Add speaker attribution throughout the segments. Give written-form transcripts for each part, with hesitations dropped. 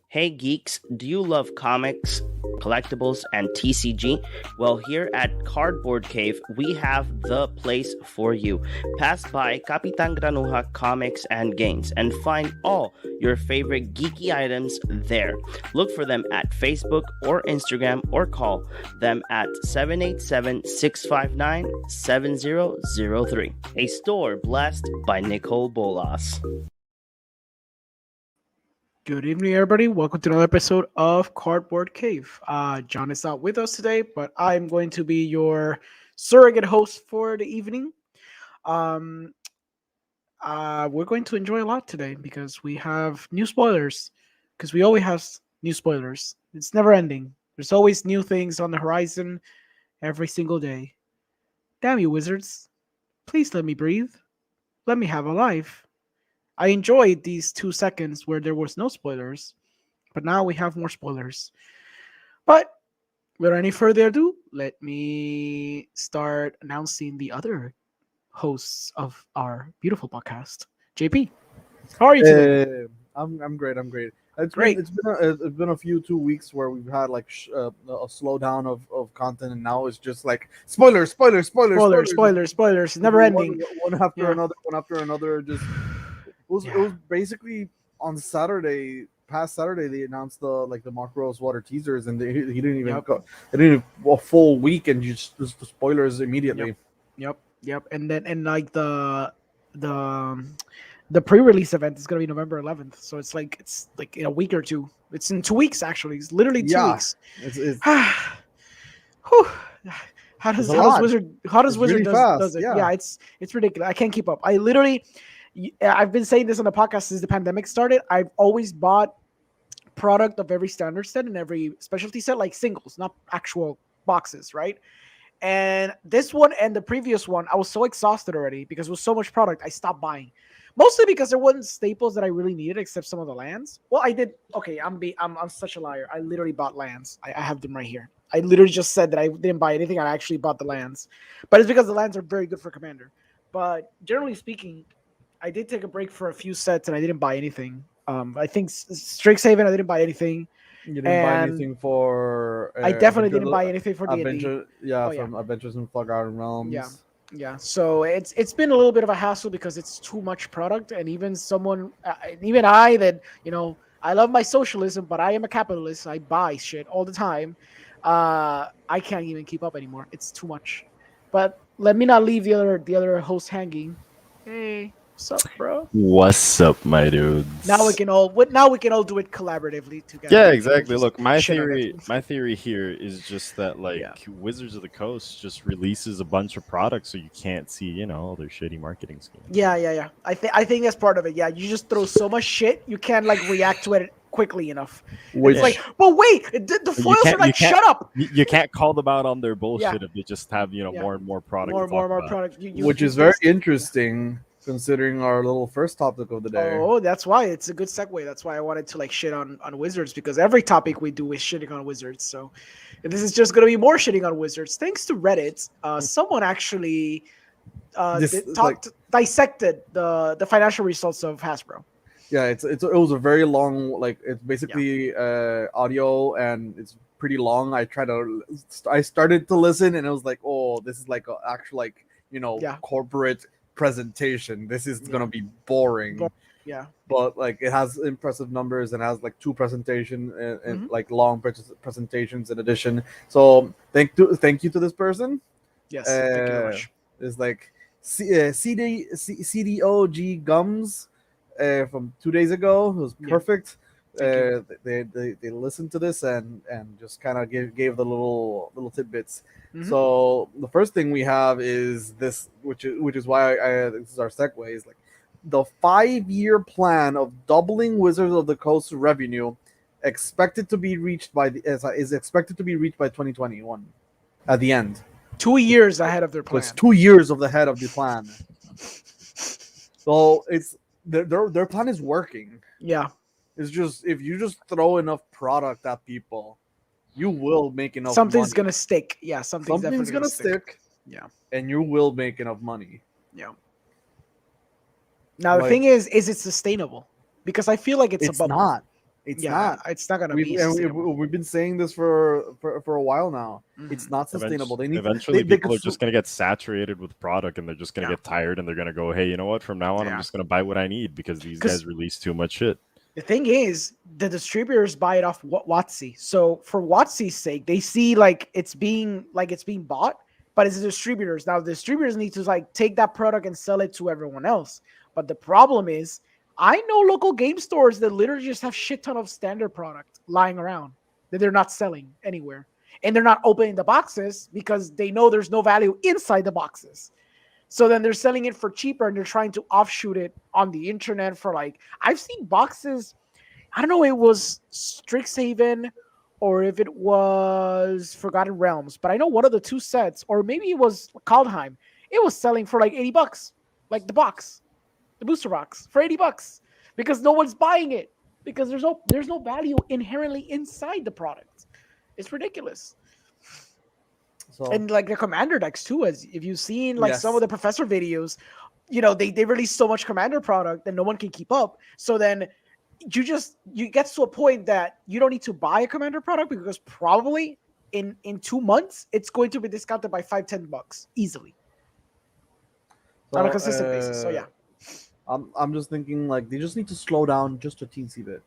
Speaker 1: Hey geeks, do you love comics, collectibles, and TCG? Well, here at Cardboard Cave, we have the place for you. Pass by Kapitan Granuja Comics and Games and find all your favorite geeky items there. Look for them at Facebook or Instagram or call them at 787-659-7003. A store blessed by Nicole Bolas.
Speaker 2: Good evening, everybody. Welcome to another episode of Cardboard Cave. John is not with us today, but I'm going to be your surrogate host for the evening. We're going to enjoy a lot today because we have new spoilers. Because we always have new spoilers. It's never ending. There's always new things on the horizon every single day. Damn you, wizards. Please let me breathe. Let me have a life. I enjoyed these 2 seconds where there was no spoilers, but now we have more spoilers. But without any further ado, let me start announcing the other hosts of our beautiful podcast. JP, how are you today?
Speaker 3: I'm great. I'm great.
Speaker 2: Great.
Speaker 3: It's been a few 2 weeks where we've had like a slowdown of content, and now it's just like spoilers.
Speaker 2: It's never ending.
Speaker 3: One after another. Just it was basically on Saturday. Past Saturday, they announced the Mark Rosewater teasers, and he didn't even go. They didn't a full week, and just the spoilers immediately.
Speaker 2: Yep. And then like the pre-release event is gonna be November 11th, so it's like in a week or two. It's in 2 weeks actually. It's literally 2 weeks.
Speaker 3: It's
Speaker 2: How does Wizard
Speaker 3: really
Speaker 2: does it?
Speaker 3: Yeah.
Speaker 2: Yeah, it's ridiculous. I can't keep up. I've been saying this on the podcast since the pandemic started. I've always bought product of every standard set and every specialty set, like singles, not actual boxes, right? And this one and the previous one, I was so exhausted already because it was so much product. I stopped buying, mostly because there wasn't staples that I really needed, except some of the lands. Well, I did. Okay, I'm such a liar. I literally bought lands. I have them right here. I literally just said that I didn't buy anything. I actually bought the lands, but it's because the lands are very good for commander. But generally speaking, I did take a break for a few sets and I didn't buy anything. I think Strixhaven, I didn't buy anything,
Speaker 3: You didn't buy
Speaker 2: and
Speaker 3: anything for
Speaker 2: I definitely
Speaker 3: Adventure,
Speaker 2: didn't buy anything for D&D.
Speaker 3: Adventure, yeah,
Speaker 2: Oh yeah.
Speaker 3: from Adventures in Forgotten
Speaker 2: Yeah,
Speaker 3: Realms.
Speaker 2: yeah. So it's been a little bit of a hassle because it's too much product, and even even I that I love my socialism, but I am a capitalist. I buy shit all the time. I can't even keep up anymore. It's too much. But let me not leave the other host hanging. Hey, what's up, bro?
Speaker 4: What's up, my
Speaker 2: Now we
Speaker 4: dudes?
Speaker 2: can all now we can all do it collaboratively together.
Speaker 4: Yeah,
Speaker 2: We can all
Speaker 4: exactly.
Speaker 2: just
Speaker 4: Look, my
Speaker 2: shit on it.
Speaker 4: theory here is just that
Speaker 2: Yeah.
Speaker 4: Wizards of the Coast just releases a bunch of products so you can't see, all their shitty marketing schemes.
Speaker 2: Yeah. I think that's part of it. Yeah, you just throw so much shit, you can't like react to it quickly enough.
Speaker 3: Which
Speaker 2: It's like, but wait, the
Speaker 4: You
Speaker 2: foils are
Speaker 4: can't you
Speaker 2: like,
Speaker 4: can't
Speaker 2: shut up.
Speaker 4: you can't call them out on their
Speaker 2: Yeah,
Speaker 4: bullshit if they just have,
Speaker 2: yeah.
Speaker 4: more and more product
Speaker 2: More,
Speaker 4: to
Speaker 2: more,
Speaker 4: talk
Speaker 2: more
Speaker 4: about.
Speaker 2: product.
Speaker 3: which
Speaker 2: You
Speaker 3: is very
Speaker 2: just
Speaker 3: interesting considering our little first topic of the day.
Speaker 2: Oh, that's why it's a good segue. That's why I wanted to like shit on Wizards, because every topic we do is shitting on Wizards. So this is just gonna be more shitting on Wizards. Thanks to Reddit, someone actually
Speaker 3: This is like,
Speaker 2: dissected the financial results of Hasbro.
Speaker 3: yeah, it was a very long, like, it's basically audio and it's pretty long. I started to listen and it was like, oh, this is like a actual, like,
Speaker 2: Yeah.
Speaker 3: corporate presentation. This is gonna
Speaker 2: Yeah.
Speaker 3: be boring.
Speaker 2: Yeah.
Speaker 3: But like it has impressive numbers and has like two presentation and
Speaker 2: Mhm.
Speaker 3: like long presentations in addition. So thank you to this person.
Speaker 2: Yes. Thank you very
Speaker 3: Uh,
Speaker 2: much.
Speaker 3: it's like CDOG Gums from 2 days ago. It was
Speaker 2: Yeah.
Speaker 3: perfect.
Speaker 2: Thank you.
Speaker 3: They listened to this and just kind of gave the little tidbits.
Speaker 2: Mhm.
Speaker 3: So the first thing we have is this, which is why this is our segue, is like the 5-year plan of doubling Wizards of the Coast revenue expected to be reached is expected to be reached by 2021 at the end.
Speaker 2: 2 years ahead of their
Speaker 3: So it's
Speaker 2: plan.
Speaker 3: 2 years of the head of the plan. So it's their plan is working.
Speaker 2: Yeah.
Speaker 3: It's just if you just throw enough product at people, you will make enough
Speaker 2: Something's
Speaker 3: money.
Speaker 2: gonna stick. Yeah, something's definitely
Speaker 3: gonna stick.
Speaker 2: Yeah.
Speaker 3: And you will make enough money.
Speaker 2: Yeah. Now the
Speaker 3: Like,
Speaker 2: thing is it sustainable? Because I feel like it's a
Speaker 3: it's
Speaker 2: bubble.
Speaker 3: not. It's not.
Speaker 2: It's not gonna be sustainable.
Speaker 3: We've been saying this for a while now. It's
Speaker 2: Mhm.
Speaker 3: not sustainable. They need
Speaker 4: Eventually,
Speaker 3: they
Speaker 4: people are just going to get saturated with product, and they're just going to
Speaker 2: Yeah.
Speaker 4: get tired, and they're going to go, "Hey, you know what? From now on, I'm
Speaker 2: Yeah.
Speaker 4: just going to buy what I need because these
Speaker 2: 'Cause-
Speaker 4: guys release too much shit."
Speaker 2: The thing is, the distributors buy it off WotC. So for WotC's sake, they see like it's being bought, but it's the distributors. Now the distributors need to like take that product and sell it to everyone else. But the problem is, I know local game stores that literally just have shit ton of standard product lying around that they're not selling anywhere. And they're not opening the boxes because they know there's no value inside the boxes. So then they're selling it for cheaper and they're trying to offshoot it on the internet for like, I've seen boxes. I don't know if it was Strixhaven or if it was Forgotten Realms, but I know one of the two sets, or maybe it was Kaldheim, it was selling for like $80, like the box, the booster box for $80 because no one's buying it because there's no value inherently inside the product. It's ridiculous.
Speaker 3: So
Speaker 2: And like the commander decks too, as if you've seen like some
Speaker 3: Yes.
Speaker 2: of the professor videos, they release so much commander product that no one can keep up. So then you get to a point that you don't need to buy a commander product because probably in 2 months it's going to be discounted by $5-10 easily on a consistent basis. So yeah,
Speaker 3: I'm just thinking like they just need to slow down just a teensy bit.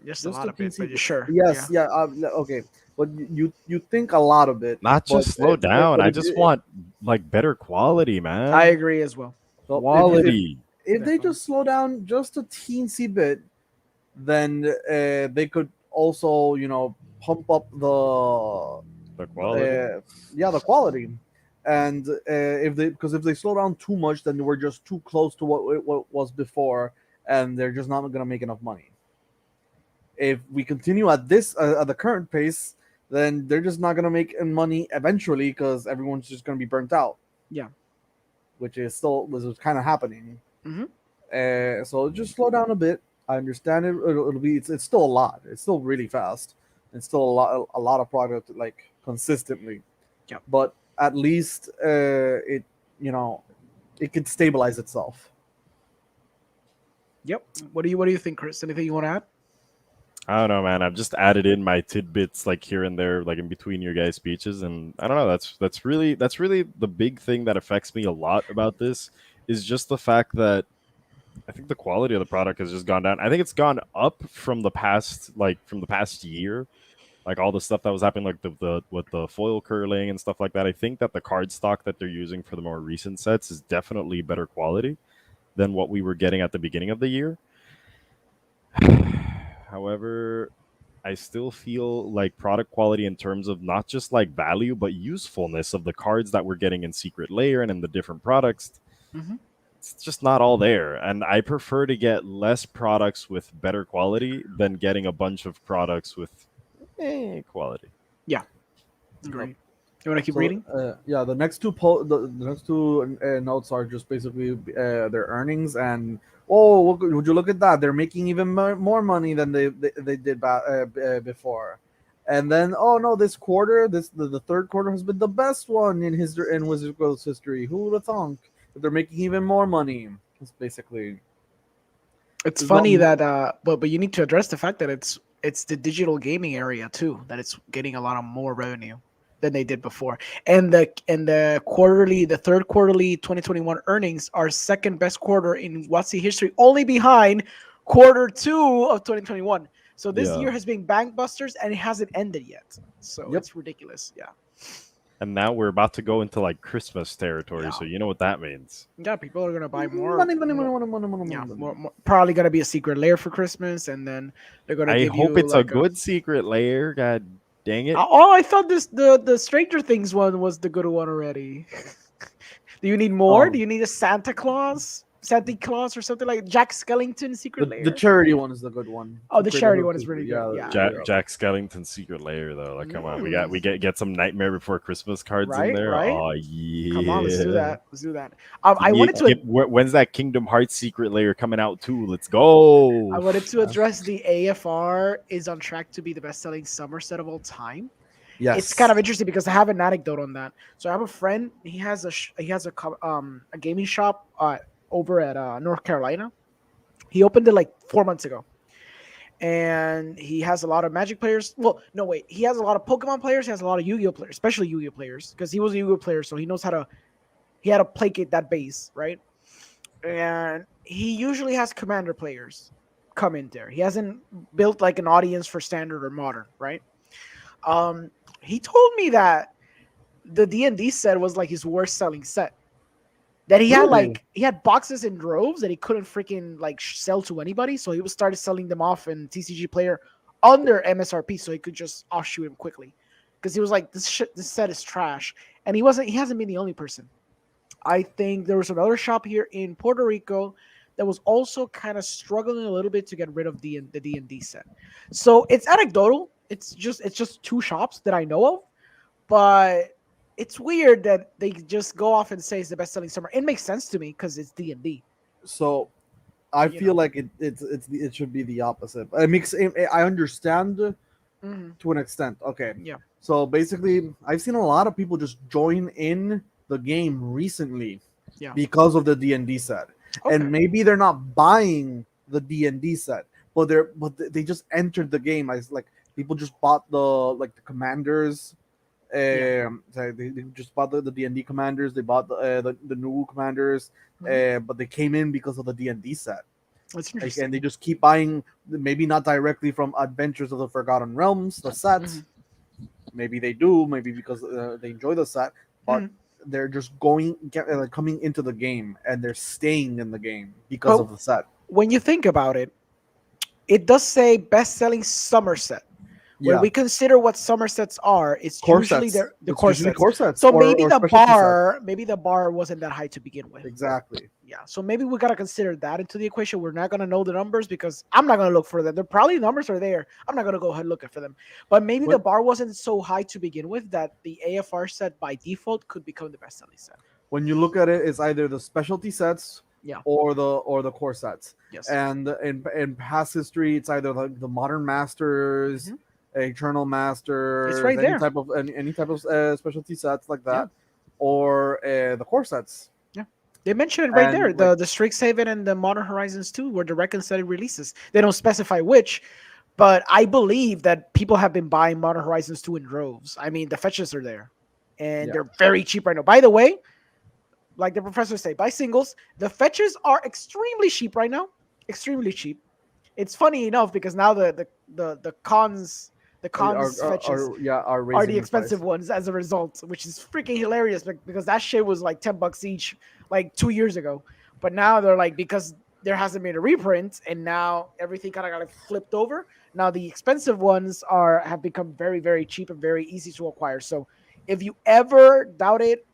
Speaker 2: just a lot of it,
Speaker 3: teensy
Speaker 2: but sure.
Speaker 3: Yes, yeah. Okay, but you think a lot of it.
Speaker 4: Not
Speaker 3: but-
Speaker 4: just slow down.
Speaker 3: but
Speaker 4: I
Speaker 3: if
Speaker 4: just
Speaker 3: you-
Speaker 4: want like better quality, man.
Speaker 2: I agree as well.
Speaker 3: so if-
Speaker 4: Quality.
Speaker 3: If they
Speaker 2: Definitely.
Speaker 3: just slow down just a teensy bit, then they could also pump up
Speaker 4: The quality.
Speaker 3: the quality. And if they slow down too much, then we're just too close to what was before, and they're just not gonna make enough money. If we continue at this at the current pace, then they're just not gonna make money eventually because everyone's just gonna be burnt out.
Speaker 2: Yeah.
Speaker 3: Which is kind of happening.
Speaker 2: Mm-hmm.
Speaker 3: So just slow down a bit. I understand it. It'll be. It's still a lot. It's still really fast. It's still a lot of product like consistently.
Speaker 2: Yeah.
Speaker 3: But at least it it could stabilize itself.
Speaker 2: Yep. What do you think, Chris? Anything you want to add?
Speaker 4: I don't know, man. I've just added in my tidbits like here and there, like in between your guys' speeches, and I don't know. That's really the big thing that affects me a lot about this is just the fact that I think the quality of the product has just gone down. I think it's gone up from the past year, like all the stuff that was happening, like the with the foil curling and stuff like that. I think that the card stock that they're using for the more recent sets is definitely better quality than what we were getting at the beginning of the year. However, I still feel like product quality in terms of not just like value, but usefulness of the cards that we're getting in Secret Layer and in the different products.
Speaker 2: Mm-hmm.
Speaker 4: It's just not all there. And I prefer to get less products with better quality than getting a bunch of products with quality.
Speaker 2: Yeah. Great. You want to keep
Speaker 3: So,
Speaker 2: reading?
Speaker 3: Yeah, the next two notes are just basically their earnings and would you look at that? They're making even more money than they did before, and then oh no, this quarter, the third quarter has been the best one in Wizard Growth's history. Who would have thunk that they're making even more money? It's basically.
Speaker 2: It's funny that but you need to address the fact that it's the digital gaming area too that it's getting a lot of more revenue than they did before. And the third quarterly 2021 earnings are second best quarter in WotC history, only behind quarter 2 of 2021. So this year has been bankbusters and it hasn't ended yet. So it's ridiculous. Yeah.
Speaker 4: And now we're about to go into like Christmas territory,
Speaker 2: Yeah.
Speaker 4: so you know what that means.
Speaker 2: Yeah, people are gonna buy more.
Speaker 3: Money.
Speaker 2: Yeah, more, probably gonna be a secret layer for Christmas, and then they're gonna.
Speaker 4: I
Speaker 2: give
Speaker 4: hope
Speaker 2: you
Speaker 4: it's
Speaker 2: like
Speaker 4: a good secret layer. God dang it!
Speaker 2: Oh, I thought the Stranger Things one was the good one already. Do you need more? Do you need a Santa Claus, or something like Jack Skellington Secret Lair?
Speaker 3: The charity one is the good one.
Speaker 2: Oh, the charity one is really good. Yeah,
Speaker 4: Jack Skellington's Secret Layer though. Like, come on, we get some Nightmare Before Christmas cards in there.
Speaker 2: Right?
Speaker 4: Oh yeah,
Speaker 2: come on, let's do that. I wanted to.
Speaker 4: When's that Kingdom Hearts Secret Layer coming out too? Let's go.
Speaker 2: I wanted to address the AFR is on track to be the best-selling summer set of all time.
Speaker 3: Yes.
Speaker 2: It's kind of interesting because I have an anecdote on that. So I have a friend. He has a gaming shop over at North Carolina. He opened it like 4 months ago, and he has a lot of Magic players. Well, no wait, he has a lot of Pokemon players. He has a lot of Yu-Gi-Oh players, especially Yu-Gi-Oh players, because he was a Yu-Gi-Oh player, so he knows how to. He had to placate that base, right? And he usually has Commander players come in there. He hasn't built like an audience for Standard or Modern, right? He told me that the D&D set was like his worst selling set. That he had boxes in droves that he couldn't freaking like sell to anybody, so he started selling them off in TCG Player under MSRP, so he could just offshoot him quickly. Because he was like, this set is trash, and he hasn't been the only person. I think there was another shop here in Puerto Rico that was also kind of struggling a little bit to get rid of the D&D set. So it's anecdotal. It's just two shops that I know of, but it's weird that they just go off and say it's the best-selling summer. It makes sense to me because it's D&D.
Speaker 3: So I feel like it should be the opposite. I understand to an extent. Okay.
Speaker 2: Yeah.
Speaker 3: So basically, I've seen a lot of people just join in the game recently because of the D&D set. Okay. And maybe they're not buying the D&D set, but they just entered the game as like people just bought the commanders. They just bought the D&D commanders. They bought the new commanders, but they came in because of the D&D set.
Speaker 2: That's interesting.
Speaker 3: And they just keep buying, maybe not directly from Adventures of the Forgotten Realms, the sets. Maybe they do, maybe because they enjoy the set, but they're just coming into the game and they're staying in the game because of the set.
Speaker 2: When you think about it, it does say best-selling summer set. When
Speaker 3: Yeah,
Speaker 2: we consider what summer sets are, it's
Speaker 3: core
Speaker 2: usually
Speaker 3: sets.
Speaker 2: the
Speaker 3: It's
Speaker 2: core
Speaker 3: usually
Speaker 2: sets.
Speaker 3: core sets
Speaker 2: So
Speaker 3: or specialty sets.
Speaker 2: maybe the bar wasn't that high to begin with.
Speaker 3: Exactly.
Speaker 2: Yeah, so maybe we gotta consider that into the equation. We're not gonna know the numbers because I'm not gonna look for them. They're probably numbers are there. I'm not gonna go ahead and look for them. But maybe the
Speaker 3: When
Speaker 2: bar wasn't so high to begin with that the AFR set by default could become the best selling set.
Speaker 3: when you look at it, it's either the specialty sets
Speaker 2: Yeah.
Speaker 3: or the core sets.
Speaker 2: Yes.
Speaker 3: And in past history, it's either the modern masters,
Speaker 2: Mhm.
Speaker 3: eternal masters,
Speaker 2: right there.
Speaker 3: any type of specialty sets like
Speaker 2: Yeah.
Speaker 3: that, or the core sets.
Speaker 2: They mentioned it right there.
Speaker 3: And like
Speaker 2: The Strixhaven and the Modern Horizons 2 were direct and steady releases. They don't specify which, but I believe that people have been buying Modern Horizons 2 in droves. I mean, the fetches are there, and
Speaker 3: Yeah.
Speaker 2: they're very cheap right now. By the way, like the professors say, buy singles. The fetches are extremely cheap right now. Extremely cheap. It's funny enough because now the cons fetches
Speaker 3: are
Speaker 2: are
Speaker 3: raising
Speaker 2: the
Speaker 3: in
Speaker 2: expensive
Speaker 3: price.
Speaker 2: ones as a result, which is freaking hilarious because that shit was like $10 each like 2 years ago. But now they're like, because there hasn't been a reprint and now everything kind of got like flipped over. Now the expensive ones have become very, very cheap and very easy to acquire. So if you ever doubt it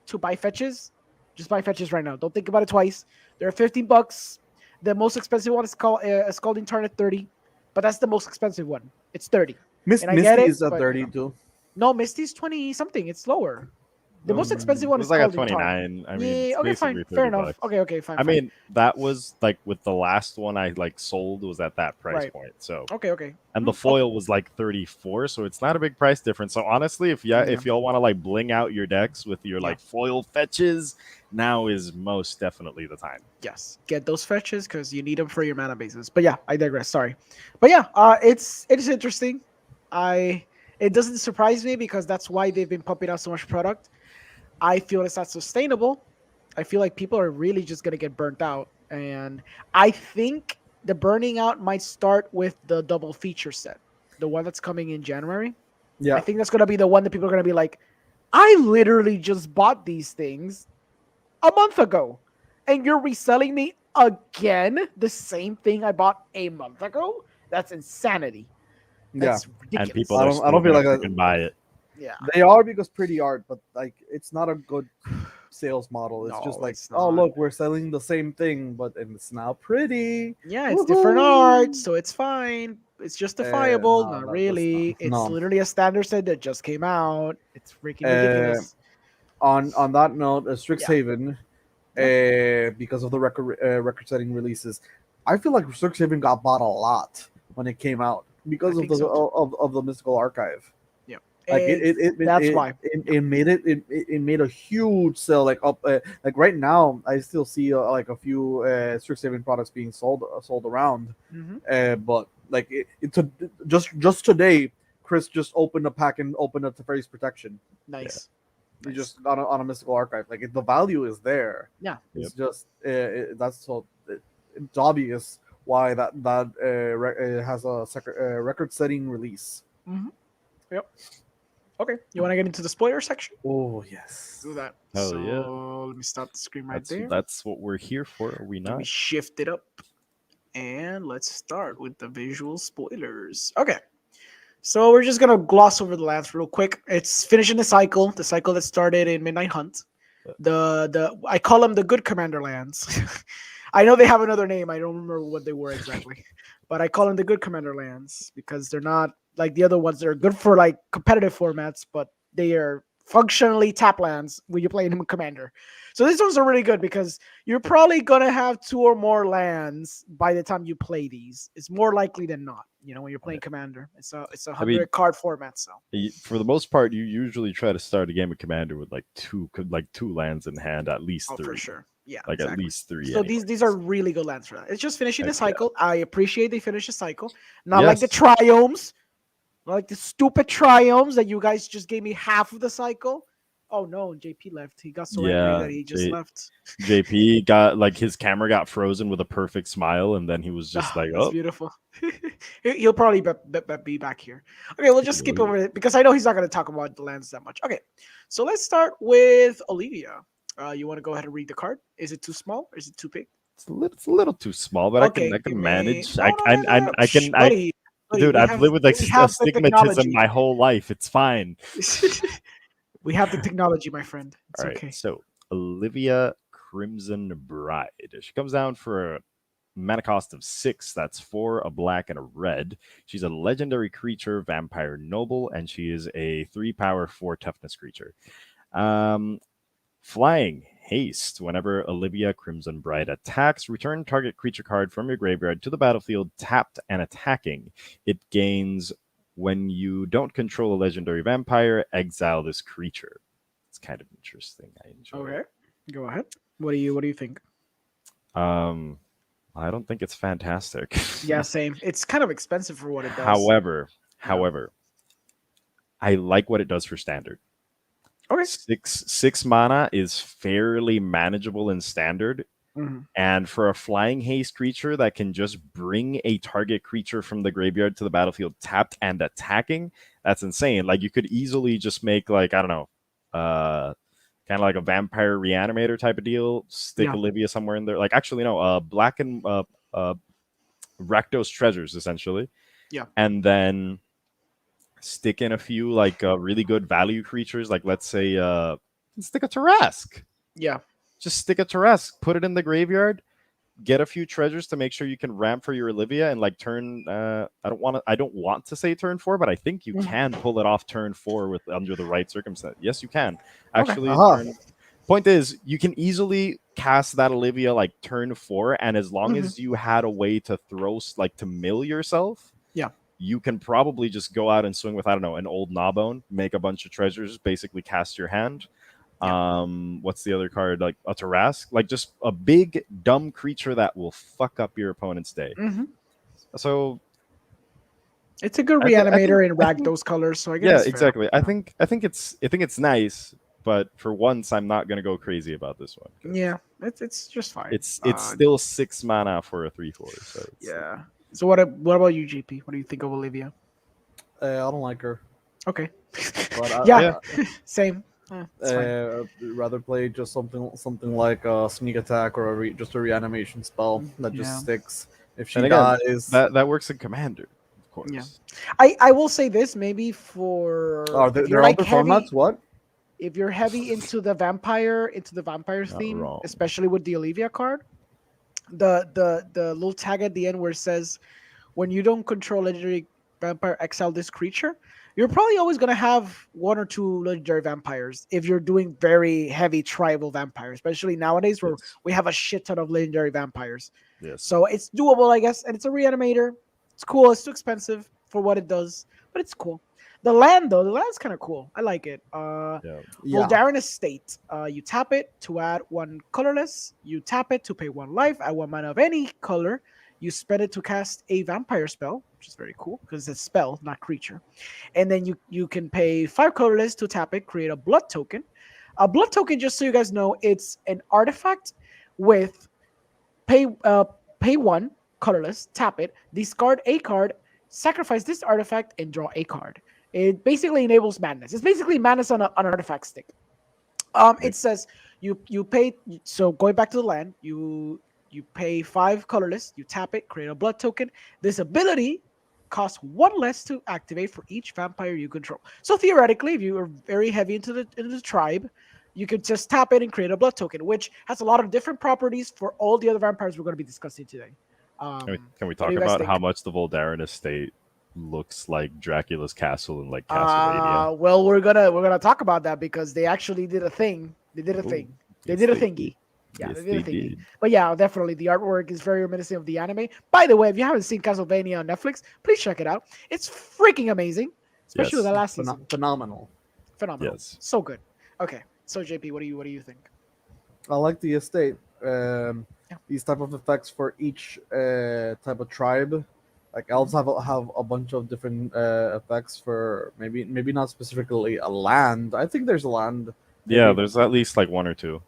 Speaker 2: to buy fetches, just buy fetches right now. Don't think about it twice. They're $15. The most expensive one is called Scalding Tarn at 30, but that's the most expensive one. It's 30. And I get
Speaker 3: Misty
Speaker 2: it,
Speaker 3: is at
Speaker 2: but
Speaker 3: 30 too.
Speaker 2: no, Misty's 20 something. It's lower. The most expensive
Speaker 4: It
Speaker 2: one is
Speaker 4: was like a
Speaker 2: called in Tarn.
Speaker 4: 29. I mean,
Speaker 2: Yeah,
Speaker 4: it's
Speaker 2: okay, fine.
Speaker 4: basically
Speaker 2: Fair
Speaker 4: 30
Speaker 2: enough.
Speaker 4: bucks.
Speaker 2: Okay, fine.
Speaker 4: I
Speaker 2: Fine.
Speaker 4: mean, that was like with the last one I like sold was at that price
Speaker 2: Right.
Speaker 4: point. So,
Speaker 2: Okay.
Speaker 4: and the foil was like 34, so it's not a big price difference. So honestly, if y'all want to like bling out your decks with your like foil fetches, now is most definitely the time.
Speaker 2: Yes, get those fetches because you need them for your mana bases. But yeah, I digress. Sorry. But yeah, it is interesting. It doesn't surprise me because that's why they've been pumping out so much product. I feel it's not sustainable. I feel like people are really just gonna get burnt out, and I think the burning out might start with the double feature set, the one that's coming in January.
Speaker 3: Yeah.
Speaker 2: I think that's gonna be the one that people are gonna be like, I literally just bought these things a month ago, and you're reselling me again the same thing I bought a month ago. That's insanity. That's ridiculous.
Speaker 4: And people are
Speaker 3: I
Speaker 4: still
Speaker 3: don't feel
Speaker 4: gonna
Speaker 3: like
Speaker 4: freaking buy it.
Speaker 2: Yeah.
Speaker 3: they are because pretty art, but like it's not a good sales model. It's
Speaker 2: No,
Speaker 3: just like,
Speaker 2: it's
Speaker 3: oh
Speaker 2: not.
Speaker 3: look, we're selling the same thing, but it's now pretty.
Speaker 2: Yeah, it's different
Speaker 3: Woohoo!
Speaker 2: art, so it's fine. It's justifiable.
Speaker 3: No,
Speaker 2: Not
Speaker 3: that's not.
Speaker 2: really. It's
Speaker 3: No.
Speaker 2: literally a standard set that just came out. It's freaking
Speaker 3: Uh,
Speaker 2: ridiculous.
Speaker 3: on that note, Strixhaven,
Speaker 2: Yeah.
Speaker 3: because of the record-setting releases, I feel like Strixhaven got bought a lot when it came out because
Speaker 2: I
Speaker 3: of
Speaker 2: think so, too.
Speaker 3: of the Mystical Archive.
Speaker 2: Yeah.
Speaker 3: Like
Speaker 2: That's why.
Speaker 3: it made a huge sale. Like up like right now, I still see like a few Strixhaven products being sold around.
Speaker 2: Mhm.
Speaker 3: But like just today, Chris just opened a pack and opened a Teferi's Protection.
Speaker 2: Nice.
Speaker 3: You
Speaker 2: Nice.
Speaker 3: just on a Mystical Archive. Like the value is there.
Speaker 2: Yeah.
Speaker 3: It's just that's so it's obvious why that has a record-setting release.
Speaker 2: Mhm. Yep. Okay. You want to get into the spoiler section?
Speaker 3: Oh yes.
Speaker 2: Do that.
Speaker 4: Hell
Speaker 2: so
Speaker 4: yeah.
Speaker 2: let me stop the screen right
Speaker 4: That's
Speaker 2: there.
Speaker 4: that's what we're here for. Are we
Speaker 2: Let
Speaker 4: not?
Speaker 2: me shift it up. And let's start with the visual spoilers. Okay. So we're just gonna gloss over the lands real quick. It's finishing the cycle that started in Midnight Hunt. The I call them the good commander lands. I know they have another name. I don't remember what they were exactly, but I call them the good commander lands because they're not like the other ones that are good for like competitive formats, but they are functionally tap lands when you're playing them commander. So these ones are really good because you're probably gonna have 2 or more lands by the time you play these. It's more likely than not. You know, when you're playing commander, it's a 100 card format. So
Speaker 4: For the most part, you usually try to start a game of commander with like two lands in hand, at least three.
Speaker 2: for sure. Yeah,
Speaker 4: like at least three.
Speaker 2: So
Speaker 4: anyways.
Speaker 2: these are really good lands for that. It's just finishing the cycle. I appreciate they finish the cycle. Not
Speaker 4: Yes.
Speaker 2: like the triomes, not like the stupid triomes that you guys just gave me half of the cycle. Oh no, JP left. He got so angry that he just left.
Speaker 4: JP got like his camera got frozen with a perfect smile, and then he was just like,
Speaker 2: That's
Speaker 4: "Oh,
Speaker 2: beautiful." He'll probably be back here. Okay, we'll just skip over it because I know he's not going to talk about the lands that much. Okay, so let's start with Olivia. You want to go ahead and read the card? Is it too small or is it too big?
Speaker 4: it's a little too small, but I can manage.
Speaker 2: Buddy, Buddy,
Speaker 4: Dude, I've lived with
Speaker 2: we have the
Speaker 4: astigmatism
Speaker 2: technology.
Speaker 4: my whole life. It's fine.
Speaker 2: We have the technology, my friend. It's
Speaker 4: All right,
Speaker 2: okay.
Speaker 4: so Olivia Crimson Bride. She comes down for a mana cost of 6. That's 4, a black, and a red. She's a legendary creature, vampire noble, and she is a 3 power, 4 toughness creature. Flying haste. Whenever Olivia Crimson Bride attacks, return target creature card from your graveyard to the battlefield tapped and attacking. It gains when you don't control a legendary vampire, exile this creature. It's kind of interesting. I enjoy
Speaker 2: Okay,
Speaker 4: it.
Speaker 2: go ahead. What do you think?
Speaker 4: I don't think it's fantastic.
Speaker 2: Yeah, same. It's kind of expensive for what it does.
Speaker 4: However, I like what it does for standard.
Speaker 2: Okay.
Speaker 4: Six mana is fairly manageable in standard.
Speaker 2: Mm-hmm.
Speaker 4: And for a flying haste creature that can just bring a target creature from the graveyard to the battlefield tapped and attacking, that's insane. Like you could easily just make like, I don't know, kind of like a vampire reanimator type of deal, stick Olivia somewhere in there. Like actually no, black and Rakdos treasures essentially.
Speaker 2: Yeah.
Speaker 4: And then stick in a few like really good value creatures, like let's say stick a Tarask.
Speaker 2: Yeah.
Speaker 4: Just stick a Tarask, put it in the graveyard, get a few treasures to make sure you can ramp for your Olivia and like turn I don't want to say turn 4, but I think you can pull it off turn 4 with under the right circumstance. Yes, you can. Actually, point is you can easily cast that Olivia like turn 4, and as long as you had a way to throw like to mill yourself, you can probably just go out and swing with, I don't know, an old Gnawbone, make a bunch of treasures, basically cast your hand. What's the other card? Like a Tarask, like just a big dumb creature that will fuck up your opponent's day. So
Speaker 2: it's a good reanimator in Rakdos colors. So I guess
Speaker 4: exactly. I think it's nice, but for once I'm not gonna go crazy about this one.
Speaker 2: Yeah, it's just fine.
Speaker 4: It's still 6 mana for a 3/4. So
Speaker 2: yeah. So what about you, JP? What do you think of Olivia?
Speaker 3: I don't like her.
Speaker 2: Okay.
Speaker 3: But
Speaker 2: same.
Speaker 3: Rather play just something like a sneak attack or just a reanimation spell that just sticks. If she dies,
Speaker 4: that works in Commander, of course.
Speaker 2: Yeah, I will say this maybe for
Speaker 3: there are other formats. What
Speaker 2: if you're heavy into the vampire theme, especially with the Olivia card? The little tag at the end where it says, when you don't control legendary vampire, exile this creature. You're probably always going to have 1 or 2 legendary vampires if you're doing very heavy tribal vampires, especially nowadays where we have a shit ton of legendary vampires.
Speaker 4: Yes.
Speaker 2: So it's doable, I guess, and it's a reanimator. It's cool. It's too expensive for what it does, but it's cool. The land's kind of cool. I like it. Voldaren Estate. You tap it to add 1 colorless. You tap it to pay 1 life, add 1 mana of any color. You spend it to cast a vampire spell, which is very cool because it's a spell, not creature. And then you can pay 5 colorless to tap it, create a blood token. A blood token, just so you guys know, it's an artifact with pay 1 colorless, tap it, discard a card, sacrifice this artifact, and draw a card. It basically enables madness. It's basically madness on an artifact stick. It says you pay. So going back to the land, you pay 5 colorless. You tap it, create a blood token. This ability costs 1 less to activate for each vampire you control. So theoretically, if you are very heavy into the tribe, you could just tap it and create a blood token, which has a lot of different properties for all the other vampires we're going to be discussing today.
Speaker 4: Can we talk about how much the Voldaren Estate looks like Dracula's castle in like Castlevania?
Speaker 2: Well, we're gonna talk about that because they actually did a thing. They did a thing. They did a thingy. Yeah,
Speaker 4: yes,
Speaker 2: they did a thingy.
Speaker 4: did.
Speaker 2: But yeah, definitely the artwork is very reminiscent of the anime. By the way, if you haven't seen Castlevania on Netflix, please check it out. It's freaking amazing, especially with the last season.
Speaker 3: Phenomenal.
Speaker 4: Yes.
Speaker 2: So good. Okay, so JP, what do you think?
Speaker 3: I like the estate. These type of effects for each type of tribe. Like elves have a bunch of different effects for maybe not specifically a land. I think there's a land.
Speaker 4: Yeah, there's at least like 1 or 2.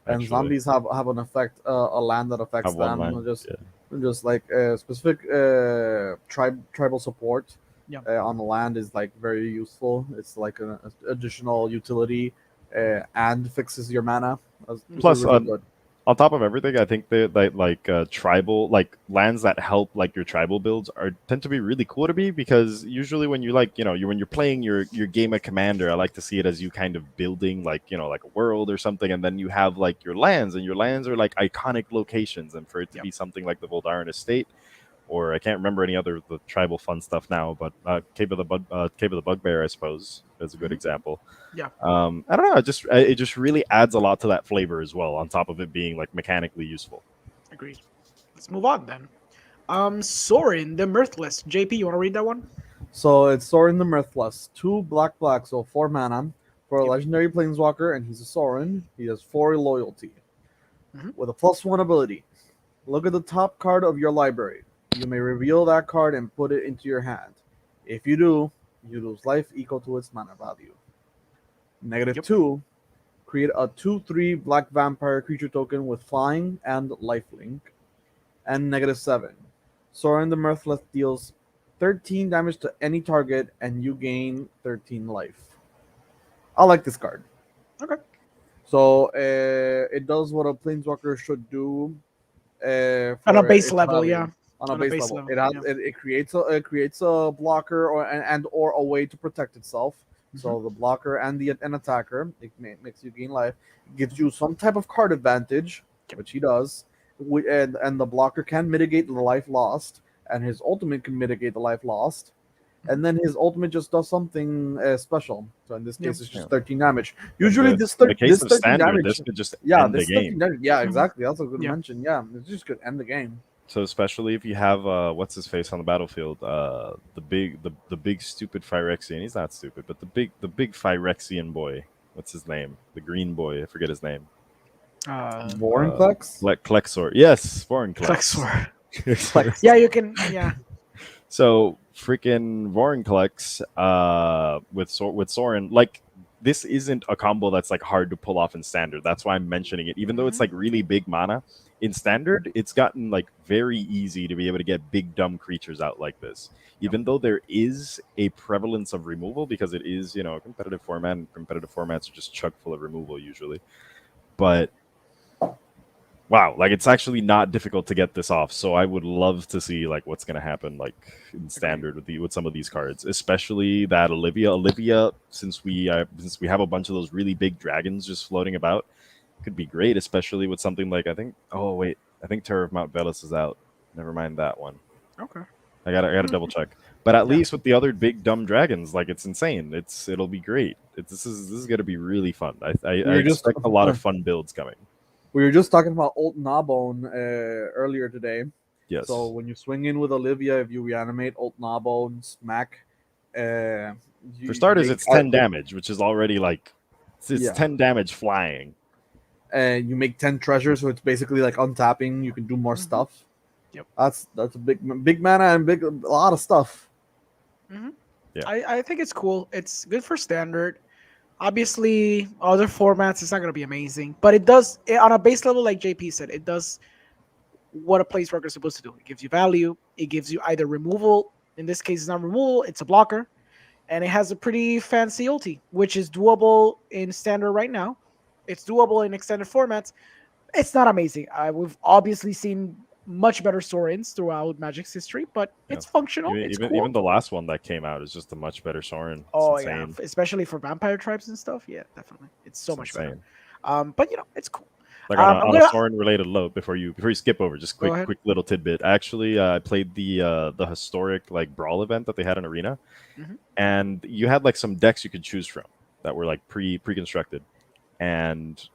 Speaker 3: And
Speaker 4: actually.
Speaker 3: zombies have an effect, a land that affects them. Just like specific tribal support on the land is like very useful. It's like an additional utility and fixes your mana.
Speaker 4: Plus,
Speaker 3: really good.
Speaker 4: On top of everything, I think that like tribal like lands that help like your tribal builds are tend to be really cool to me because usually when you like when you're playing your game of Commander, I like to see it as you kind of building like like a world or something, and then you have like your lands, and your lands are like iconic locations, and for it to
Speaker 2: Yep.
Speaker 4: be something like the Voldaran Estate, or I can't remember any other of the tribal fun stuff now, but Cave of the Bugbear, I suppose, is a good
Speaker 2: Mhm.
Speaker 4: example.
Speaker 2: Yeah.
Speaker 4: I don't know. It just really adds a lot to that flavor as well. On top of it being like mechanically useful.
Speaker 2: Agreed. Let's move on then. Sorin the Mirthless. JP, you want to read that one?
Speaker 3: So it's Sorin the Mirthless, 2 black, so 4 mana for a
Speaker 2: Yep.
Speaker 3: legendary planeswalker, and he's a Sorin. He has 4 loyalty
Speaker 2: Mhm.
Speaker 3: with a +1 ability. Look at the top card of your library. You may reveal that card and put it into your hand. If you do, you lose life equal to its mana value.
Speaker 2: Yep.
Speaker 3: -2, create a 2/3 black vampire creature token with flying and lifelink. And -7, Sorin the Mirthless deals 13 damage to any target, and you gain 13 life. I like this card.
Speaker 2: Okay.
Speaker 3: So it does what a planeswalker should do
Speaker 2: On a
Speaker 3: for
Speaker 2: base
Speaker 3: its
Speaker 2: level,
Speaker 3: value.
Speaker 2: yeah.
Speaker 3: On a base level, it has
Speaker 2: yeah.
Speaker 3: it creates a blocker or a way to protect itself. So
Speaker 2: Mm-hmm.
Speaker 3: the blocker and an attacker, it makes you gain life. It gives you some type of card advantage, which he does. And the blocker can mitigate the life lost, and his ultimate can mitigate the life lost. And then his ultimate just does something special. So in this
Speaker 2: Yeah.
Speaker 3: case, it's just
Speaker 4: Yeah.
Speaker 3: 13 damage.
Speaker 4: In
Speaker 3: Usually,
Speaker 4: the,
Speaker 3: this
Speaker 4: in the case
Speaker 3: this
Speaker 4: of
Speaker 3: 13
Speaker 4: standard,
Speaker 3: damage.
Speaker 4: this could just
Speaker 3: Yeah,
Speaker 4: end the
Speaker 3: this 13
Speaker 4: game.
Speaker 3: damage. Yeah,
Speaker 2: Mhm.
Speaker 3: exactly. That's a good
Speaker 2: Yeah.
Speaker 3: mention. Yeah, it just could end the game.
Speaker 4: So especially if you have what's his face on the battlefield, the big stupid Phyrexian. He's not stupid, but the big Phyrexian boy. What's his name? The green boy. I forget his name.
Speaker 3: Vorinclex?
Speaker 4: Klexor. Yes, Vorinclex.
Speaker 2: Klexor.
Speaker 3: Plex.
Speaker 2: Yeah, you can. Yeah.
Speaker 4: So freaking Vorinclex with Sorin, like this isn't a combo that's like hard to pull off in standard. That's why I'm mentioning it. Even though it's like really big mana in standard, it's gotten like very easy to be able to get big dumb creatures out like this. Even though there is a prevalence of removal because it is a competitive format, and competitive formats are just chock full of removal usually. But wow, like it's actually not difficult to get this off. So I would love to see like what's gonna happen like in standard with some of these cards, especially that Olivia, since we have a bunch of those really big dragons just floating about, could be great, especially with something like I think Terror of Mount Velis is out. Never mind that one.
Speaker 2: Okay.
Speaker 4: I gotta double check. But at
Speaker 2: Yeah.
Speaker 4: least with the other big dumb dragons, like it's insane. It'll be great. This is gonna be really fun. I
Speaker 3: We were just
Speaker 4: expect a lot of fun builds coming.
Speaker 3: we were just talking about Old Gnawbone earlier today.
Speaker 4: Yes.
Speaker 3: So when you swing in with Olivia, if you reanimate Old Gnawbone, smack.
Speaker 4: For starters, it's 10 damage, which is already like it's 10 damage flying.
Speaker 3: And you make 10 treasures, so it's basically like untapping. You can do more stuff.
Speaker 2: Yep.
Speaker 3: That's a big mana and a lot of stuff.
Speaker 2: Mm-hmm.
Speaker 4: Yeah.
Speaker 2: I think it's cool. It's good for standard. Obviously, other formats, it's not going to be amazing, but it does on a base level, like JP said, it does what a planeswalker is supposed to do. It gives you value. It gives you either removal. In this case, it's not removal; it's a blocker, and it has a pretty fancy ulti, which is doable in standard right now. It's doable in extended formats. It's not amazing. We've obviously seen much better Sorins throughout Magic's history, but it's functional. It's cool.
Speaker 4: Even the last one that came out is just a much better Sorin. It's
Speaker 2: Oh
Speaker 4: insane.
Speaker 2: yeah, especially for vampire tribes and stuff. Yeah, definitely. It's so much
Speaker 4: insane.
Speaker 2: better. But it's cool.
Speaker 4: Like on a Sorin related note, before you skip over, just quick little tidbit. Actually, I played the historic like brawl event that they had in Arena, and you had like some decks you could choose from that were like pre-constructed, and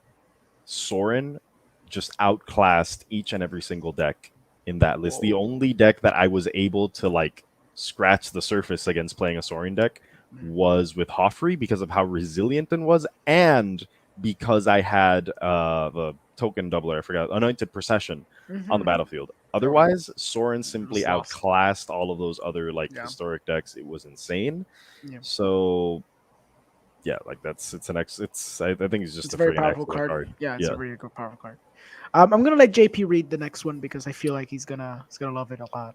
Speaker 4: Sorin just outclassed each and every single deck in that list. The only deck that I was able to like scratch the surface against playing a Sorin deck was with Hoffrey because of how resilient it was, and because I had the token doubler, I forgot, Anointed Procession on the battlefield. Otherwise, Sorin simply outclassed all of those other like historic decks. It was insane. Yeah. So yeah, like I think it's just
Speaker 2: a very powerful card. Yeah, it's a really good powerful card. I'm gonna let JP read the next one because I feel like he's gonna love it a lot.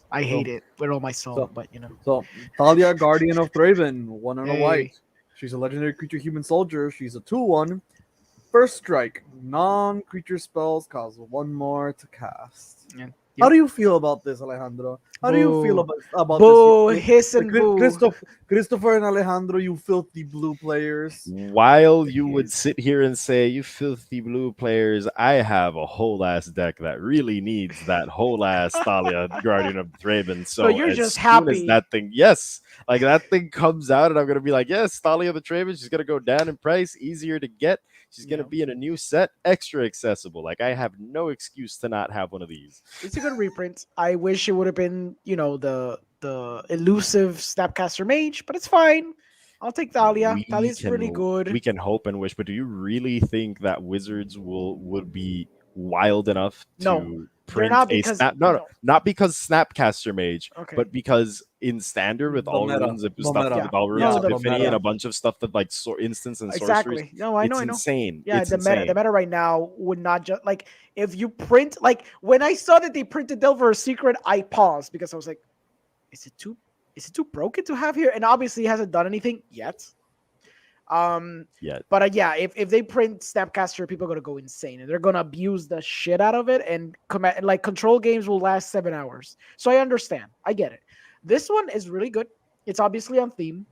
Speaker 2: I hate it with all my soul, but
Speaker 3: So Talia, Guardian of Thraben, 1 and a white. She's a legendary creature, human soldier. She's a 2/1. First strike. Non-creature spells cause one more to cast.
Speaker 2: Yeah.
Speaker 3: How
Speaker 2: Yep.
Speaker 3: do you feel about this, Alejandro? How do you feel
Speaker 2: Boo.
Speaker 3: about
Speaker 2: Boo,
Speaker 3: this?
Speaker 2: hiss and boo.
Speaker 3: Christopher and Alejandro, you filthy blue players.
Speaker 4: While you would
Speaker 2: Yes.
Speaker 4: sit here and say, "You filthy blue players," I have a whole ass deck that really needs that whole ass Thalia Guardian of Thraben.
Speaker 2: So you're
Speaker 4: as
Speaker 2: just
Speaker 4: soon as
Speaker 2: happy.
Speaker 4: that thing, yes, like that thing comes out, and I'm gonna be like, "Yes, Thalia the Thraben. She's gonna go down in price, easier to get. She's gonna
Speaker 2: Yeah.
Speaker 4: be in a new set, extra accessible. Like I have no excuse to not have one of these."
Speaker 2: It's a good reprint. I wish it would have been, the elusive Snapcaster Mage, but it's fine. I'll take Thalia. Thalia's really good.
Speaker 4: We can hope and wish, but do you really think that Wizards would be wild enough
Speaker 2: No,
Speaker 4: to
Speaker 2: they're
Speaker 4: print
Speaker 2: not
Speaker 4: a
Speaker 2: because
Speaker 4: snap? No, not because Snapcaster Mage,
Speaker 2: Okay.
Speaker 4: but because in standard with
Speaker 3: The
Speaker 4: all
Speaker 3: meta.
Speaker 4: runes of
Speaker 3: The
Speaker 4: stuff,
Speaker 3: meta.
Speaker 4: with all runes
Speaker 2: No,
Speaker 4: of
Speaker 2: the
Speaker 4: Epiphany
Speaker 3: meta.
Speaker 4: and a bunch of stuff that like instants and sorceries.
Speaker 2: Exactly. No, I know.
Speaker 4: It's
Speaker 2: I know.
Speaker 4: insane.
Speaker 2: Yeah,
Speaker 4: It's
Speaker 2: the
Speaker 4: insane.
Speaker 2: meta right now would not just like if you print like when I saw that they printed Delver Secret, I paused because I was like, is it too broken to have here? And obviously it hasn't done anything yet.
Speaker 4: Yeah.
Speaker 2: But yeah, if they print Snapcaster, people are gonna go insane and they're gonna abuse the shit out of it. And like control games will last 7 hours. So I understand. I get it. This one is really good. It's obviously on theme.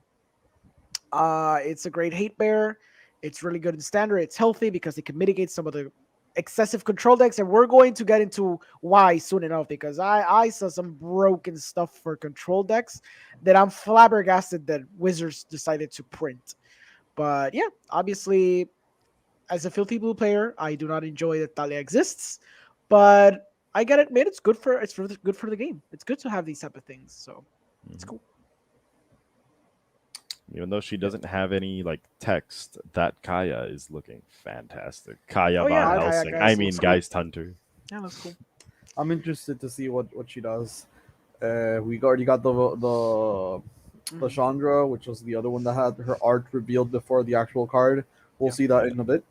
Speaker 2: It's a great hate bear. It's really good in standard. It's healthy because it can mitigate some of the excessive control decks, and we're going to get into why soon enough because I saw some broken stuff for control decks that I'm flabbergasted that Wizards decided to print. But yeah, obviously, as a filthy blue player, I do not enjoy that Talia exists, but I get it, man. It's good for good for the game. It's good to have these type of things, so it's cool.
Speaker 4: Even though she doesn't have any like text, that Kaya is looking fantastic. Kaya
Speaker 2: Oh, yeah,
Speaker 4: Van
Speaker 2: Kaya
Speaker 4: Helsing.
Speaker 2: looks
Speaker 4: I mean,
Speaker 2: cool.
Speaker 4: Geist Hunter.
Speaker 2: Yeah, that's cool.
Speaker 3: I'm interested to see what she does. We already got the Chandra, which was the other one that had her art revealed before the actual card. We'll see that in a bit.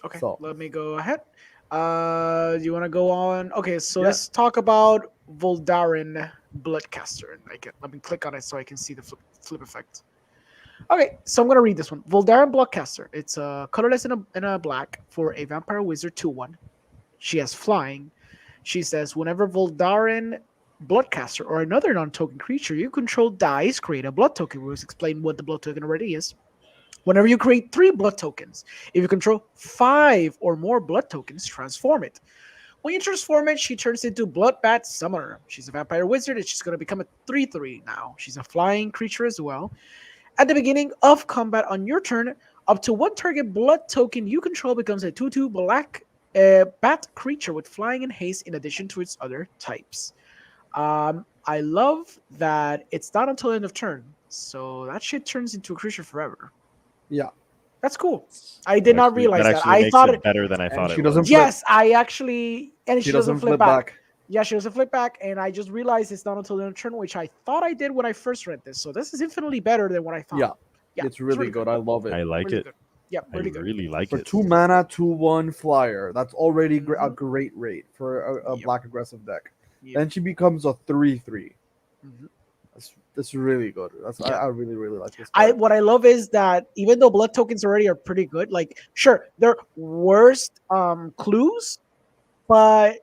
Speaker 2: Okay,
Speaker 3: So.
Speaker 2: let me go ahead. Do you want to go on? Okay, so
Speaker 3: Yeah.
Speaker 2: let's talk about Voldaren Bloodcaster. Let me click on it so I can see the flip effect. Okay, so I'm gonna read this one. Voldaren Bloodcaster. It's a colorless and a black for a vampire wizard 2/1. She has flying. She says whenever Voldaren Bloodcaster or another non-token creature you control dies, create a blood token. We'll explain what the blood token already is. Whenever you create 3 blood tokens, if you control 5 or more blood tokens, transform it. When you transform it, she turns into Bloodbat Summoner. She's a vampire wizard and she's going to become a 3/3 now. She's a flying creature as well. At the beginning of combat on your turn, up to 1 target blood token you control becomes a 2/2 black bat creature with flying and haste in addition to its other types. I love that it's not until end of turn, so that shit turns into a creature forever.
Speaker 3: Yeah,
Speaker 2: that's cool. I did not realize that. I
Speaker 4: makes
Speaker 2: thought
Speaker 4: it better than I thought
Speaker 3: she
Speaker 4: it
Speaker 3: doesn't
Speaker 4: was.
Speaker 3: flip.
Speaker 2: Yes, I actually, and she doesn't flip back.
Speaker 3: back.
Speaker 2: Yeah, she doesn't flip back, and I just realized it's not until the end of turn, which I thought I did when I first read this. So this is infinitely better than what I thought.
Speaker 3: Yeah, it's really good. I love it.
Speaker 4: I like
Speaker 2: Really
Speaker 4: it.
Speaker 2: good. Yeah, really
Speaker 4: I
Speaker 2: good.
Speaker 4: really like
Speaker 3: For
Speaker 4: it.
Speaker 3: 2 mana, 2/1 flyer. That's already a
Speaker 2: Mhm.
Speaker 3: great rate for a
Speaker 2: Yep.
Speaker 3: black aggressive deck.
Speaker 2: Yep.
Speaker 3: Then she becomes a 3/3.
Speaker 2: Mhm.
Speaker 3: That's really good.
Speaker 2: Yeah.
Speaker 3: I really like this card.
Speaker 2: What I love is that even though blood tokens already are pretty good, like sure they're worst clues, but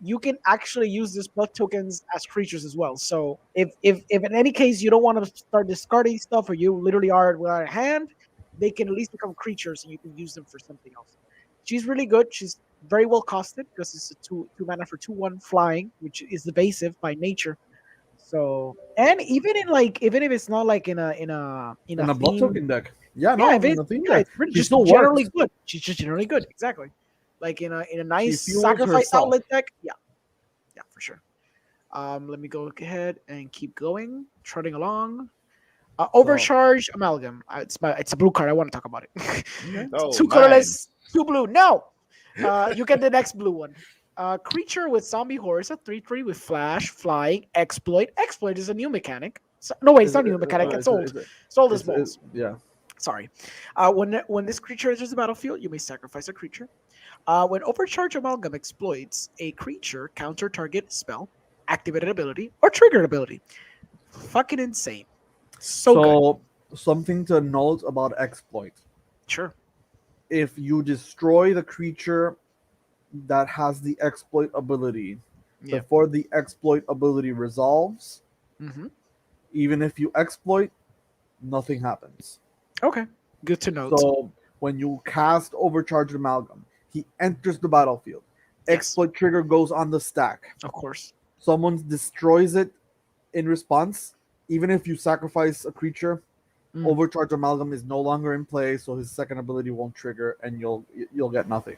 Speaker 2: you can actually use these blood tokens as creatures as well. So if in any case you don't want to start discarding stuff or you literally are without a hand, they can at least become creatures and you can use them for something else. She's really good. She's very well costed because it's a two mana for 2/1 flying, which is evasive by nature. So and even if it's not like in a
Speaker 3: blood
Speaker 2: theme,
Speaker 3: token deck. Yeah, no,
Speaker 2: if
Speaker 3: in
Speaker 2: it's,
Speaker 3: the theme
Speaker 2: yeah,
Speaker 3: deck.
Speaker 2: it's really
Speaker 3: She
Speaker 2: just
Speaker 3: still
Speaker 2: generally
Speaker 3: works.
Speaker 2: good. She's just generally good. Exactly. Like in a nice
Speaker 3: fuels
Speaker 2: sacrifice
Speaker 3: herself.
Speaker 2: outlet deck. Yeah, for sure. Let me go ahead and keep going, trotting along. Overcharge amalgam. It's a blue card. I want to talk about it.
Speaker 4: Oh,
Speaker 2: 2 colorless, 2 blue. No, you get the next blue one. Creature with zombie horse, a 3/3 with flash, flying, exploit. Exploit is a new mechanic. No, wait, it's not a new mechanic. It's old. It's old as balls.
Speaker 3: Yeah.
Speaker 2: Sorry. When this creature enters the battlefield, you may sacrifice a creature. When Overcharge Amalgam exploits a creature, counter target spell, activated ability, or triggered ability. Fucking insane. So good.
Speaker 3: Something to note about exploit.
Speaker 2: Sure.
Speaker 3: if you destroy the creature that has the exploit ability
Speaker 2: Yeah.
Speaker 3: before the exploit ability resolves,
Speaker 2: Mm-hmm.
Speaker 3: even if you exploit, nothing happens.
Speaker 2: Okay. Good to note.
Speaker 3: So when you cast Overcharged Amalgam, he enters the battlefield.
Speaker 2: Yes.
Speaker 3: Exploit trigger goes on the stack.
Speaker 2: Of course.
Speaker 3: Someone destroys it in response. Even if you sacrifice a creature,
Speaker 2: Mm.
Speaker 3: Overcharged Amalgam is no longer in play, so his second ability won't trigger, and you'll get nothing.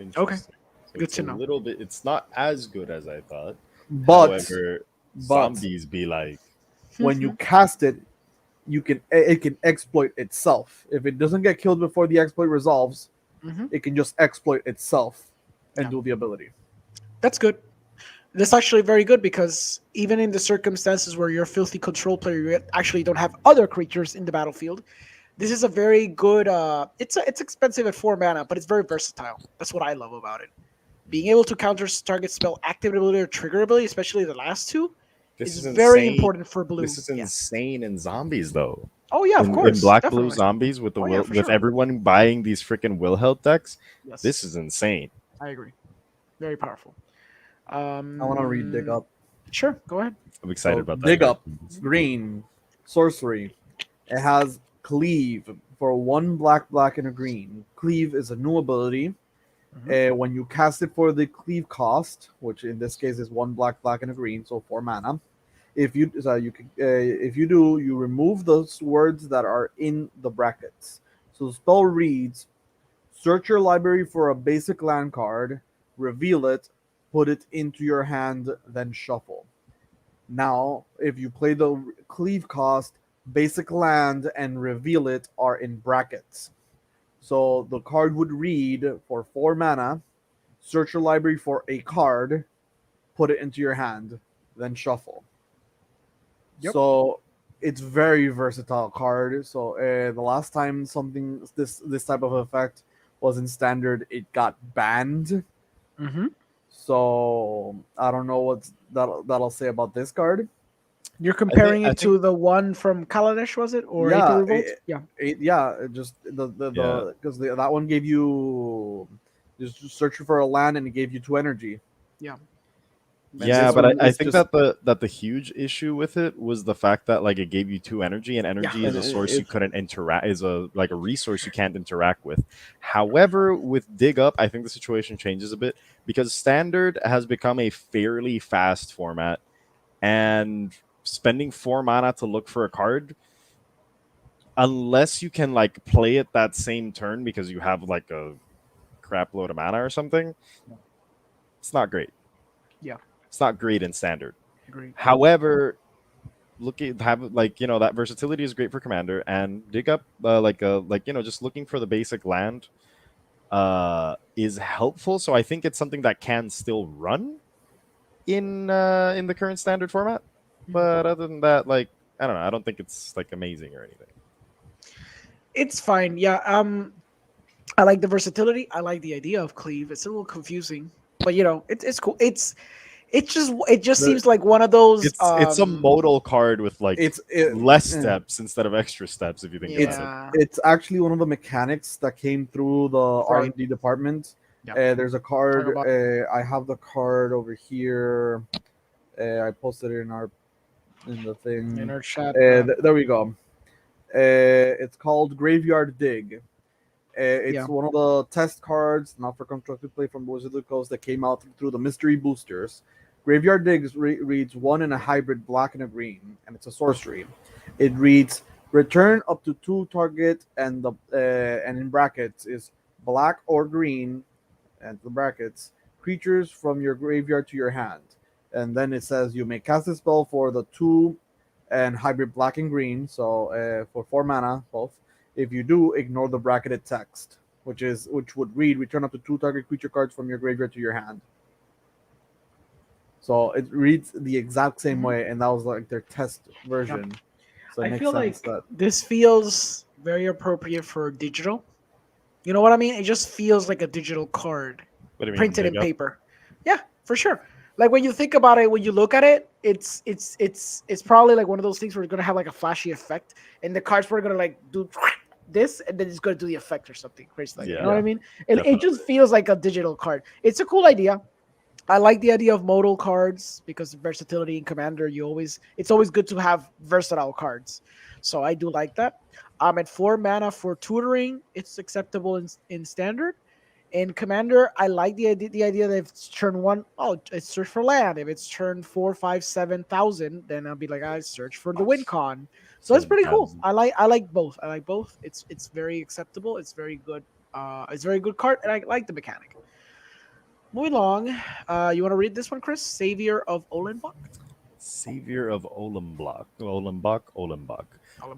Speaker 2: Okay.
Speaker 4: Interesting. So
Speaker 2: Good
Speaker 4: it's
Speaker 2: to
Speaker 4: a
Speaker 2: know.
Speaker 4: little bit. It's not as good as I thought.
Speaker 3: But
Speaker 4: However,
Speaker 3: but
Speaker 4: zombies be like,
Speaker 3: when you cast it, it can exploit itself. If it doesn't get killed before the exploit resolves,
Speaker 2: Mm-hmm.
Speaker 3: it can just exploit itself and
Speaker 2: Yeah.
Speaker 3: do the ability.
Speaker 2: That's good. That's actually very good because even in the circumstances where you're a filthy control player, you actually don't have other creatures in the battlefield. This is a very good. It's expensive at 4 mana, but it's very versatile. That's what I love about it. Being able to counter target spell active ability or trigger ability, especially the last two,
Speaker 4: this
Speaker 2: is
Speaker 4: is
Speaker 2: very
Speaker 4: insane.
Speaker 2: important for blue.
Speaker 4: This is
Speaker 2: Yes.
Speaker 4: insane in zombies though.
Speaker 2: Oh yeah, of
Speaker 4: In
Speaker 2: course,
Speaker 4: black blue
Speaker 2: definitely.
Speaker 4: zombies with the
Speaker 2: Oh yeah,
Speaker 4: will
Speaker 2: for
Speaker 4: with
Speaker 2: sure.
Speaker 4: everyone buying these freaking will help decks,
Speaker 2: Yes,
Speaker 4: this is insane.
Speaker 2: I agree. Very powerful.
Speaker 3: I want to read Dig Up.
Speaker 2: Sure, go ahead.
Speaker 4: I'm excited
Speaker 3: So
Speaker 4: about that
Speaker 3: Dig
Speaker 4: card.
Speaker 3: Up, green, sorcery. It has Cleave for 1 black and a green. Cleave is a new ability. When you cast it for the Cleave cost, which in this case is 1 black and a green, so 4 mana. If you if you do, you remove those words that are in the brackets. So the spell reads: search your library for a basic land card, reveal it, put it into your hand, then shuffle. Now, if you play the Cleave cost, basic land and reveal it are in brackets. So the card would read for 4 mana, search your library for a card, put it into your hand, then shuffle.
Speaker 2: Yep.
Speaker 3: So it's very versatile card. So the last time something this type of effect was in standard, it got banned.
Speaker 2: Mm-hmm.
Speaker 3: So I don't know what that'll say about this card.
Speaker 2: You're comparing
Speaker 4: I
Speaker 2: it
Speaker 4: think
Speaker 2: to the one from Kaladesh, was it, or AP
Speaker 3: Yeah,
Speaker 2: Revolt? Yeah.
Speaker 3: it just the
Speaker 4: Yeah.
Speaker 3: because that one gave you just searching for a land and it gave you 2 energy.
Speaker 2: Yeah.
Speaker 3: And
Speaker 4: Yeah,
Speaker 3: this
Speaker 4: but
Speaker 3: one
Speaker 4: I
Speaker 3: is
Speaker 4: think
Speaker 3: just
Speaker 4: that the huge issue with it was the fact that like it gave you 2 energy, and energy is
Speaker 3: and
Speaker 4: a source you
Speaker 3: if
Speaker 4: couldn't interact is a like a resource you can't interact with. However, with Dig Up, I think the situation changes a bit because standard has become a fairly fast format, and spending 4 mana to look for a card, unless you can like play it that same turn because you have like a crap load of mana or something, it's not great.
Speaker 2: Yeah.
Speaker 4: It's not great in standard.
Speaker 2: Agreed.
Speaker 4: However, that versatility is great for commander, and Dig Up just looking for the basic land is helpful. So I think it's something that can still run in the current standard format. But other than that, like I don't know, I don't think it's like amazing or anything.
Speaker 2: It's fine. Yeah. I like the versatility. I like the idea of cleave. It's a little confusing, but it's cool. It just
Speaker 3: the
Speaker 2: seems like one of those.
Speaker 4: It's a modal card with like
Speaker 3: it's it,
Speaker 4: less
Speaker 3: eh,
Speaker 4: steps instead of extra steps if you think
Speaker 3: it's
Speaker 4: about it.
Speaker 2: Yeah.
Speaker 3: it's actually one of the mechanics that came through the
Speaker 2: Right.
Speaker 3: R&D department.
Speaker 2: Yeah.
Speaker 3: There's a
Speaker 2: Talk
Speaker 3: card.
Speaker 2: about
Speaker 3: I have the card over here. I posted it in the thing.
Speaker 2: in our chat.
Speaker 3: There we go. It's called Graveyard Dig. It's
Speaker 2: Yeah.
Speaker 3: one of the test cards, not for constructed play from Wizards of the Coast, that came out through the mystery boosters. Graveyard Dig reads 1 in a hybrid black and a green, and it's a sorcery. It reads return up to 2 target, and in brackets is black or green, and the brackets creatures from your graveyard to your hand. And then it says you may cast a spell for the 2 and hybrid black and green, so for 4 mana both. If you do, ignore the bracketed text, which would read return up to 2 target creature cards from your graveyard to your hand. So it reads the exact same way, and that was like their test version. So it
Speaker 2: I
Speaker 3: makes
Speaker 2: feel
Speaker 3: sense
Speaker 2: like
Speaker 3: that
Speaker 2: this feels very appropriate for digital. You know what I mean? It just feels like a digital card
Speaker 4: What do you mean,
Speaker 2: printed in
Speaker 4: Dig Up?
Speaker 2: paper. Yeah, for sure. Like when you think about it, when you look at it, it's probably like one of those things where it's gonna have like a flashy effect, and the cards were gonna like do this, and then it's going to do the effect or something crazy like that. You know what I
Speaker 4: Yeah,
Speaker 2: mean? It
Speaker 4: definitely.
Speaker 2: just feels like a digital card. It's a cool idea. I like the idea of modal cards because of versatility in Commander. It's always good to have versatile cards. So I do like that. At 4 mana for tutoring, it's acceptable in standard. In Commander, I like the idea that if it's turn one, oh, it's search for land. If it's turn 4, 5, 7,000, then I'll be like, I search for the win con. So it's pretty cool.
Speaker 4: Phantasm.
Speaker 2: I like both. I like both. It's very acceptable. It's very good. It's a very good card, and I like the mechanic. Moving along, you want to read this one, Chris? Savior of Olenbach.
Speaker 4: Savior of Olemblock. Olembach.
Speaker 2: Olenbach.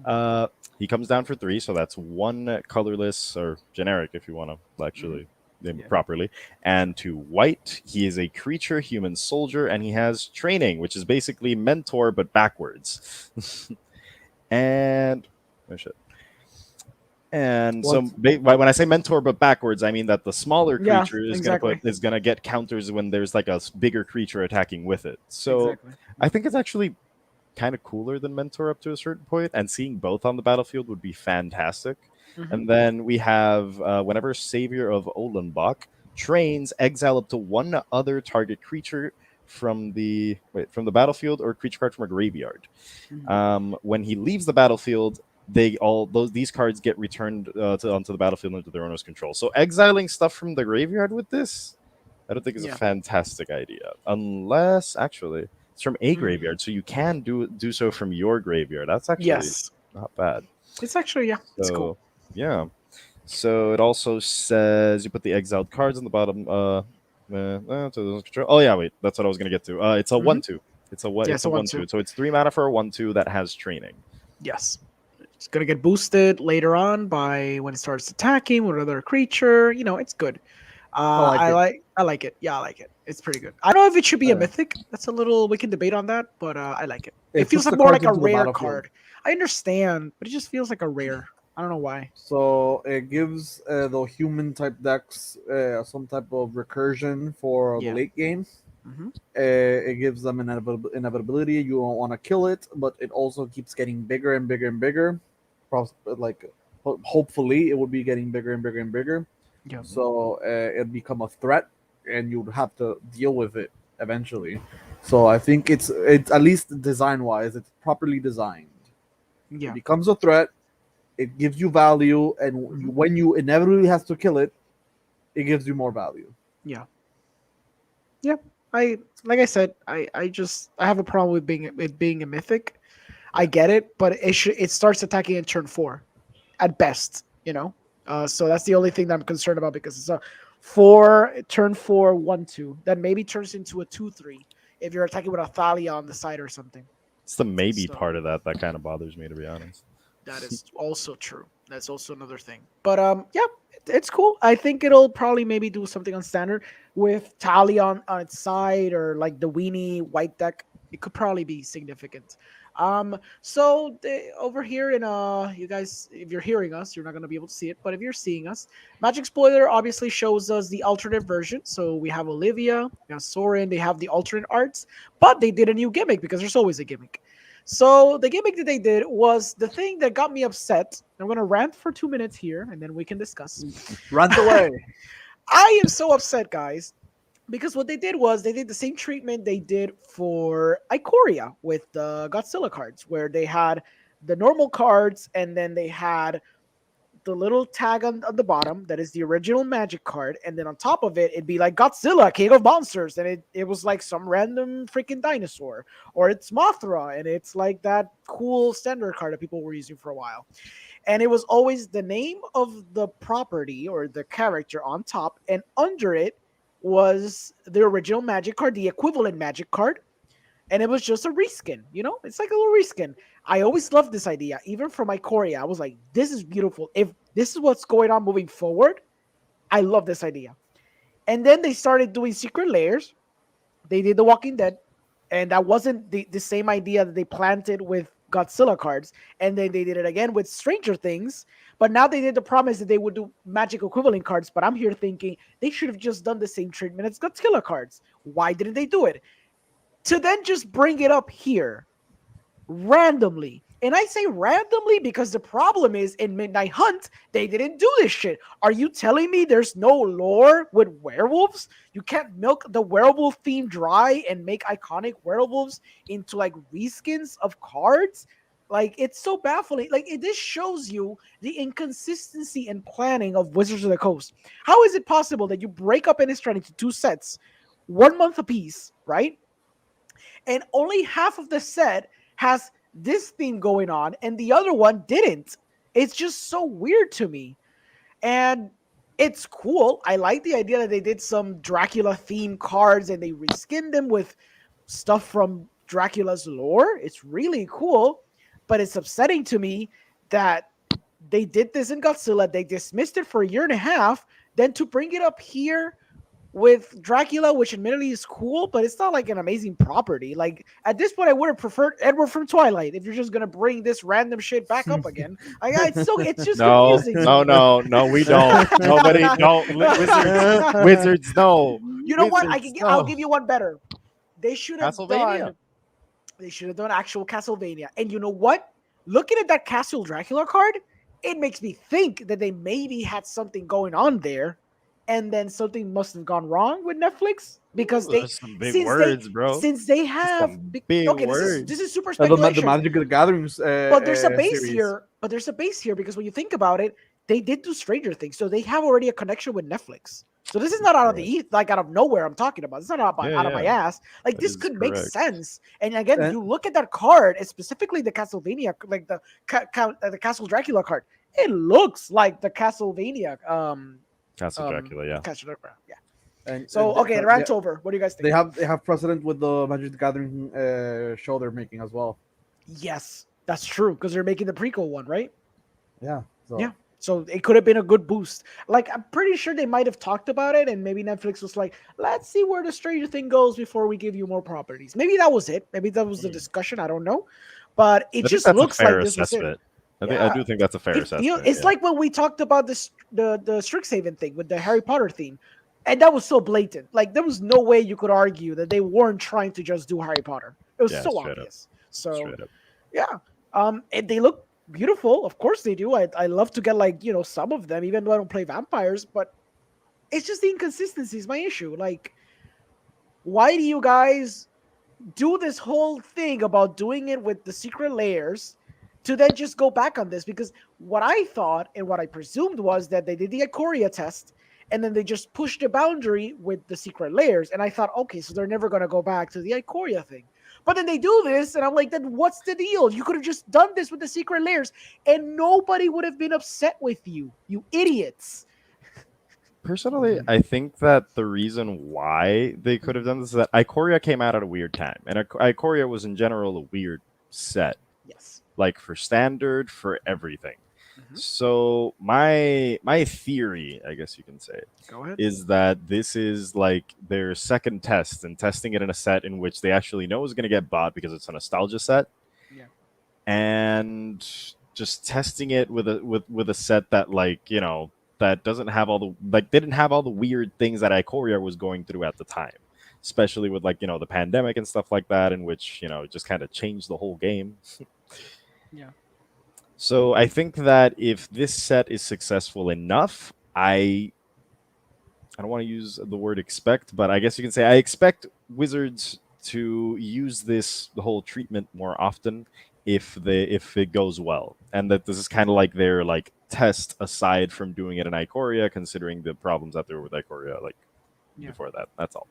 Speaker 4: Uh, he comes down for 3, so that's 1 colorless or generic if you want to actually name it
Speaker 2: Yeah.
Speaker 4: properly. And 2 white. He is a creature, human soldier, and he has training, which is basically mentor but backwards. And oh shit. And so when I say mentor but backwards, I mean that the smaller
Speaker 2: Yeah,
Speaker 4: creature is
Speaker 2: exactly.
Speaker 4: gonna get counters when there's like a bigger creature attacking with it. So
Speaker 2: Exactly.
Speaker 4: I think it's actually kind of cooler than mentor up to a certain point, and seeing both on the battlefield would be fantastic.
Speaker 2: Mhm.
Speaker 4: And then we have whenever Savior of Olenbach trains, exile up to 1 other target creature from the battlefield or creature card from a graveyard.
Speaker 2: Mhm.
Speaker 4: When he leaves the battlefield, these cards get returned onto the battlefield into their owner's control. So exiling stuff from the graveyard with this, I don't think is a
Speaker 2: Yeah.
Speaker 4: fantastic idea. Unless actually it's from a
Speaker 2: Mhm.
Speaker 4: graveyard, so you can do so from your graveyard. That's actually
Speaker 2: Yes.
Speaker 4: not bad.
Speaker 2: It's actually, yeah, it's cool.
Speaker 4: So yeah. So it also says you put the exiled cards on the bottom. Oh yeah, wait, that's what I was gonna get to. It's a
Speaker 2: Hmm.
Speaker 4: 1/2. It's a what?
Speaker 2: Yeah,
Speaker 4: It's
Speaker 2: so
Speaker 4: a
Speaker 2: 1/2.
Speaker 4: 1/2. So it's 3 mana for a 1/2 that has training.
Speaker 2: Yes. It's gonna get boosted later on by when it starts attacking with another creature. It's good.
Speaker 3: I like it.
Speaker 2: I like it. Yeah, I like it. It's pretty good. I don't know if it should be a
Speaker 3: Yeah.
Speaker 2: mythic. That's a little we can debate on that, but I like it. It
Speaker 3: It
Speaker 2: feels
Speaker 3: puts
Speaker 2: like
Speaker 3: the
Speaker 2: more
Speaker 3: cards
Speaker 2: like a
Speaker 3: into the
Speaker 2: rare
Speaker 3: battlefield.
Speaker 2: card. I understand, but it just feels like a rare. I don't know why.
Speaker 3: So it gives the human type decks some type of recursion for the
Speaker 2: Yeah.
Speaker 3: late game.
Speaker 2: Hmm.
Speaker 3: It gives them inevitability. You don't want to kill it, but it also keeps getting bigger and bigger and bigger. Like hopefully, it will be getting bigger and bigger and bigger.
Speaker 2: Yeah.
Speaker 3: So it become a threat, and you'd have to deal with it eventually. So I think it's at least design wise, it's properly designed. It
Speaker 2: Yeah.
Speaker 3: becomes a threat. It gives you value, and
Speaker 2: Hmm.
Speaker 3: when you inevitably have to kill it, it gives you more value.
Speaker 2: Yeah. Yeah. I like I said, I have a problem with being a mythic. I
Speaker 4: Yeah.
Speaker 2: get it, but it starts attacking in turn 4 at best. So that's the only thing that I'm concerned about because it's a 4 turn 4 1/2 that maybe turns into a 2/3 if you're attacking with a Thalia on the side or something.
Speaker 4: It's the maybe
Speaker 2: So
Speaker 4: part of that kind of bothers me, to be honest.
Speaker 2: that is also true. That's also another thing. But yeah, it's cool. I think it'll probably maybe do something on standard with Tali on its side or like the weenie white deck. It could probably be significant. So over here in you guys, if you're hearing us, you're not gonna be able to see it, but if you're seeing us, Magic Spoiler obviously shows us the alternate version. So we have Olivia, we have Soren, they have the alternate arts, but they did a new gimmick because there's always a gimmick. So the gimmick that they did was the thing that got me upset. I'm gonna rant for 2 minutes here, and then we can discuss.
Speaker 3: Rant away.
Speaker 2: I am so upset, guys, because what they did was they did the same treatment they did for Ikoria with the Godzilla cards, where they had the normal cards and then they had the little tag on the bottom that is the original magic card, and then on top of it, it'd be like Godzilla, King of Monsters, and it was like some random freaking dinosaur, or it's Mothra, and it's like that cool standard card that people were using for a while. And it was always the name of the property or the character on top, and under it was the original magic card, the equivalent magic card, and it was just a reskin. It's like a little reskin. I always loved this idea, even from my Ikoria. I was like, this is beautiful. If this is what's going on moving forward, I love this idea. And then they started doing secret layers. They did The Walking Dead, and that wasn't the same idea that they planted with Godzilla cards. And then they did it again with Stranger Things. But now they did the promise that they would do magic equivalent cards. But I'm here thinking they should have just done the same treatment as Godzilla cards. Why didn't they do it? To then just bring it up here randomly And I say randomly because the problem is in Midnight Hunt, they didn't do this shit. Are you telling me there's no lore with werewolves? You can't milk the werewolf theme dry and make iconic werewolves into like reskins of cards? Like, it's so baffling. Like, this shows you the inconsistency in planning of Wizards of the Coast. How is it possible that you break up Innistrad into 2 sets, 1 month apiece, right? And only half of the set has this theme going on, and the other one didn't. It's just so weird to me. And it's cool. I like the idea that they did some Dracula themed cards and they reskinned them with stuff from Dracula's lore. It's really cool, but it's upsetting to me that they did this in Godzilla. They dismissed it for a year and a half. Then to bring it up here with Dracula, which admittedly is cool, but it's not like an amazing property. Like, at this point, I would have preferred Edward from Twilight if you're just gonna bring this random shit back up again. It's just
Speaker 4: No,
Speaker 2: confusing. to
Speaker 4: no,
Speaker 2: me.
Speaker 4: no, we don't. Nobody, no, wizards, no.
Speaker 2: You know what?
Speaker 4: Wizards,
Speaker 2: I'll
Speaker 4: no.
Speaker 2: give you one better. They should have
Speaker 4: Castlevania.
Speaker 2: done. They should have done actual Castlevania. And you know what? Looking at that Castle Dracula card, it makes me think that they maybe had something going on there, and then something must have gone wrong with Netflix because they
Speaker 4: Those some big
Speaker 2: since
Speaker 4: words,
Speaker 2: they
Speaker 4: bro.
Speaker 2: since they have
Speaker 4: Some big
Speaker 2: okay,
Speaker 4: words.
Speaker 2: this is super
Speaker 3: The
Speaker 2: speculation.
Speaker 3: Magic of the Gatherings.
Speaker 2: But there's a base
Speaker 3: series.
Speaker 2: here. But there's a base here because when you think about it, they did do Stranger Things, so they have already a connection with Netflix. So this is not out of the out of nowhere. I'm talking about. It's not out of my ass. Like,
Speaker 4: That
Speaker 2: this
Speaker 4: is
Speaker 2: could make
Speaker 4: correct.
Speaker 2: sense. And again,
Speaker 3: And-
Speaker 2: you look at that card, and specifically the Castlevania, like the Castle Dracula card. It looks like the Castlevania.
Speaker 4: Castle Dracula, yeah.
Speaker 2: Castle Dracula. Yeah.
Speaker 3: And,
Speaker 2: So okay, the rant's over. What do you guys think?
Speaker 3: They have precedent with the Magic the Gathering show they're making as well.
Speaker 2: Yes, that's true because they're making the prequel one, right?
Speaker 3: Yeah. So.
Speaker 2: Yeah. So it could have been a good boost. Like, I'm pretty sure they might have talked about it, and maybe Netflix was like, "Let's see where the Stranger Thing goes before we give you more properties." Maybe that was it. Maybe that was the discussion. I don't know, but it just looks like this was it.
Speaker 4: I do think that's a fair assessment.
Speaker 2: It's like when we talked about this the Strixhaven thing with the Harry Potter theme, and that was so blatant. Like, there was no way you could argue that they weren't trying to just do Harry Potter. It was so obvious. So yeah, and they look beautiful. Of course they do. I love to get, like, some of them, even though I don't play vampires, but it's just the inconsistency is my issue. Like, why do you guys do this whole thing about doing it with the secret layers to then just go back on this? Because what I thought and what I presumed was that they did the Ikoria test and then they just pushed the boundary with the secret layers. And I thought, okay, so they're never going to go back to the Ikoria thing. But then they do this, and I'm like, then what's the deal? You could have just done this with the secret layers, and nobody would have been upset with you, you idiots.
Speaker 4: Personally, I think that the reason why they could have done this is that Ikoria came out at a weird time, and Ikoria was in general a weird set.
Speaker 2: Yes.
Speaker 4: Like, for standard, for everything.
Speaker 2: Mm-hmm.
Speaker 4: So my theory, I guess you can say,
Speaker 2: Go ahead,
Speaker 4: is that this is like their second test and testing it in a set in which they actually know is going to get bought because it's a nostalgia set.
Speaker 2: Yeah.
Speaker 4: And just testing it with a set that, like, that doesn't have all the, like, didn't have all the weird things that Ikoria was going through at the time, especially with, like, the pandemic and stuff like that, in which, it just kind of changed the whole game.
Speaker 2: Yeah.
Speaker 4: So I think that if this set is successful enough, I don't want to use the word expect, but I guess you can say I expect Wizards to use the whole treatment more often if it goes well, and that this is kind of like their, like, test aside from doing it in Ikoria, considering the problems that there were with Ikoria, like, before that. That's all.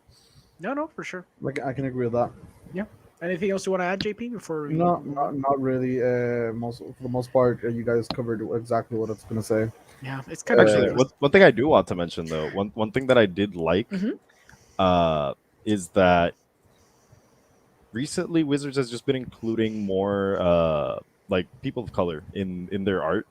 Speaker 2: No, for sure.
Speaker 3: Like, I can agree with that.
Speaker 2: Yeah. Anything else you want to add, JP? Before we...
Speaker 3: Not really. For the most part, you guys covered exactly what I was gonna say.
Speaker 2: Yeah, it's kind of
Speaker 4: Actually, one thing I do want to mention, though, one thing that I did like, is that recently Wizards has just been including more like people of color in their art.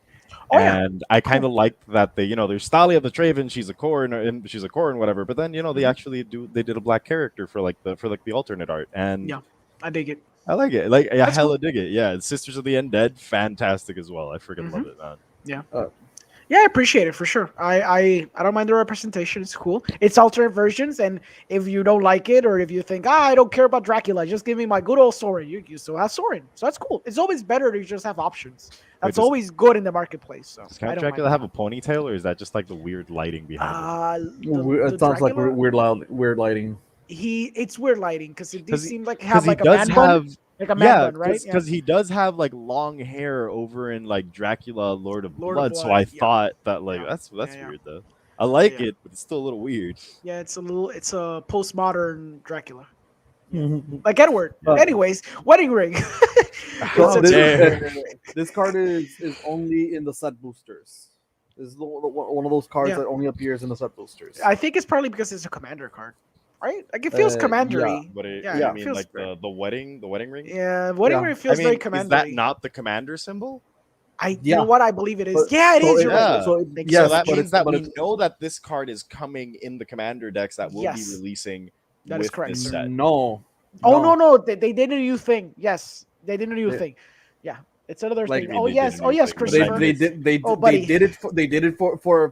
Speaker 4: And I kind of like that there's Thalia the Traven, she's a Khorne, and she's a Khorne, whatever. But then they actually did a black character for the alternate art, and
Speaker 2: yeah, I dig it.
Speaker 4: I like it. Like, I dig it. Yeah, Sisters of the Undead, fantastic as well. I freaking love it, man.
Speaker 2: Yeah. Yeah, I appreciate it for sure. I don't mind the representation. It's cool. It's alternate versions, and if you don't like it, or if you think I don't care about Dracula, just give me my good old Sorin. You still have Sorin, so that's cool. It's always better to just have options.
Speaker 4: Wait,
Speaker 2: That's always good in the marketplace. So
Speaker 4: does
Speaker 2: I
Speaker 4: Count
Speaker 2: don't mind
Speaker 4: Dracula
Speaker 2: that.
Speaker 4: have a ponytail, or is that just like the weird lighting behind him?
Speaker 2: The
Speaker 3: It sounds like
Speaker 2: Dracula,
Speaker 3: weird lighting.
Speaker 2: it's weird lighting because it
Speaker 4: Because
Speaker 2: seemed like
Speaker 4: because
Speaker 2: have
Speaker 4: he
Speaker 2: like a
Speaker 4: does
Speaker 2: man bun,
Speaker 4: have
Speaker 2: like a man
Speaker 4: yeah,
Speaker 2: bun, right? Yeah,
Speaker 4: because he does have like long hair over in like Dracula, Lord of
Speaker 2: Lord of
Speaker 4: Blood. So
Speaker 2: Blood.
Speaker 4: I
Speaker 2: Yeah,
Speaker 4: thought that like
Speaker 2: yeah,
Speaker 4: that's
Speaker 2: yeah,
Speaker 4: weird though. I
Speaker 2: yeah,
Speaker 4: like
Speaker 2: yeah.
Speaker 4: it, but it's still a little weird.
Speaker 2: Yeah, it's a postmodern Dracula. Yeah.
Speaker 3: Mhm.
Speaker 2: Like Edward.
Speaker 3: Uh,
Speaker 2: Anyways, wedding ring.
Speaker 3: So
Speaker 2: It's
Speaker 4: How
Speaker 2: a
Speaker 3: this
Speaker 2: two.
Speaker 4: dare!
Speaker 3: this card is only in the set boosters. This is one of those cards
Speaker 2: Yeah.
Speaker 3: that only appears in the set boosters.
Speaker 2: I think it's probably because it's a commander card, right? Like it feels
Speaker 3: Yeah,
Speaker 2: commandery.
Speaker 4: What
Speaker 2: Yeah,
Speaker 4: do you
Speaker 3: yeah,
Speaker 2: it
Speaker 4: mean,
Speaker 2: feels
Speaker 4: like
Speaker 2: very.
Speaker 4: the wedding ring?
Speaker 2: Yeah, wedding
Speaker 3: yeah.
Speaker 2: ring
Speaker 4: I
Speaker 2: feels very
Speaker 4: mean, is that
Speaker 2: commandery.
Speaker 4: not the commander symbol?
Speaker 2: You know
Speaker 3: Yeah.
Speaker 2: what? I believe it is.
Speaker 3: But
Speaker 2: Yeah, it
Speaker 3: so
Speaker 2: is.
Speaker 3: it,
Speaker 2: You're right.
Speaker 4: Yeah.
Speaker 2: Thank you
Speaker 4: So
Speaker 2: very
Speaker 3: yes,
Speaker 4: that
Speaker 2: much.
Speaker 4: means that
Speaker 3: but
Speaker 4: we
Speaker 3: it's
Speaker 4: know that this card is coming in the commander decks that will be
Speaker 2: Yes,
Speaker 4: releasing
Speaker 2: that is
Speaker 4: with
Speaker 2: correct,
Speaker 4: this
Speaker 2: sir.
Speaker 4: set.
Speaker 3: no,
Speaker 2: Oh no,
Speaker 3: no.
Speaker 2: no, they did a new thing. Yes, they did a new
Speaker 3: They,
Speaker 2: thing. Yeah, it's another
Speaker 4: What do
Speaker 3: like
Speaker 4: you
Speaker 2: thing.
Speaker 4: mean
Speaker 2: Oh
Speaker 4: they did a
Speaker 2: yes, oh
Speaker 4: new
Speaker 2: yes,
Speaker 4: thing? Midnight
Speaker 2: Christopher.
Speaker 4: Myth?
Speaker 2: Oh
Speaker 3: they
Speaker 2: buddy.
Speaker 3: did it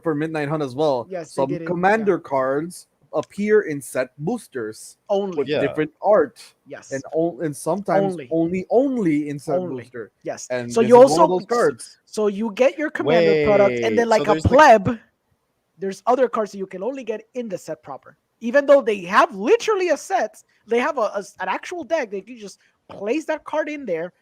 Speaker 3: for Midnight Hunt as well.
Speaker 2: Yes, they
Speaker 3: Some
Speaker 2: did it. Yeah.
Speaker 3: commander cards appear in set boosters with
Speaker 2: Only.
Speaker 4: Yeah.
Speaker 3: different art,
Speaker 2: Yes.
Speaker 3: and sometimes
Speaker 2: Only.
Speaker 3: only in set
Speaker 2: Only.
Speaker 3: booster.
Speaker 2: Yes.
Speaker 3: And
Speaker 2: So
Speaker 3: this
Speaker 2: you
Speaker 3: is one of
Speaker 2: also
Speaker 3: those cards.
Speaker 2: so you get your commander product, and then
Speaker 4: Wait. So
Speaker 2: like a
Speaker 4: there's like
Speaker 2: pleb, there's other cards that you can only get in the set proper. Even though they have literally a set, they have an actual deck. They can just place that card in there.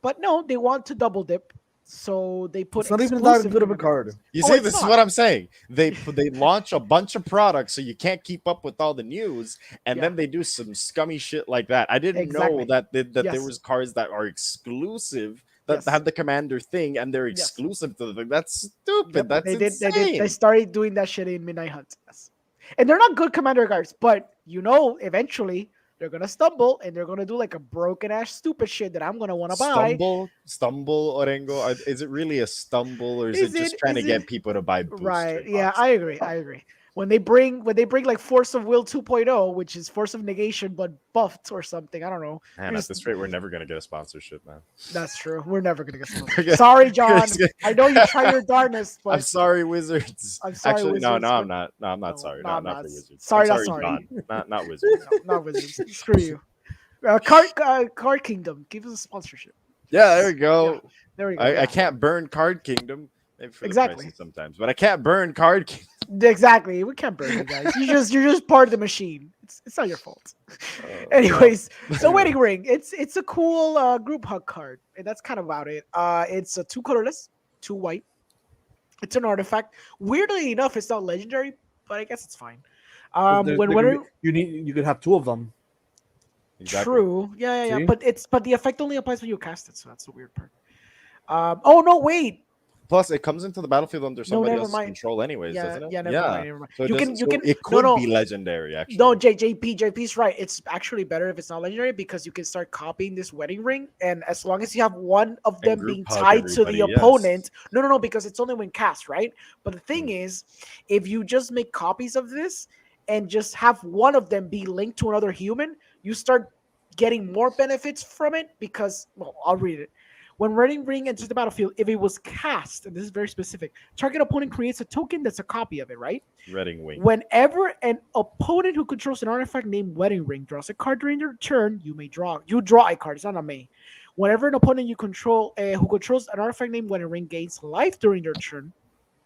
Speaker 2: But no, they want to double dip, so they put
Speaker 3: It's not even that
Speaker 2: exclusive
Speaker 3: good of a
Speaker 2: commander
Speaker 3: card.
Speaker 2: cards.
Speaker 4: you
Speaker 2: Oh,
Speaker 4: see,
Speaker 2: it's
Speaker 4: this is
Speaker 2: not.
Speaker 4: what I'm saying. They launch a bunch of products so you can't keep up with all the news, and
Speaker 2: Yeah.
Speaker 4: then they do some scummy shit like that. I didn't know
Speaker 2: Exactly.
Speaker 4: that there
Speaker 2: Yes.
Speaker 4: was cards that are exclusive that
Speaker 2: Yes.
Speaker 4: have the commander thing, and they're
Speaker 2: Yes.
Speaker 4: exclusive to the thing. That's stupid.
Speaker 2: Yep.
Speaker 4: That's
Speaker 2: They did. They did. They
Speaker 4: insane.
Speaker 2: started doing that shit in Midnight Hunt. Yes. And they're not good commander cards, but eventually they're gonna stumble and they're gonna do like a broken ass stupid shit that I'm gonna want to buy.
Speaker 4: Stumble, Orengo. Is it really a stumble, or is
Speaker 2: Is
Speaker 4: it just
Speaker 2: it?
Speaker 4: trying to
Speaker 2: Is it?
Speaker 4: get people to buy
Speaker 2: Right.
Speaker 4: booster
Speaker 2: Yeah,
Speaker 4: boxes?
Speaker 2: I agree. I agree. When they bring like Force of Will 2.0, which is Force of Negation but buffed or something, I don't know.
Speaker 4: Man, at this rate, we're never gonna get a sponsorship, man.
Speaker 2: That's true. We're never gonna get
Speaker 4: We're
Speaker 2: sponsored.
Speaker 4: gonna-
Speaker 2: Sorry, John.
Speaker 4: we're
Speaker 2: I know you try your darndest,
Speaker 4: I'm
Speaker 2: but
Speaker 4: sorry, Wizards.
Speaker 2: I'm sorry,
Speaker 4: Actually,
Speaker 2: Wizards.
Speaker 4: no, I'm
Speaker 2: but
Speaker 4: not. No, I'm not
Speaker 2: no,
Speaker 4: sorry.
Speaker 2: no, I'm
Speaker 4: Not
Speaker 2: not.
Speaker 4: for Wizards.
Speaker 2: Sorry,
Speaker 4: I'm
Speaker 2: not sorry.
Speaker 4: John. Not Wizards.
Speaker 2: No, not Wizards. Screw you. Card Kingdom. Give us a sponsorship.
Speaker 4: Yeah, there we go.
Speaker 2: Yeah, there we go.
Speaker 4: I
Speaker 2: yeah.
Speaker 4: can't burn Card Kingdom. Maybe for
Speaker 2: Exactly.
Speaker 4: the prices sometimes, but I can't burn Card Kingdom.
Speaker 2: Exactly. We can't burn you guys. You're just part of the machine. It's not your fault. Anyways, so Wedding Ring. It's a cool group hug card, and that's kind of about it. It's a 2 colorless, 2 white. It's an artifact. Weirdly enough, it's not legendary, but I guess it's fine.
Speaker 3: You could have 2 of them.
Speaker 4: Exactly.
Speaker 2: True. Yeah.
Speaker 3: See?
Speaker 2: But the effect only applies when you cast it, so that's the weird part. Oh no, wait.
Speaker 4: Plus, it comes into the battlefield under somebody
Speaker 2: never
Speaker 4: else's
Speaker 2: mind.
Speaker 4: control, anyways, doesn't it?
Speaker 2: Never mind.
Speaker 4: So
Speaker 2: You can
Speaker 4: it could be legendary, actually.
Speaker 2: No, JP's right. It's actually better if it's not legendary because you can start copying this wedding ring, and as long as you have one of them
Speaker 4: group
Speaker 2: being
Speaker 4: hug
Speaker 2: tied to the
Speaker 4: everybody,
Speaker 2: opponent, no, because it's only when cast, right? But the thing
Speaker 4: Hmm.
Speaker 2: is, if you just make copies of this and just have one of them be linked to another human, you start getting more benefits from it because, well, I'll read it. When Wedding Ring enters the battlefield, if it was cast, and this is very specific, target opponent creates a token that's a copy of it, right?
Speaker 4: Redding Wing.
Speaker 2: Whenever an opponent who controls an artifact named Wedding Ring draws a card during their turn, you draw a card. It's not a may. Whenever an opponent you control who controls an artifact named Wedding Ring gains life during their turn,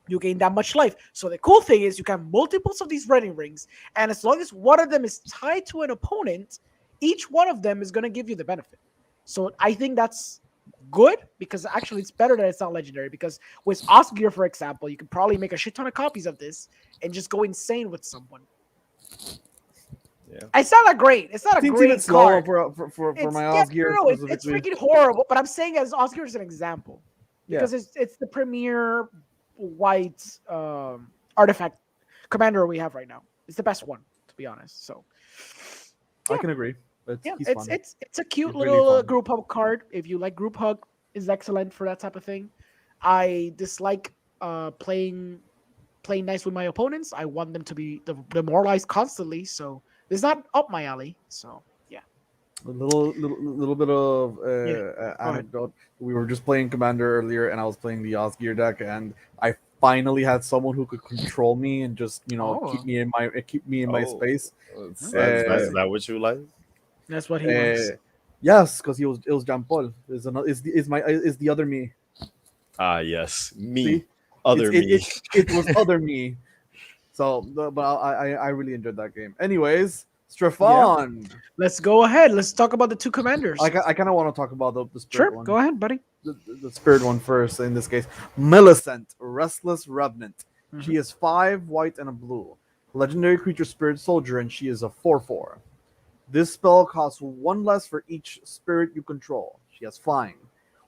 Speaker 2: you gain that much life. So the cool thing is you can have multiples of these Wedding Rings, and as long as one of them is tied to an opponent, each one of them is going to give you the benefit. So I think that's good because actually it's better that it's not legendary because with Osgir, for example, you could probably make a shit ton of copies of this and just go insane with someone.
Speaker 4: Yeah.
Speaker 2: It's not that great. It's not a
Speaker 3: Seems
Speaker 2: great
Speaker 3: even slower
Speaker 2: card.
Speaker 3: for my
Speaker 2: Yeah,
Speaker 3: Osgir
Speaker 2: no, it's
Speaker 3: specifically.
Speaker 2: freaking horrible. But I'm saying as Osgir is an example because it's the premier white artifact commander we have right now. It's the best one, to be honest. So
Speaker 3: I can agree.
Speaker 2: It's a cute
Speaker 3: He's really
Speaker 2: little
Speaker 3: fun.
Speaker 2: group hug card. If you like group hug, is excellent for that type of thing. I dislike playing nice with my opponents. I want them to be demoralized constantly. So it's not up my alley. So yeah.
Speaker 3: A little bit of anecdote. We were just playing Commander earlier, and I was playing the Osgir deck, and I finally had someone who could control me and just keep
Speaker 2: Oh.
Speaker 3: me in my space.
Speaker 4: Is
Speaker 3: Uh,
Speaker 4: that what you like?
Speaker 2: That's what he wants.
Speaker 3: yes, because it was Jean Paul. Is the other me.
Speaker 4: Ah, yes, me,
Speaker 3: See,
Speaker 4: other me.
Speaker 3: it was other me. So, but I really enjoyed that game. Anyways, Strafon.
Speaker 2: Let's go ahead. Let's talk about the two commanders.
Speaker 3: I kind of want to talk about the spirit
Speaker 2: Sure,
Speaker 3: one.
Speaker 2: go ahead, buddy.
Speaker 3: The spirit one first. In this case, Millicent, Restless Revenant. She is 5 white and a blue. Legendary creature spirit soldier, and she is a 4/4. This spell costs 1 less for each spirit you control. She has flying.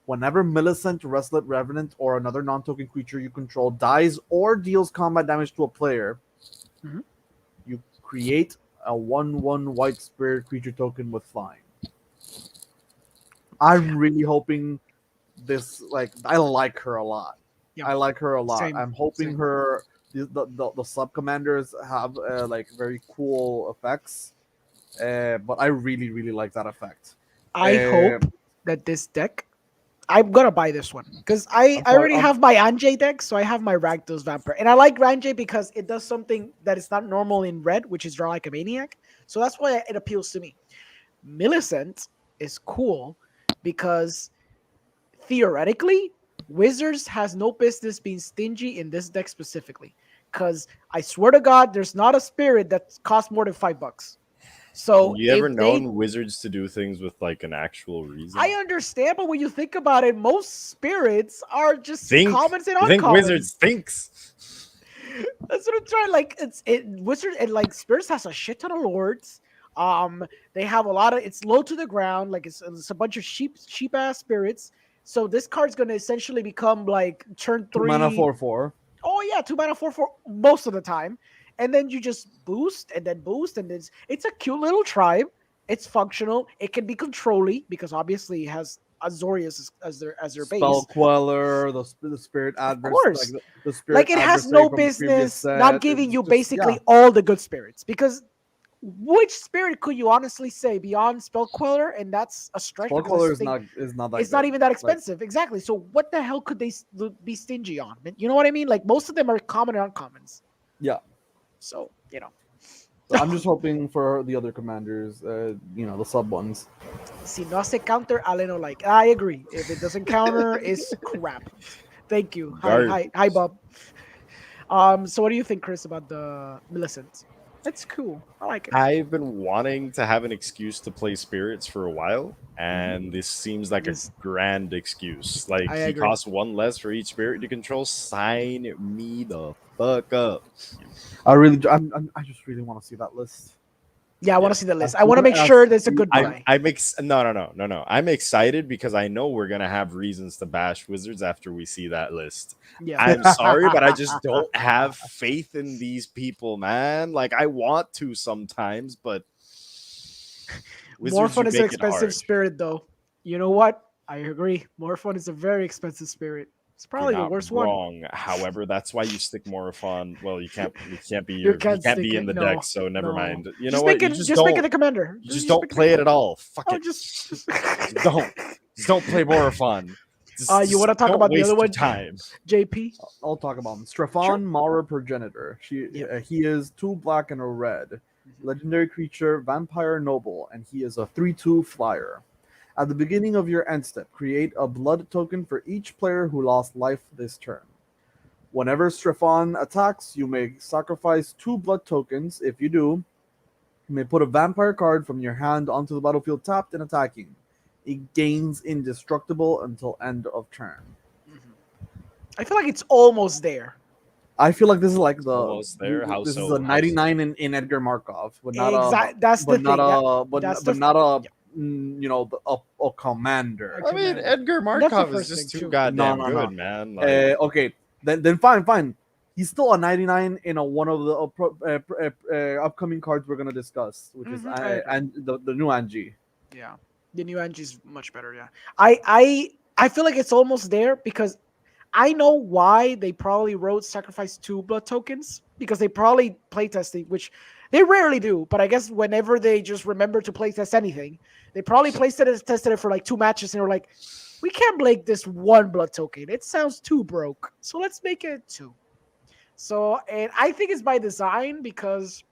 Speaker 3: Whenever Millicent, Restless Revenant, or another non-token creature you control dies or deals combat damage to a player, you create a 1/1 white spirit creature token with flying. I'm really hoping this, I like her a lot.
Speaker 2: Yeah.
Speaker 3: I like her a lot.
Speaker 2: Same.
Speaker 3: I'm hoping
Speaker 2: Same.
Speaker 3: the sub commanders have very cool effects. But I really, really like that effect.
Speaker 2: I hope that this deck, I'm gonna buy this one because I
Speaker 3: I'm sorry,
Speaker 2: already have my Anjay deck, so I have my Rakdos Vampire, and I like Anjay because it does something that is not normal in red, which is draw like a maniac. So that's why it appeals to me. Millicent is cool because theoretically, Wizards has no business being stingy in this deck specifically. Because I swear to God, there's not a spirit that costs more than $5. So
Speaker 4: You ever
Speaker 2: if they,
Speaker 4: known wizards to do things with like an actual reason?
Speaker 2: I understand, but when you think about it, most spirits are just commons and
Speaker 4: You think
Speaker 2: uncommons.
Speaker 4: wizards thinks?
Speaker 2: That's what I'm trying. Like Wizards and like Spirits has a shit ton of lords. They have a lot of. It's low to the ground. Like it's a bunch of cheap ass spirits. So this card's gonna essentially become like turn
Speaker 3: 2
Speaker 2: 3
Speaker 3: mana 4/4.
Speaker 2: Oh yeah, 2 mana 4/4 most of the time, and then you just boost and then boost, and it's a cute little tribe. It's functional. It can be controlly because obviously it has Azorius as their base.
Speaker 3: Spell Queller, the Spirit Adversary.
Speaker 2: Of course.
Speaker 3: Like the Spirit
Speaker 2: It has
Speaker 3: adversary
Speaker 2: no
Speaker 3: from the previous
Speaker 2: business
Speaker 3: set.
Speaker 2: not giving you basically all the good spirits, because which spirit could you honestly say beyond Spell Queller, and that's a stretch.
Speaker 3: Spell
Speaker 2: because
Speaker 3: Queller
Speaker 2: this thing-
Speaker 3: is not that
Speaker 2: it's
Speaker 3: good.
Speaker 2: not even that expensive. Exactly. So what the hell could they be stingy on? You know what I mean? Like most of them are common and uncommons.
Speaker 3: Yeah.
Speaker 2: So
Speaker 3: So I'm just hoping for the other commanders, the sub ones.
Speaker 2: Si no hace counter, Ale no like. I agree. If it doesn't counter, it's crap. Thank you. Hi, Bob. So what do you think, Chris, about the Millicent? It's cool. I like it.
Speaker 4: I've been wanting to have an excuse to play spirits for a while, and this seems like a grand excuse. Like,
Speaker 2: I
Speaker 4: he
Speaker 2: agree.
Speaker 4: costs 1 less for each spirit you control. Sign me the fuck up.
Speaker 3: I just really want to see that list.
Speaker 2: Yeah, I want to see the list. I want to make sure there's a good buy.
Speaker 4: No. I'm excited because I know we're gonna have reasons to bash Wizards after we see that list.
Speaker 2: Yeah.
Speaker 4: I'm sorry, but I just don't have faith in these people, man. Like, I want to sometimes, but Wizards,
Speaker 2: More fun
Speaker 4: you
Speaker 2: is an
Speaker 4: make it
Speaker 2: expensive
Speaker 4: hard.
Speaker 2: spirit, though. You know what? I agree. More fun is a very expensive spirit. It's probably
Speaker 4: You're
Speaker 2: the
Speaker 4: not
Speaker 2: worst one.
Speaker 4: wrong. However, that's why you stick Morophon. Well, you can't be
Speaker 2: You
Speaker 4: you
Speaker 2: can't
Speaker 4: can't be
Speaker 2: stick
Speaker 4: in
Speaker 2: it.
Speaker 4: the
Speaker 2: No,
Speaker 4: deck, so never
Speaker 2: no.
Speaker 4: mind. You
Speaker 2: Just
Speaker 4: know what?
Speaker 2: make it. Just make it the commander.
Speaker 4: Just don't play it at all. Fuck it.
Speaker 2: Just
Speaker 4: Don't play Morophon.
Speaker 2: You want to talk about the other one?
Speaker 4: Time.
Speaker 2: JP.
Speaker 3: I'll talk about him. Strafon Mara Progenitor. He is 2 black and a red. Legendary creature, Vampire Noble, and he is a 3/2 flyer. At the beginning of your end step, create a blood token for each player who lost life this turn. Whenever Strafon attacks, you may sacrifice 2 blood tokens. If you do, you may put a vampire card from your hand onto the battlefield tapped and attacking. It gains indestructible until end of turn.
Speaker 2: I feel like it's almost there.
Speaker 3: I feel like this is like
Speaker 4: Almost there. How
Speaker 3: this
Speaker 4: so?
Speaker 3: is a 99 in Edgar Markov, but not
Speaker 2: Exactly. That's the thing.
Speaker 3: a commander.
Speaker 4: I mean, Edgar
Speaker 2: That's the
Speaker 4: Markov is
Speaker 2: first
Speaker 4: just
Speaker 2: thing,
Speaker 4: too
Speaker 2: too.
Speaker 4: goddamn
Speaker 3: No.
Speaker 4: good, man. Like,
Speaker 3: Okay, then fine. He's still a 99 in one of the upcoming cards we're gonna discuss, which is and the new Angie.
Speaker 2: Yeah, the new Angie's much better. Yeah, I feel like it's almost there because I know why they probably wrote sacrifice 2 blood tokens, because they probably playtesting, which they rarely do, but I guess whenever they just remember to playtest anything, they probably tested it for like 2 matches and were like, we can't make this 1 blood token. It sounds too broke, so let's make it 2. So, and I think it's by design because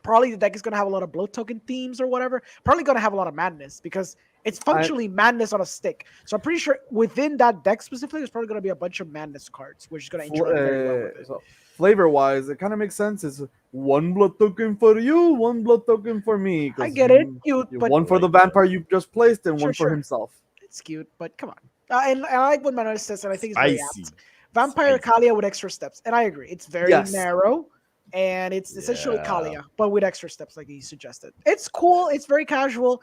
Speaker 2: probably the deck is going to have a lot of bloat token themes or whatever. Probably going to have a lot of madness because it's
Speaker 3: I
Speaker 2: functionally madness on a stick. So I'm pretty sure within that deck specifically, there's probably going to be a bunch of madness cards, which is going to interact very well with it.
Speaker 3: so flavor wise, it kind of makes sense. It's one blood token for you, one blood token for me.
Speaker 2: I
Speaker 3: Because
Speaker 2: get it, cute, but
Speaker 3: one for the vampire you just placed and
Speaker 2: Sure,
Speaker 3: one for
Speaker 2: sure.
Speaker 3: himself.
Speaker 2: it's cute. But come on. And I like what Manuel says, and I think it's very
Speaker 4: Spicy.
Speaker 2: apt. Vampire
Speaker 4: Spicy.
Speaker 2: Kalia with extra steps, and I agree. It's very
Speaker 3: Yes.
Speaker 2: narrow, and it's essentially
Speaker 4: Yeah.
Speaker 2: Kalia, but with extra steps, like he suggested. It's cool. It's very casual,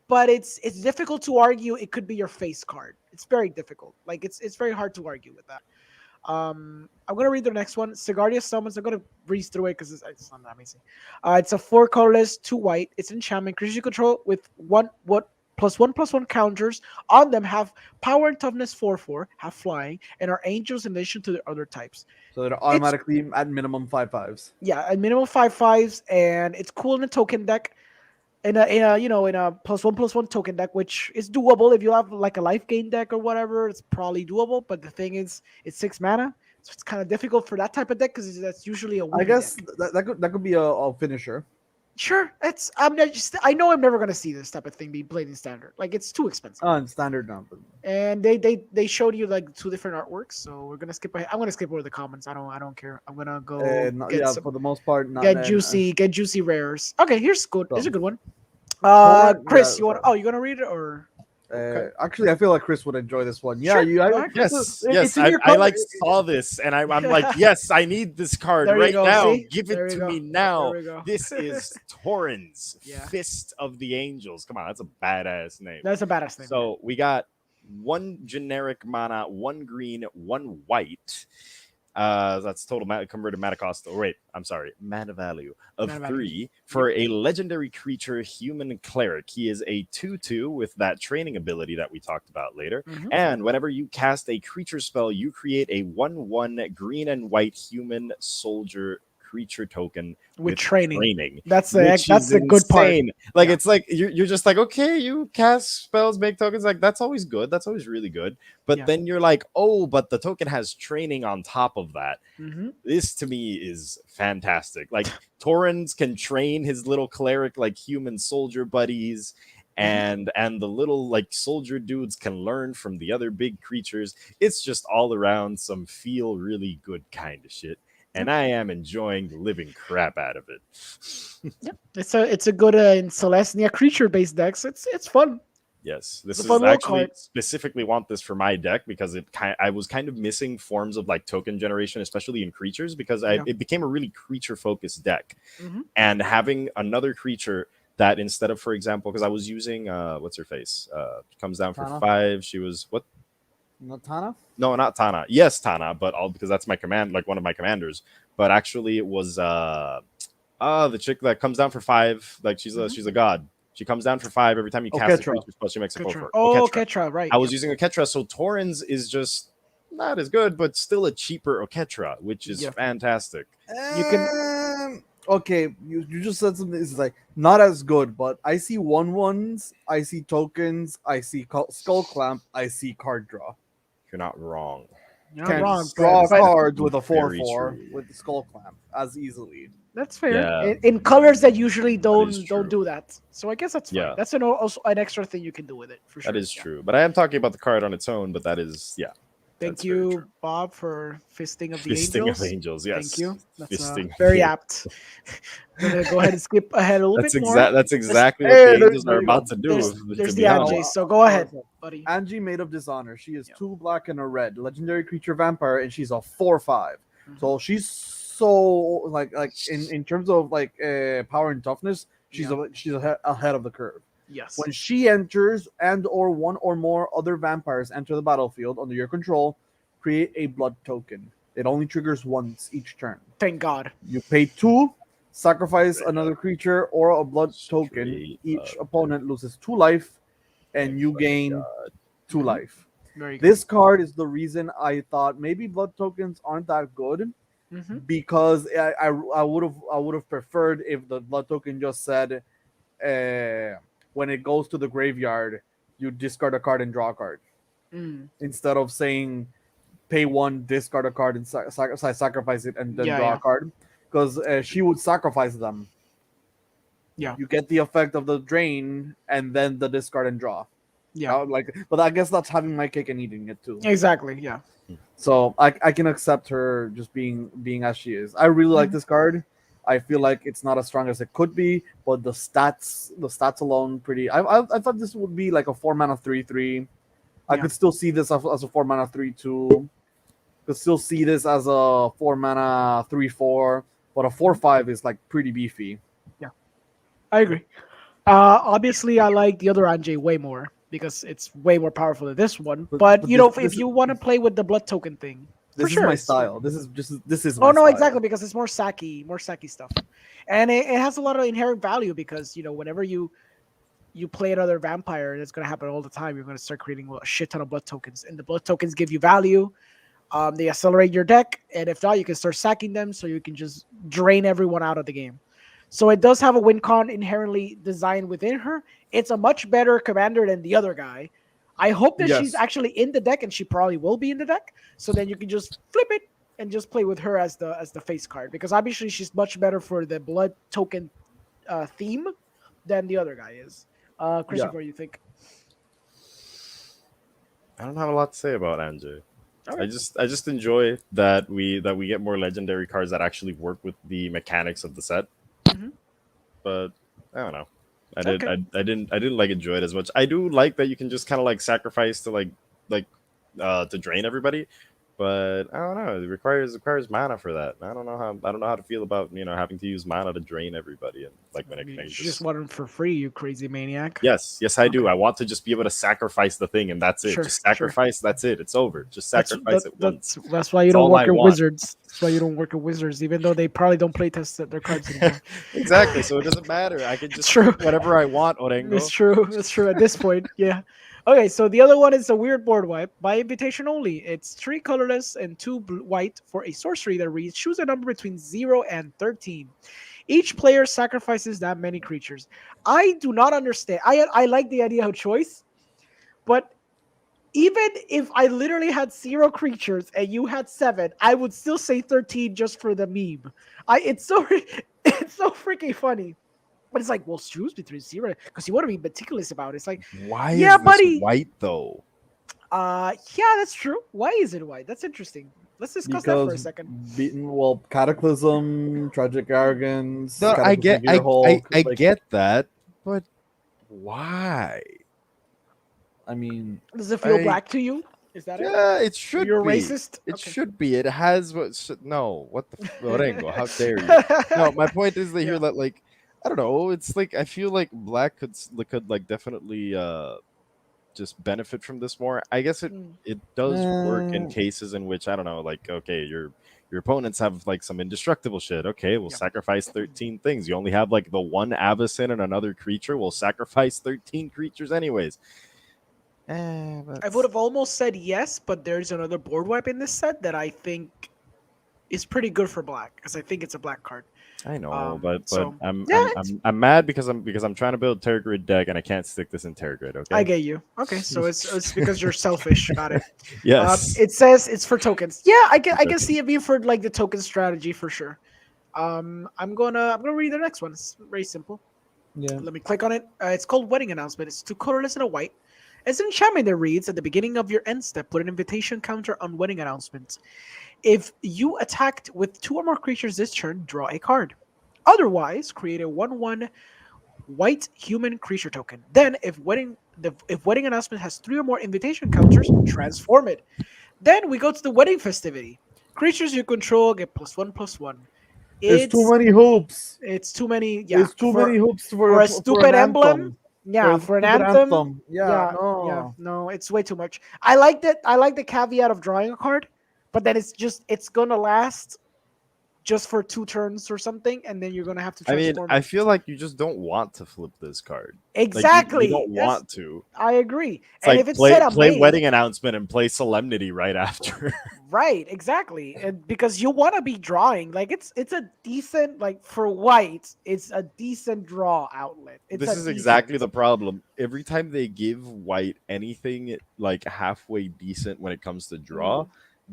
Speaker 2: but it's difficult to argue. It could be your face card. It's very difficult. Like it's very hard to argue with that. I'm gonna read the next one. Sigardia summons. I'm gonna breeze through it because it's not that amazing. It's a 4 colorless, 2 white. It's enchantment. Creatures you control with +1/+1 counters on them have power and toughness 4/4, have flying, and are angels in addition to their other types.
Speaker 3: So they're automatically at minimum 5/5s.
Speaker 2: Yeah, a minimum 5/5s, and it's cool in a token deck. In a in a +1/+1 token deck, which is doable if you have like a life gain deck or whatever. It's probably doable, but the thing is, it's 6 mana, so it's kind of difficult for that type of deck because that's usually a
Speaker 3: I
Speaker 2: weak
Speaker 3: guess
Speaker 2: deck.
Speaker 3: that could be a finisher.
Speaker 2: Sure, I know I'm never gonna see this type of thing being played in standard. Like it's too expensive.
Speaker 3: In standard now.
Speaker 2: And they showed you like 2 different artworks, so we're gonna skip ahead. I'm gonna skip over the comments. I don't care. I'm gonna go
Speaker 3: For the most part, not
Speaker 2: get juicy rares. Okay, here's good. Here's a good one.
Speaker 3: Torrent-
Speaker 2: Chris,
Speaker 3: yeah,
Speaker 2: you gonna read it or? Okay.
Speaker 3: Actually, I feel like Chris would enjoy this one. Yeah,
Speaker 2: Sure,
Speaker 3: you.
Speaker 2: go
Speaker 3: I,
Speaker 2: ahead.
Speaker 4: Yes,
Speaker 3: it's
Speaker 4: yes.
Speaker 3: in your
Speaker 4: I
Speaker 3: cover.
Speaker 4: like saw this, and I'm like, yes, I need this card
Speaker 2: There you
Speaker 4: right
Speaker 2: go,
Speaker 4: now.
Speaker 2: see?
Speaker 4: Give
Speaker 2: There
Speaker 4: it
Speaker 2: you
Speaker 4: to
Speaker 2: go.
Speaker 4: me now.
Speaker 2: There we go.
Speaker 4: This is Torrens,
Speaker 2: Yeah.
Speaker 4: Fist of the Angels. Come on, that's a badass name.
Speaker 2: That's a badass thing.
Speaker 4: So we got 1 generic mana, 1 green, 1 white. That's total converted mana cost. Oh, wait, I'm sorry, mana value of
Speaker 2: Mana value.
Speaker 4: 3 for a legendary creature, human cleric. He is a 2/2 with that training ability that we talked about later.
Speaker 2: Mhm.
Speaker 4: And whenever you cast a creature spell, you create a 1/1 green and white human soldier creature token
Speaker 2: with training. That's
Speaker 4: which
Speaker 2: that's
Speaker 4: is
Speaker 2: the good part.
Speaker 4: insane. Like
Speaker 2: Yeah.
Speaker 4: it's like you're just like, okay, you cast spells, make tokens, like that's always good, that's always really good. But
Speaker 2: Yeah.
Speaker 4: then you're like, oh, but the token has training on top of that.
Speaker 2: Mm-hmm.
Speaker 4: This to me is fantastic. Like Torrens can train his little cleric like human soldier buddies, and the little like soldier dudes can learn from the other big creatures. It's just all around some feel really good kind of shit. And I am enjoying the living crap out of it.
Speaker 2: Yeah, it's a good in Celestia creature based decks. It's fun.
Speaker 4: Yes, this
Speaker 2: It's a
Speaker 4: is
Speaker 2: fun little
Speaker 4: actually
Speaker 2: card.
Speaker 4: specifically want this for my deck because I was kind of missing forms of like token generation, especially in creatures, because it became a really creature focused deck.
Speaker 2: Mhm.
Speaker 4: And having another creature that instead of, for example, because I was using what's her face, comes down for
Speaker 3: Tana?
Speaker 4: 5. She was what?
Speaker 3: Not Tana?
Speaker 4: No, not Tana. Yes, Tana, but all because that's my command, like one of my commanders. But actually, it was the chick that comes down for 5. Like she's a god. She comes down for 5 every time you cast a
Speaker 3: Ketra.
Speaker 4: creature spell. She makes a 4 for.
Speaker 2: Oh, Ketra, right.
Speaker 4: I was using a Ketra, so Torrens is just not as good, but still a cheaper Oketra, which is fantastic.
Speaker 2: You can.
Speaker 3: Okay, you just said something. It's like not as good, but I see 1/1s, I see tokens, I see skull clamp, I see card draw.
Speaker 4: You're not wrong.
Speaker 2: You're
Speaker 3: Can't
Speaker 2: not wrong.
Speaker 3: draw
Speaker 2: but
Speaker 3: cards with a
Speaker 4: Very
Speaker 3: 4/4
Speaker 4: true.
Speaker 3: with the skull clamp as easily.
Speaker 2: that's fair.
Speaker 4: Yeah.
Speaker 2: In colors that usually
Speaker 4: is
Speaker 2: don't
Speaker 4: true.
Speaker 2: do that. So I guess that's fine.
Speaker 4: Yeah.
Speaker 2: That's also an extra thing you can do with it for sure.
Speaker 4: That is
Speaker 2: Yeah.
Speaker 4: true. But I am talking about the card on its own, but that is, yeah.
Speaker 2: Thank
Speaker 4: that's very
Speaker 2: you,
Speaker 4: true.
Speaker 2: Bob, for fisting of the
Speaker 4: Fisting
Speaker 2: angels.
Speaker 4: of Angels, yes.
Speaker 2: Thank you. That's
Speaker 4: Fisting of
Speaker 2: very
Speaker 4: the-
Speaker 2: apt. I'm gonna go ahead and skip ahead a little
Speaker 4: That's
Speaker 2: bit more.
Speaker 4: That's exactly
Speaker 3: Hey,
Speaker 4: what the Angels
Speaker 3: there
Speaker 4: are
Speaker 3: you go.
Speaker 4: about to do.
Speaker 2: There's
Speaker 4: to
Speaker 2: the
Speaker 4: be honest.
Speaker 2: Angie, so go ahead, buddy.
Speaker 3: Angie made of dishonor. She is
Speaker 2: Yeah.
Speaker 3: 2 black and a red, legendary creature vampire, and she's a 4/5.
Speaker 2: Mhm.
Speaker 3: So she's so like in terms of like power and toughness, she's ahead of the curve.
Speaker 2: Yes.
Speaker 3: When she enters and or one or more other vampires enter the battlefield under your control, create a blood token. It only triggers once each turn.
Speaker 2: Thank God.
Speaker 3: You pay 2, sacrifice another creature or a blood token.
Speaker 4: Straight
Speaker 3: Each
Speaker 4: up.
Speaker 3: opponent loses 2 life, and you gain 2
Speaker 2: Mhm.
Speaker 3: life.
Speaker 2: Very good.
Speaker 3: This card is the reason I thought maybe blood tokens aren't that good,
Speaker 2: Mm-hmm.
Speaker 3: because I would have preferred if the blood token just said when it goes to the graveyard you discard a card and draw a card, instead of saying pay one, discard a card, and sacrifice it, and then
Speaker 2: Yeah,
Speaker 3: draw
Speaker 2: yeah,
Speaker 3: a card. Because she would sacrifice them.
Speaker 2: yeah,
Speaker 3: You get the effect of the drain, and then the discard and draw.
Speaker 2: yeah.
Speaker 3: But I guess that's having my cake and eating it too.
Speaker 2: Exactly. Yeah.
Speaker 3: So I can accept her just being as she is. I really like
Speaker 2: Mhm.
Speaker 3: this card. I feel like it's not as strong as it could be, but the stats alone, pretty. I thought this would be like a 4 mana 3/3. I
Speaker 2: Yeah.
Speaker 3: could still see this as a 4 mana 3/2. Could still see this as a 4 mana 3/4, but a 4/5 is like pretty beefy.
Speaker 2: Yeah. I agree. Obviously, I like the other Anjay way more because it's way more powerful than this one. But you
Speaker 3: this
Speaker 2: know,
Speaker 3: this
Speaker 2: if you want to play with the blood token thing, for
Speaker 3: this is
Speaker 2: sure,
Speaker 3: my
Speaker 2: it's
Speaker 3: style. This is
Speaker 2: oh
Speaker 3: my
Speaker 2: no,
Speaker 3: style.
Speaker 2: exactly, because it's more sacky stuff, and it has a lot of inherent value because whenever you play another vampire, and it's gonna happen all the time. You're gonna start creating a shit ton of blood tokens, and the blood tokens give you value. They accelerate your deck, and if not, you can start sacking them, so you can just drain everyone out of the game. So it does have a win con inherently designed within her. It's a much better commander than the other guy. I hope that she's
Speaker 3: Yes.
Speaker 2: actually in the deck, and she probably will be in the deck. So then you can just flip it and just play with her as the face card, because obviously she's much better for the blood token theme than the other guy is. Christopher, what do you think?
Speaker 4: I don't have a lot to say about Anjay.
Speaker 2: All
Speaker 4: I
Speaker 2: right.
Speaker 4: just enjoy that we get more legendary cards that actually work with the mechanics of the set.
Speaker 2: Mhm.
Speaker 4: But I don't know.
Speaker 2: Okay.
Speaker 4: I didn't like enjoy it as much. I do like that you can just kind of like sacrifice to like to drain everybody, but I don't know. It requires mana for that. I don't know how to feel about having to use mana to drain everybody and like when I can
Speaker 2: You just
Speaker 4: just
Speaker 2: want them for free, you crazy maniac.
Speaker 4: yes I do.
Speaker 2: Okay.
Speaker 4: I want to just be able to sacrifice the thing and that's it.
Speaker 2: Sure,
Speaker 4: Just
Speaker 2: sure.
Speaker 4: sacrifice. That's it. It's over. Just
Speaker 2: That's
Speaker 4: sacrifice it once.
Speaker 2: that's why you
Speaker 4: That's
Speaker 2: don't
Speaker 4: all I
Speaker 2: work at
Speaker 4: want.
Speaker 2: Wizards. That's why you don't work at Wizards, even though they probably don't play test their cards anymore.
Speaker 4: Exactly. So it doesn't matter. I can
Speaker 2: It's
Speaker 4: just
Speaker 2: true.
Speaker 4: pick whatever I want,
Speaker 2: It's
Speaker 4: Orengo.
Speaker 2: true. It's true at this point. Yeah. Okay, so the other one is a weird board wipe by invitation only. It's 3 colorless and 2 white for a sorcery that reads choose a number between 0 and 13. Each player sacrifices that many creatures. I do not understand. I like the idea of choice, but even if I literally had 0 creatures and you had 7, I would still say 13 just for the meme. It's so it's so freaking funny. But it's like, well, choose between 0 because you want to be meticulous about it. It's like,
Speaker 4: Why
Speaker 2: yeah,
Speaker 4: is this
Speaker 2: buddy.
Speaker 4: white though?
Speaker 2: Yeah, that's true. Why is it white? That's interesting. Let's discuss that for a second.
Speaker 3: Cataclysm, Tragic Arrogance,
Speaker 4: No, I
Speaker 3: Cataclysm
Speaker 4: get
Speaker 3: Hulk,
Speaker 4: I get that, but why?
Speaker 3: I mean,
Speaker 2: Does it feel
Speaker 4: I
Speaker 2: black to you? Is that it?
Speaker 4: yeah, it should
Speaker 2: You're
Speaker 4: be.
Speaker 2: racist?
Speaker 4: It
Speaker 2: Okay.
Speaker 4: should be. It has what no, what the Lorengo, how dare you? No, my point is that
Speaker 2: Yeah.
Speaker 4: here that like I don't know, it's like I feel like black could like definitely just benefit from this more. I guess
Speaker 2: Mm.
Speaker 4: it does work in
Speaker 3: Uh,
Speaker 4: cases in which I don't know, like okay, your opponents have like some indestructible shit. Okay, we'll
Speaker 2: Yeah.
Speaker 4: sacrifice 13 things. You only have like the one Avacyn and another creature. We'll sacrifice 13 creatures anyways.
Speaker 2: I would have almost said yes, but there's another board wipe in this set that I think is pretty good for black because I think it's a black card.
Speaker 4: I know, but
Speaker 2: so,
Speaker 4: I'm
Speaker 2: yeah,
Speaker 4: I'm mad because I'm trying to build Terror Grid deck and I can't stick this in Terror Grid. Okay.
Speaker 2: I get you. Okay, so it's because you're selfish. Got it.
Speaker 4: Yes.
Speaker 2: It says it's for tokens. Yeah, I can
Speaker 4: Okay.
Speaker 2: see it being for like the token strategy for sure. I'm gonna read the next one. It's very simple.
Speaker 3: yeah.
Speaker 2: Let me click on it. It's called Wedding Announcement. It's 2 colorless and a white. It's an enchantment that reads at the beginning of your end step, put an invitation counter on Wedding Announcement. If you attacked with 2 or more creatures this turn, draw a card. Otherwise, create a 1/1 white human creature token. Then, if Wedding Announcement has 3 or more invitation counters, transform it. Then we go to the Wedding Festivity. Creatures you control get +1/+1.
Speaker 3: It's too many hoops.
Speaker 2: It's too many. Yeah,
Speaker 3: It's too many hoops
Speaker 2: for a stupid
Speaker 3: an
Speaker 2: emblem.
Speaker 3: anthem.
Speaker 2: Yeah, for an anthem.
Speaker 3: Yeah,
Speaker 2: Yeah, no, it's way too much. I like that. I like the caveat of drawing a card, but then it's gonna last just for 2 turns or something, and then you're gonna have to
Speaker 4: I mean,
Speaker 2: transform.
Speaker 4: I feel like you just don't want to flip this card.
Speaker 2: Exactly.
Speaker 4: Like, you don't want to.
Speaker 2: I agree.
Speaker 4: It's
Speaker 2: And
Speaker 4: like
Speaker 2: if it's set up
Speaker 4: play
Speaker 2: made,
Speaker 4: Wedding Announcement and play Solemnity right after.
Speaker 2: right? Exactly, and because you want to be drawing, like it's a decent like for white, it's a decent draw outlet.
Speaker 4: This is exactly the problem. Every time they give white anything like halfway decent when it comes to draw,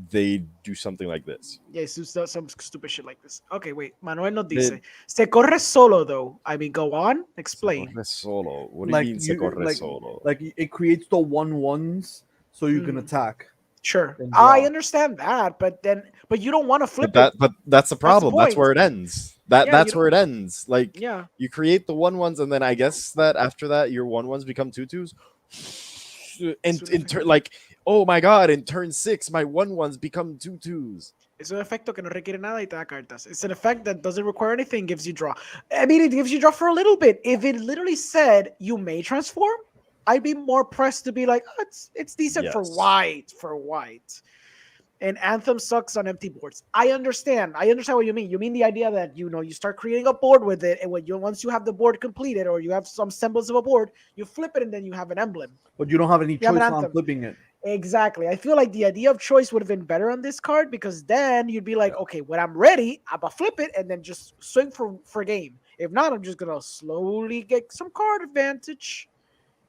Speaker 4: they do something like this.
Speaker 2: Yeah, so some stupid shit like this. Okay, wait. Manuel no
Speaker 4: They-
Speaker 2: dice. Se corre solo though. I mean, go on.
Speaker 4: Se
Speaker 2: Explain.
Speaker 4: corre solo. What do you mean se corre solo?
Speaker 3: like it creates the 1/1s so you can
Speaker 2: Mm.
Speaker 3: attack.
Speaker 2: Sure,
Speaker 3: And
Speaker 2: I
Speaker 3: draw.
Speaker 2: understand that, but you don't want to flip
Speaker 4: But that's the problem. That's
Speaker 2: point.
Speaker 4: where it ends.
Speaker 2: Yeah,
Speaker 4: That's
Speaker 2: you
Speaker 4: where it ends. Like
Speaker 2: Yeah,
Speaker 4: you create the 1/1s, and then I guess that after that your 1/1s become 2/2s. And
Speaker 2: It's an effect.
Speaker 4: like, oh my god, in turn 6, my 1/1s become 2/2s.
Speaker 2: es un efecto que no requiere nada y te da cartas. It's an effect that doesn't require anything, gives you draw. I mean, it gives you draw for a little bit. If it literally said you may transform, I'd be more pressed to be like, oh, it's decent for
Speaker 4: Yes.
Speaker 2: white. And Anthem sucks on empty boards. I understand what you mean. You mean the idea that you start creating a board with it, and once you have the board completed or you have some semblance of a board, you flip it and then you have an emblem.
Speaker 3: But you don't have any
Speaker 2: You have an
Speaker 3: choice on
Speaker 2: anthem.
Speaker 3: flipping it.
Speaker 2: Exactly. I feel like the idea of choice would have been better on this card because then you'd be like, okay, when I'm ready, I'm gonna flip it and then just swing for game. If not, I'm just gonna slowly get some card advantage.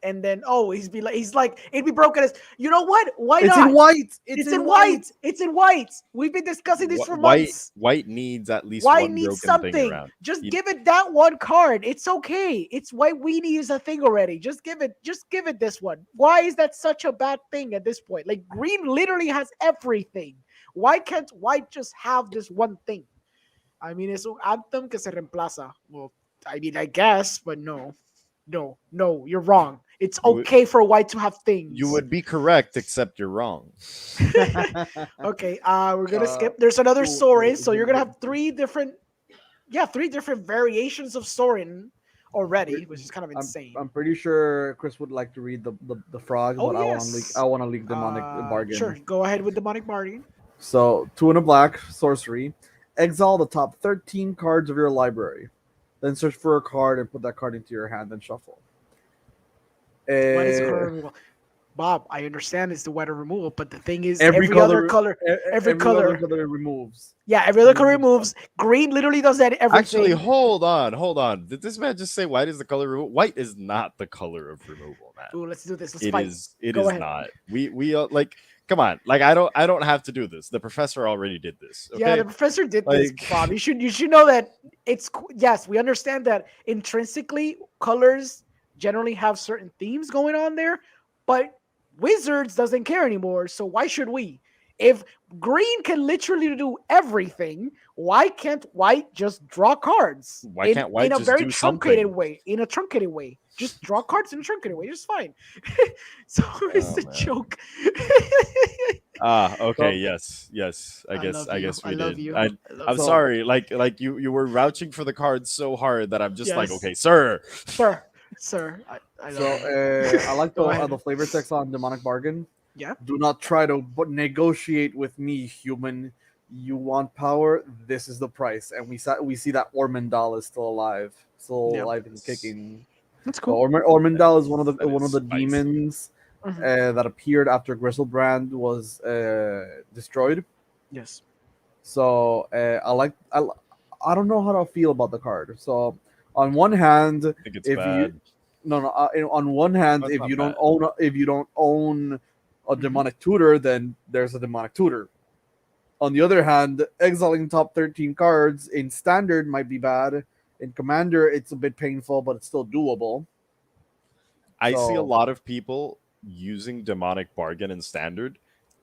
Speaker 2: And then he's like it'd be broken as you know what? Why
Speaker 3: It's
Speaker 2: not?
Speaker 3: in white.
Speaker 2: It's in white. It's in white. We've been discussing this for months.
Speaker 4: White needs at least
Speaker 2: White
Speaker 4: one
Speaker 2: needs
Speaker 4: broken thing
Speaker 2: something.
Speaker 4: around.
Speaker 2: Just give it that one card. It's okay. It's white weenie is a thing already. Just give it this one. Why is that such a bad thing at this point? Like green literally has everything. Why can't white just have this one thing? I mean, es un anthem que se reemplaza. Well, I mean, I guess, but no, you're wrong. It's okay for white to have things.
Speaker 4: You would be correct, except you're wrong.
Speaker 2: Okay, we're gonna skip. There's another
Speaker 3: cool.
Speaker 2: Sorin, so you're gonna have three different variations of Sorin already, which is kind of insane.
Speaker 3: I'm pretty sure Chris would like to read the frog,
Speaker 2: Oh,
Speaker 3: but
Speaker 2: yes.
Speaker 3: I want to leak demonic bargain.
Speaker 2: Sure, go ahead with demonic bargain.
Speaker 3: So 2 and a black sorcery. Exile the top 13 cards of your library. Then search for a card and put that card into your hand and shuffle.
Speaker 2: What is color removal? Bob, I understand it's the weather removal, but the thing is,
Speaker 3: Every
Speaker 2: other
Speaker 3: color-
Speaker 2: color, every color,
Speaker 3: other color removes.
Speaker 2: yeah, every other color removes. Green literally does that. Everything.
Speaker 4: Actually, hold on. Did this man just say white is the color removal? White is not the color of removal, man.
Speaker 2: Ooh, let's do this. Let's fight.
Speaker 4: It
Speaker 2: Go
Speaker 4: is
Speaker 2: ahead.
Speaker 4: not. We like, come on. Like I don't have to do this. The professor already did this. Okay?
Speaker 2: Yeah, the professor did this,
Speaker 4: Like-
Speaker 2: Bob. You should know that yes, we understand that intrinsically colors generally have certain themes going on there, but Wizards doesn't care anymore, so why should we? If green can literally do everything, why can't white just draw cards?
Speaker 4: Why can't white
Speaker 2: in a
Speaker 4: just
Speaker 2: very
Speaker 4: do
Speaker 2: truncated
Speaker 4: something?
Speaker 2: way? In a truncated way. Just draw cards in a truncated way, just fine. So it's a
Speaker 4: man.
Speaker 2: joke.
Speaker 4: Okay, yes. I guess we
Speaker 2: love
Speaker 4: did.
Speaker 2: you.
Speaker 4: I'm sorry. Like you were vouching for the cards so hard that I'm just like,
Speaker 2: Yes.
Speaker 4: okay, sir.
Speaker 2: Sir, I love
Speaker 3: So
Speaker 2: you.
Speaker 3: I like
Speaker 2: Go ahead.
Speaker 3: the flavor text on demonic bargain.
Speaker 2: Yeah.
Speaker 3: Do not try to negotiate with me, human. You want power? This is the price. And we see that Ormondal is still alive,
Speaker 2: Yeah.
Speaker 3: alive and kicking.
Speaker 2: That's
Speaker 3: So
Speaker 2: cool.
Speaker 3: Ormondal is one of
Speaker 4: That
Speaker 3: the
Speaker 4: is spicy.
Speaker 3: demons
Speaker 2: Mhm.
Speaker 3: that appeared after Gristlebrand was destroyed.
Speaker 2: Yes.
Speaker 3: So I don't know how to feel about the card. So on one hand,
Speaker 4: I think it's
Speaker 3: if
Speaker 4: bad.
Speaker 3: on one hand,
Speaker 4: That's
Speaker 3: if
Speaker 4: not
Speaker 3: you don't
Speaker 4: bad.
Speaker 3: own a
Speaker 2: Mhm.
Speaker 3: demonic tutor, then there's a demonic tutor. On the other hand, exiling top 13 cards in standard might be bad. In commander, it's a bit painful, but it's still doable.
Speaker 4: I see a
Speaker 3: So-
Speaker 4: lot of people using demonic bargain in standard,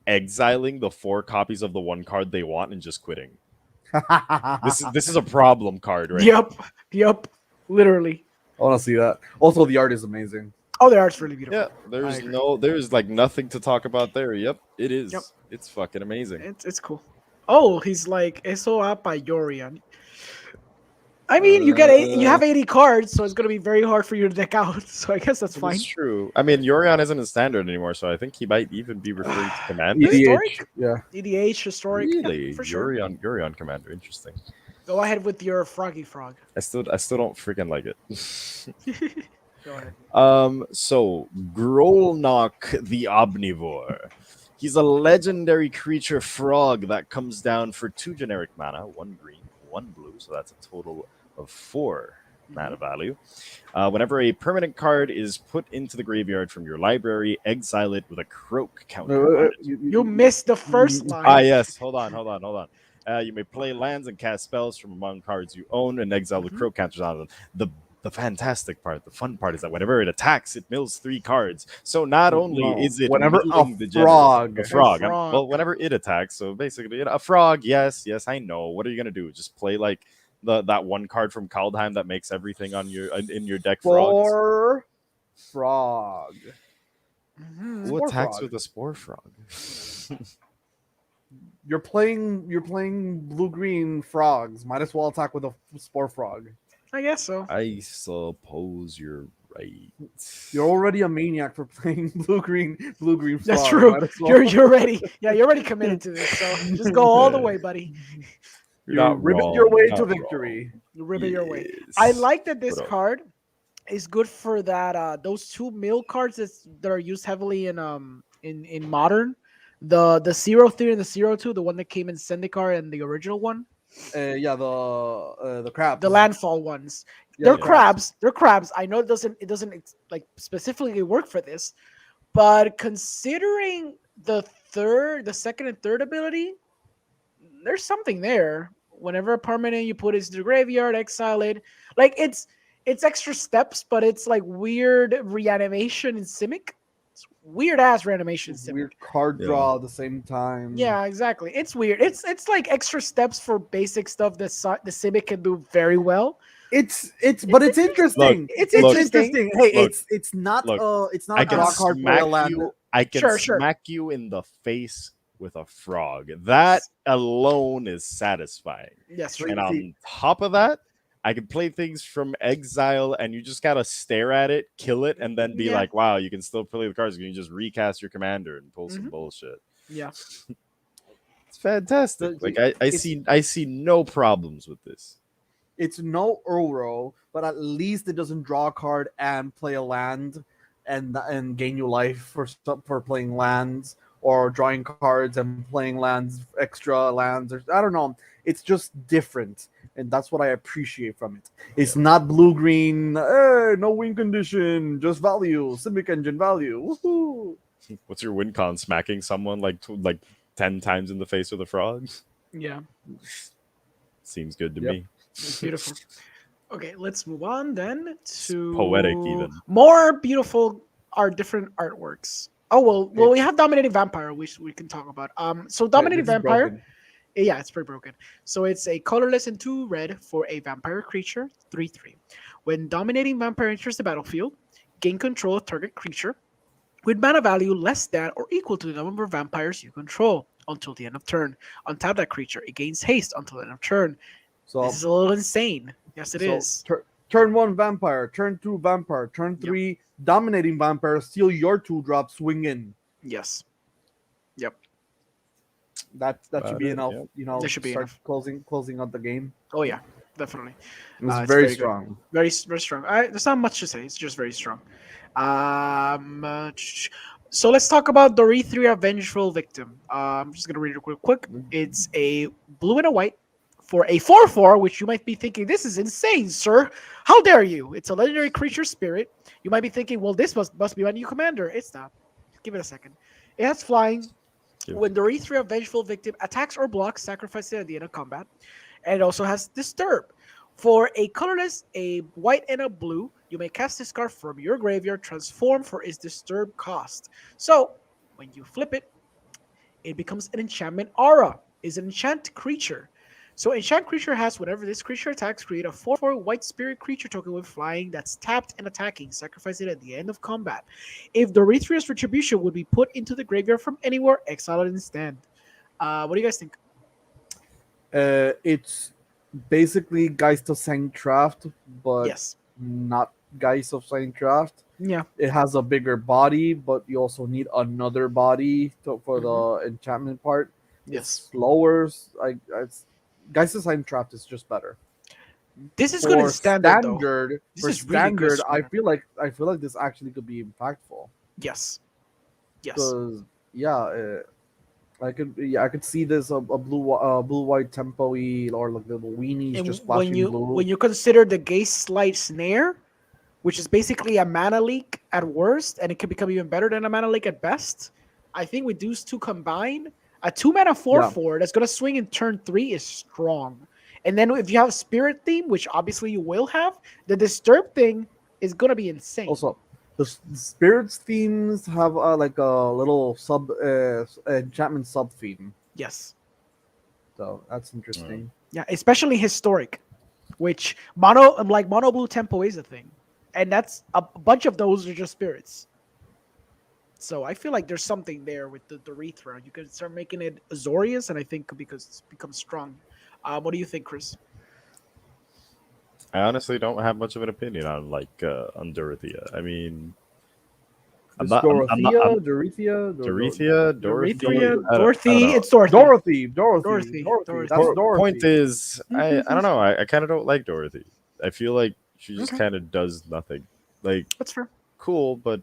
Speaker 4: exiling the 4 copies of the one card they want and just quitting. This is a problem card, right?
Speaker 2: Yep. Literally.
Speaker 3: I want to see that. Also, the art is amazing.
Speaker 2: Oh, the art's really beautiful.
Speaker 4: Yeah,
Speaker 2: agree.
Speaker 4: there's like nothing to talk about there. Yep, it is.
Speaker 2: Yep.
Speaker 4: It's fucking amazing.
Speaker 2: It's cool. Oh, he's like eso apa Yorian. I mean, you have 80 cards, so it's gonna be very hard for you to deck out. So I guess that's fine.
Speaker 4: It's true. I mean, Yorion isn't in standard anymore, so I think he might even be referring to commander.
Speaker 2: Historic?
Speaker 3: Yeah.
Speaker 2: EDH, historic, yeah,
Speaker 4: Really,
Speaker 2: for sure.
Speaker 4: Yorion commander. Interesting.
Speaker 2: Go ahead with your Froggy Frog.
Speaker 4: I still don't freaking like it.
Speaker 2: Go ahead.
Speaker 4: So Grolnok the Omnivore. He's a legendary creature frog that comes down for 2 generic mana, 1 green, 1 blue, so that's a total of 4. mana value. Whenever a permanent card is put into the graveyard from your library, exile it with a croak counter on it.
Speaker 2: You missed the first line.
Speaker 4: Yes. Hold on. You may play lands and cast spells from among cards you own and exile the croak counters on them. The fantastic part, the fun part is that whenever it attacks, it mills 3 cards. So not only is it
Speaker 3: whenever
Speaker 4: milling
Speaker 3: a
Speaker 4: the
Speaker 3: frog,
Speaker 4: the frog.
Speaker 2: frog.
Speaker 4: Well, whenever it attacks, so basically a frog. Yes, I know. What are you gonna do? Just play like that one card from Kaldheim that makes everything on your in your deck frogs.
Speaker 3: Spore frog.
Speaker 2: Mhm.
Speaker 4: Who
Speaker 3: Spore
Speaker 4: attacks
Speaker 3: frog.
Speaker 4: with a spore frog?
Speaker 3: You're playing blue green frogs. Might as well attack with a spore frog.
Speaker 2: I guess so.
Speaker 4: I suppose you're right.
Speaker 3: You're already a maniac for playing blue green frog.
Speaker 2: That's true.
Speaker 3: Might as well.
Speaker 2: You're ready. Yeah, you're already committed to this. So just go all the way, buddy.
Speaker 3: You
Speaker 4: Not
Speaker 3: ribbon
Speaker 4: wrong,
Speaker 3: your way
Speaker 4: not
Speaker 3: to
Speaker 4: wrong.
Speaker 3: victory.
Speaker 2: You ribbon your way.
Speaker 4: Yes.
Speaker 2: I like that this
Speaker 4: What up?
Speaker 2: card is good for that. Those 2 mill cards that are used heavily in modern. The 0-3 and the 0-2, the one that came in Zendikar and the original one.
Speaker 3: Yeah, the crabs.
Speaker 2: The landfall ones.
Speaker 3: Yeah,
Speaker 2: They're
Speaker 3: the
Speaker 2: crabs. They're crabs. I know it doesn't like specifically work for this, but considering the second and third ability, there's something there. Whenever a permanent you put it into the graveyard, exile it. Like it's extra steps, but it's like weird reanimation in Simic. It's weird ass reanimation in Simic.
Speaker 3: Weird card
Speaker 4: Yeah.
Speaker 3: draw at the same time.
Speaker 2: Yeah, exactly. It's weird. It's like extra steps for basic stuff that the Simic can do very well.
Speaker 3: It's interesting.
Speaker 2: Look, it's
Speaker 3: It's
Speaker 2: interesting.
Speaker 3: interesting. Hey,
Speaker 4: Look,
Speaker 3: it's not
Speaker 4: look,
Speaker 3: it's not
Speaker 4: I
Speaker 3: a
Speaker 4: can
Speaker 3: draw card for a
Speaker 4: smack
Speaker 3: land.
Speaker 4: you. I can
Speaker 2: Sure.
Speaker 4: smack you in the face with a frog. That alone is satisfying.
Speaker 2: Yes, true.
Speaker 4: And on top of that, I can play things from exile, and you just gotta stare at it, kill it, and then be
Speaker 2: Yeah.
Speaker 4: like, "Wow, you can still play the cards. You can just recast your commander and pull some
Speaker 2: Mhm.
Speaker 4: bullshit."
Speaker 2: Yeah.
Speaker 4: It's fantastic. Like I see no problems with this.
Speaker 3: It's no Uro, but at least it doesn't draw a card and play a land and gain you life for playing lands or drawing cards and playing lands, extra lands, or I don't know. It's just different, and that's what I appreciate from it. It's not blue green, no win condition, just value, Simic Engine value. Woohoo!
Speaker 4: What's your win con? Smacking someone like 10 times in the face with a frog?
Speaker 2: Yeah.
Speaker 4: Seems good to
Speaker 3: Yep.
Speaker 4: me.
Speaker 2: It's beautiful. Okay, let's move on then to
Speaker 4: poetic even.
Speaker 2: more beautiful different artworks. Oh well, we have Dominating Vampire, which we can talk about. So Dominating
Speaker 3: This is
Speaker 2: Vampire,
Speaker 3: broken.
Speaker 2: yeah, it's pretty broken. So it's a colorless and 2 red for a vampire creature, 3/3. When Dominating Vampire enters the battlefield, gain control of target creature with mana value less than or equal to the number of vampires you control until the end of turn. Untap that creature. It gains haste until the end of turn.
Speaker 3: So
Speaker 2: This is a little insane. Yes, it is.
Speaker 3: Turn 1 vampire, turn 2 vampire, turn 3 dominating vampire, steal your 2-drop, swing in.
Speaker 2: Yes.
Speaker 3: That should be enough.
Speaker 4: Yep.
Speaker 3: You know,
Speaker 2: That should be
Speaker 3: start
Speaker 2: enough.
Speaker 3: closing out the game.
Speaker 2: Oh yeah, definitely.
Speaker 3: It's
Speaker 2: It's
Speaker 3: very
Speaker 2: very good.
Speaker 3: strong.
Speaker 2: Very strong. There's not much to say. It's just very strong. So let's talk about the Re3 Vengeful Victim. I'm just gonna read it real quick. It's a blue and a white for a 4/4, which you might be thinking, this is insane, sir. How dare you? It's a legendary creature spirit. You might be thinking, well, this must be my new commander. It's not. Give it a second. It has flying. When the Re3 Vengeful Victim attacks or blocks, sacrifice it at the end of combat. And it also has Disturb. For a colorless, a white and a blue, you may cast this card from your graveyard, transform for its Disturb cost. So, when you flip it, it becomes an enchantment aura. Is an enchant creature. So enchant creature has whenever this creature attacks, create a 4/4 white spirit creature token with flying that's tapped and attacking. Sacrifice it at the end of combat. If the Rethria's Retribution would be put into the graveyard from anywhere, exile it instead. What do you guys think?
Speaker 3: It's basically Geist of Sanctraft, but
Speaker 2: Yes.
Speaker 3: not Geist of Sanctraft.
Speaker 2: Yeah.
Speaker 3: It has a bigger body, but you also need another body for the enchantment part.
Speaker 2: Yes.
Speaker 3: It's slower. Geist of Sanctraft is just better.
Speaker 2: This is good in standard, though. This
Speaker 3: For
Speaker 2: is really good
Speaker 3: standard, I
Speaker 2: standard.
Speaker 3: feel like this actually could be impactful.
Speaker 2: Yes. Yes.
Speaker 3: Because I could see this a blue white tempo-y or like the weenies
Speaker 2: And
Speaker 3: just flashing blue.
Speaker 2: when you consider the Gaze Slide Snare, which is basically a mana leak at worst, and it can become even better than a mana leak at best. I think with those two combined, a 2 mana 4/4 that's gonna swing in turn 3 is strong. And then if you have Spirit Theme, which obviously you will have, the Disturb thing is gonna be insane.
Speaker 3: Also, the spirits themes have like a little enchantment sub theme,
Speaker 2: Yes.
Speaker 3: so that's interesting.
Speaker 2: Yeah, especially historic, which mono blue tempo is a thing. And that's a bunch of those are just spirits. So I feel like there's something there with the Rethra. You could start making it Azorius, and I think because it's become strong. What do you think, Chris?
Speaker 4: I honestly don't have much of an opinion on on Dorothea. I mean,
Speaker 3: It's Dorothea,
Speaker 4: Dorithia, Dorothy.
Speaker 2: Dorothy.
Speaker 4: know.
Speaker 2: It's Dorothy.
Speaker 3: Dorothy.
Speaker 2: Dorothy.
Speaker 3: That's Dorothy.
Speaker 4: Point is, I don't know. I kind of don't like Dorothy. I feel like she just
Speaker 2: Okay.
Speaker 4: kind of does nothing. Like,
Speaker 2: That's fair.
Speaker 4: cool, but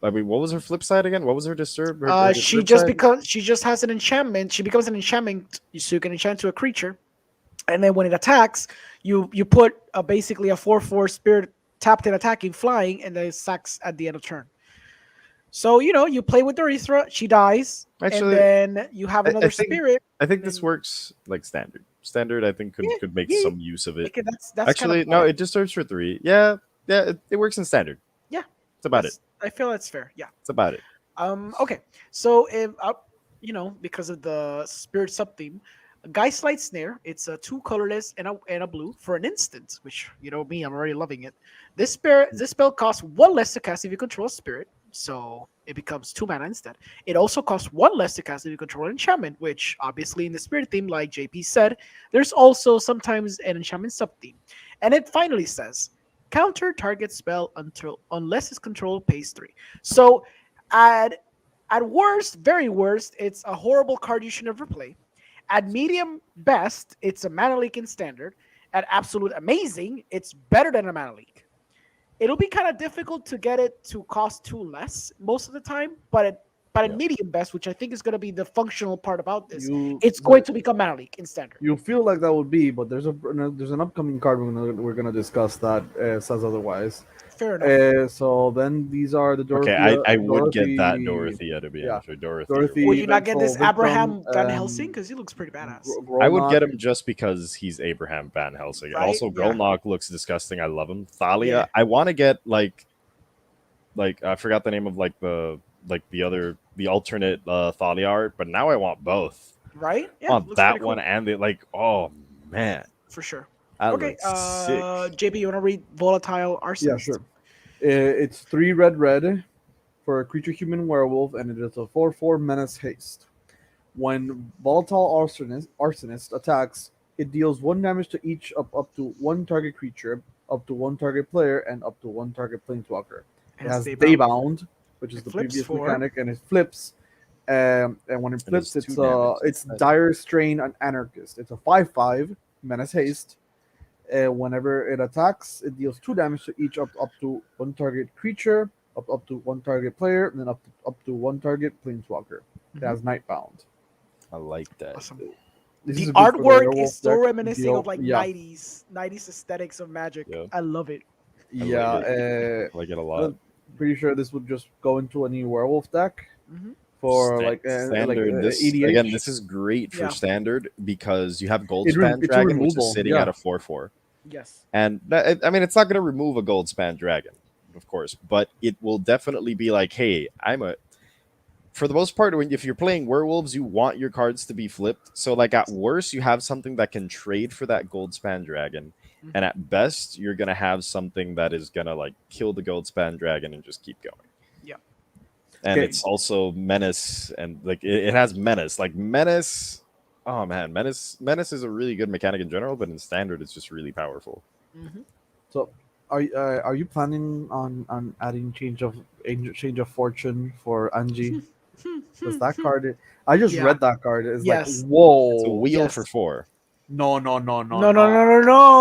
Speaker 4: I mean, what was her flip side again? What was her disturb? Her
Speaker 2: She
Speaker 4: disturb
Speaker 2: just
Speaker 4: side?
Speaker 2: because she just has an enchantment. She becomes an enchantment, so you can enchant to a creature, and then when it attacks, you put basically a 4/4 spirit tapped and attacking flying, and then it sacks at the end of turn. So you play with Dorithra, she dies,
Speaker 4: Actually,
Speaker 2: and then you have
Speaker 4: I
Speaker 2: another
Speaker 4: think
Speaker 2: spirit.
Speaker 4: I think this
Speaker 2: then-
Speaker 4: works like standard. Standard, I think
Speaker 2: Yeah,
Speaker 4: could make
Speaker 2: yeah,
Speaker 4: some use of it.
Speaker 2: Okay, that's
Speaker 4: Actually,
Speaker 2: kind
Speaker 4: no,
Speaker 2: of
Speaker 4: it disturbs for 3. Yeah, yeah, it works in standard.
Speaker 2: yeah.
Speaker 4: It's about it.
Speaker 2: I feel that's fair. Yeah.
Speaker 4: It's about it.
Speaker 2: Okay. So if because of the spirit sub theme, Geist Light Snare. It's a 2 colorless and a blue for an instant. Which me, I'm already loving it. This spell costs 1 less to cast if you control a spirit, so it becomes 2 mana instead. It also costs 1 less to cast if you control an enchantment, which obviously in the spirit theme, like JP said, there's also sometimes an enchantment sub theme. And it finally says counter target spell unless its control pays 3. So at worst, very worst, it's a horrible card you should never play. At medium best, it's a mana leak in standard. At absolute amazing, it's better than a mana leak. It'll be kind of difficult to get it to cost 2 less most of the time, but at medium best, which I think is going to be the functional part about this, it's going to become mana leak in standard.
Speaker 3: You feel like that would be, but there's an upcoming card we're gonna discuss that says otherwise.
Speaker 2: Fair enough.
Speaker 3: So then these are the Dorothy.
Speaker 4: Okay, I would get that Dorothea to be honest with Dorothy.
Speaker 2: Would you not get this
Speaker 3: Vengeful
Speaker 2: Abraham
Speaker 3: Victim,
Speaker 2: Van Helsing? Because he looks pretty badass.
Speaker 4: I would get him just because he's Abraham Van Helsing.
Speaker 2: Right?
Speaker 4: Also,
Speaker 2: Yeah.
Speaker 4: Grolnok looks disgusting. I love him. Thalia.
Speaker 2: Yeah.
Speaker 4: I want to get like I forgot the name of the alternate Thalia art, but now I want both.
Speaker 2: Right?
Speaker 4: I want that one and the oh man,
Speaker 2: for sure.
Speaker 4: that
Speaker 2: Okay,
Speaker 4: looks sick.
Speaker 2: JP, you want to read Volatile Arsonist?
Speaker 3: Yeah, sure. It's 3 red for a creature human werewolf, and it is a 4/4 menace haste. When Volatile Arsonist attacks, it deals 1 damage to each up to 1 target creature, up to 1 target player, and up to 1 target planeswalker. It has Daybound, which is the
Speaker 2: flips
Speaker 3: previous
Speaker 2: 4.
Speaker 3: mechanic, and it flips. And when it flips,
Speaker 4: it's 2 damage.
Speaker 3: it's Dire Strain and Anarchist. It's a 5/5 menace haste. Whenever it attacks, it deals 2 damage to each up to 1 target creature, up to 1 target player, and then up to 1 target planeswalker. It has Nightbound.
Speaker 4: I like that.
Speaker 2: Awesome.
Speaker 3: This
Speaker 2: The
Speaker 3: is good for
Speaker 2: artwork
Speaker 3: werewolf
Speaker 2: is so
Speaker 3: deck.
Speaker 2: reminiscent of like
Speaker 3: Yeah.
Speaker 2: 90s aesthetics of Magic.
Speaker 4: Yeah.
Speaker 2: I love it.
Speaker 3: Yeah,
Speaker 4: I like it a lot.
Speaker 3: pretty sure this would just go into a new werewolf deck
Speaker 2: Mhm.
Speaker 3: for
Speaker 4: Standard. This
Speaker 3: EDH.
Speaker 4: again, this is great for
Speaker 2: Yeah.
Speaker 4: standard because you have
Speaker 3: It's
Speaker 4: Goldspan
Speaker 3: a
Speaker 4: Dragon, which
Speaker 3: removal,
Speaker 4: is sitting
Speaker 3: yeah.
Speaker 4: at a 4/4.
Speaker 2: Yes.
Speaker 4: And I mean, it's not going to remove a Goldspan Dragon, of course, but it will definitely be like, hey, for the most part, if you're playing werewolves, you want your cards to be flipped. So, like, at worst, you have something that can trade for that Goldspan Dragon.
Speaker 2: Mhm.
Speaker 4: And at best, you're going to have something that is going to, like, kill the Goldspan Dragon and just keep going.
Speaker 2: Yeah.
Speaker 4: And
Speaker 3: Okay.
Speaker 4: it's also Menace, and, like, it has Menace. Like, Menace... Oh, man. Menace is a really good mechanic in general, but in Standard, it's just really powerful.
Speaker 2: Mm-hmm.
Speaker 3: So, are you planning on adding change of fortune for Angie? Because that card, I just
Speaker 2: Yeah.
Speaker 3: read that card. It's
Speaker 2: Yes.
Speaker 3: like, whoa.
Speaker 4: It's a wheel
Speaker 2: yes.
Speaker 4: for 4.
Speaker 3: No.
Speaker 2: No.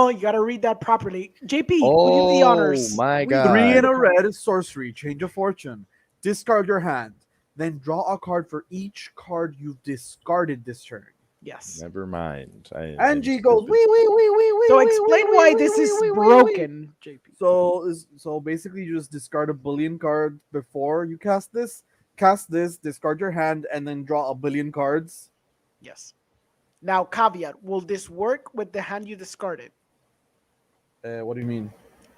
Speaker 2: You gotta read that properly. JP, will you the honors?
Speaker 4: my
Speaker 2: Read
Speaker 4: God.
Speaker 3: 3
Speaker 2: the
Speaker 3: in a
Speaker 2: card.
Speaker 3: red sorcery, change of fortune. Discard your hand. then draw a card for each card you've discarded this turn.
Speaker 2: Yes.
Speaker 4: Never mind.
Speaker 3: Angie goes, wee.
Speaker 2: So explain why this is broken, JP.
Speaker 3: So basically, you just discard a billion card before you cast this, discard your hand, and then draw a billion cards.
Speaker 2: Yes. Now, caveat: will this work with the hand you discarded?
Speaker 3: What do you mean?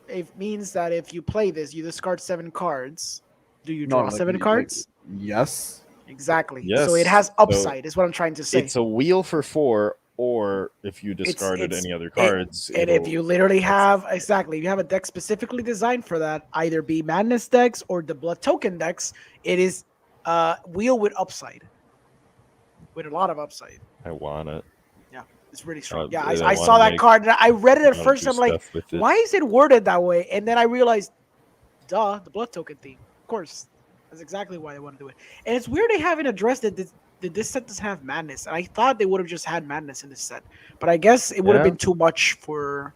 Speaker 2: It means that if you play this, you discard 7 cards. Do you
Speaker 3: No,
Speaker 2: draw 7 cards?
Speaker 3: Yes.
Speaker 2: Exactly.
Speaker 4: Yes.
Speaker 2: So it has
Speaker 4: So
Speaker 2: upside, is what I'm trying to say.
Speaker 4: it's a wheel for 4, or if you discarded any other cards.
Speaker 2: And if you literally have, exactly, you have a deck specifically designed for that, either be Madness decks or the Blood Token decks, it is wheel with upside. With a lot of upside.
Speaker 4: I want it.
Speaker 2: Yeah, it's really strong.
Speaker 4: I
Speaker 2: I
Speaker 4: wanna
Speaker 2: saw that
Speaker 4: make-
Speaker 2: card and I read it at
Speaker 4: wanna
Speaker 2: first.
Speaker 4: do
Speaker 2: I'm like,
Speaker 4: stuff with it.
Speaker 2: why is it worded that way? And then I realized, duh, the Blood Token theme. Of course. That's exactly why they want to do it. And it's weird they haven't addressed that this set doesn't have Madness. And I thought they would have just had Madness in this set. But I guess it would have
Speaker 4: Yeah.
Speaker 2: been too much for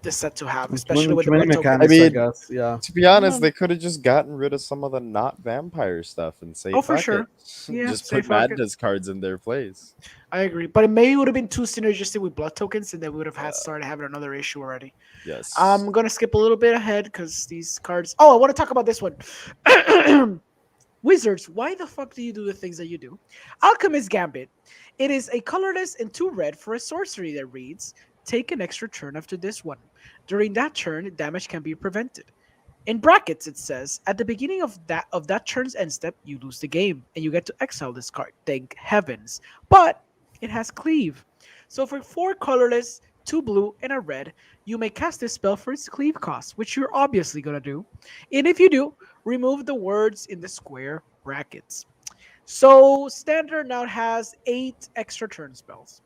Speaker 2: this set to have,
Speaker 3: Too
Speaker 2: especially with the
Speaker 3: many
Speaker 2: Blood Token.
Speaker 3: mechanics,
Speaker 4: I
Speaker 3: I
Speaker 4: mean,
Speaker 3: guess. Yeah.
Speaker 4: To be honest, they could have just gotten rid of some of the not vampire stuff and say,
Speaker 2: Oh, for
Speaker 4: fuck
Speaker 2: sure.
Speaker 4: it.
Speaker 2: Yeah,
Speaker 4: just
Speaker 2: say
Speaker 4: put
Speaker 2: fuck it.
Speaker 4: Madness cards in their place.
Speaker 2: I agree. But it maybe would have been too synergistic with Blood Tokens, and then we would have had started having another issue already.
Speaker 4: Yes.
Speaker 2: I'm going to skip a little bit ahead because these cards... Oh, I want to talk about this one. Wizards, why the fuck do you do the things that you do? Alchemist Gambit. It is a colorless and 2 red for a sorcery that reads, take an extra turn after this one. During that turn, damage can be prevented. In brackets, it says, at the beginning of that turn's end step, you lose the game, and you get to exile this card. Thank heavens. But it has cleave. So for 4 colorless, 2 blue, and a red, you may cast this spell for its cleave cost, which you're obviously going to do. And if you do, remove the words in the square brackets. So standard now has 8 extra turn spells.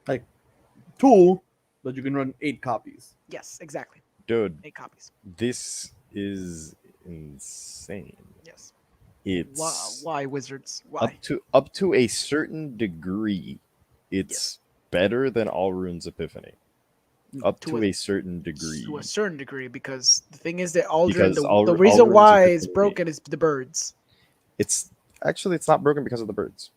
Speaker 3: Like 2, but you can run 8 copies.
Speaker 2: Yes, exactly.
Speaker 4: Dude,
Speaker 2: 8 copies.
Speaker 4: this is insane.
Speaker 2: Yes.
Speaker 4: It's
Speaker 2: Why Wizards? Why?
Speaker 4: up to a certain degree, it's better than All Runes Epiphany. Up to a certain degree.
Speaker 2: To a certain degree, because the thing is that Aldrin, the
Speaker 4: All
Speaker 2: reason
Speaker 4: Runes
Speaker 2: why it's
Speaker 4: Epiphany-
Speaker 2: broken is the birds.
Speaker 4: It's not broken because of the birds.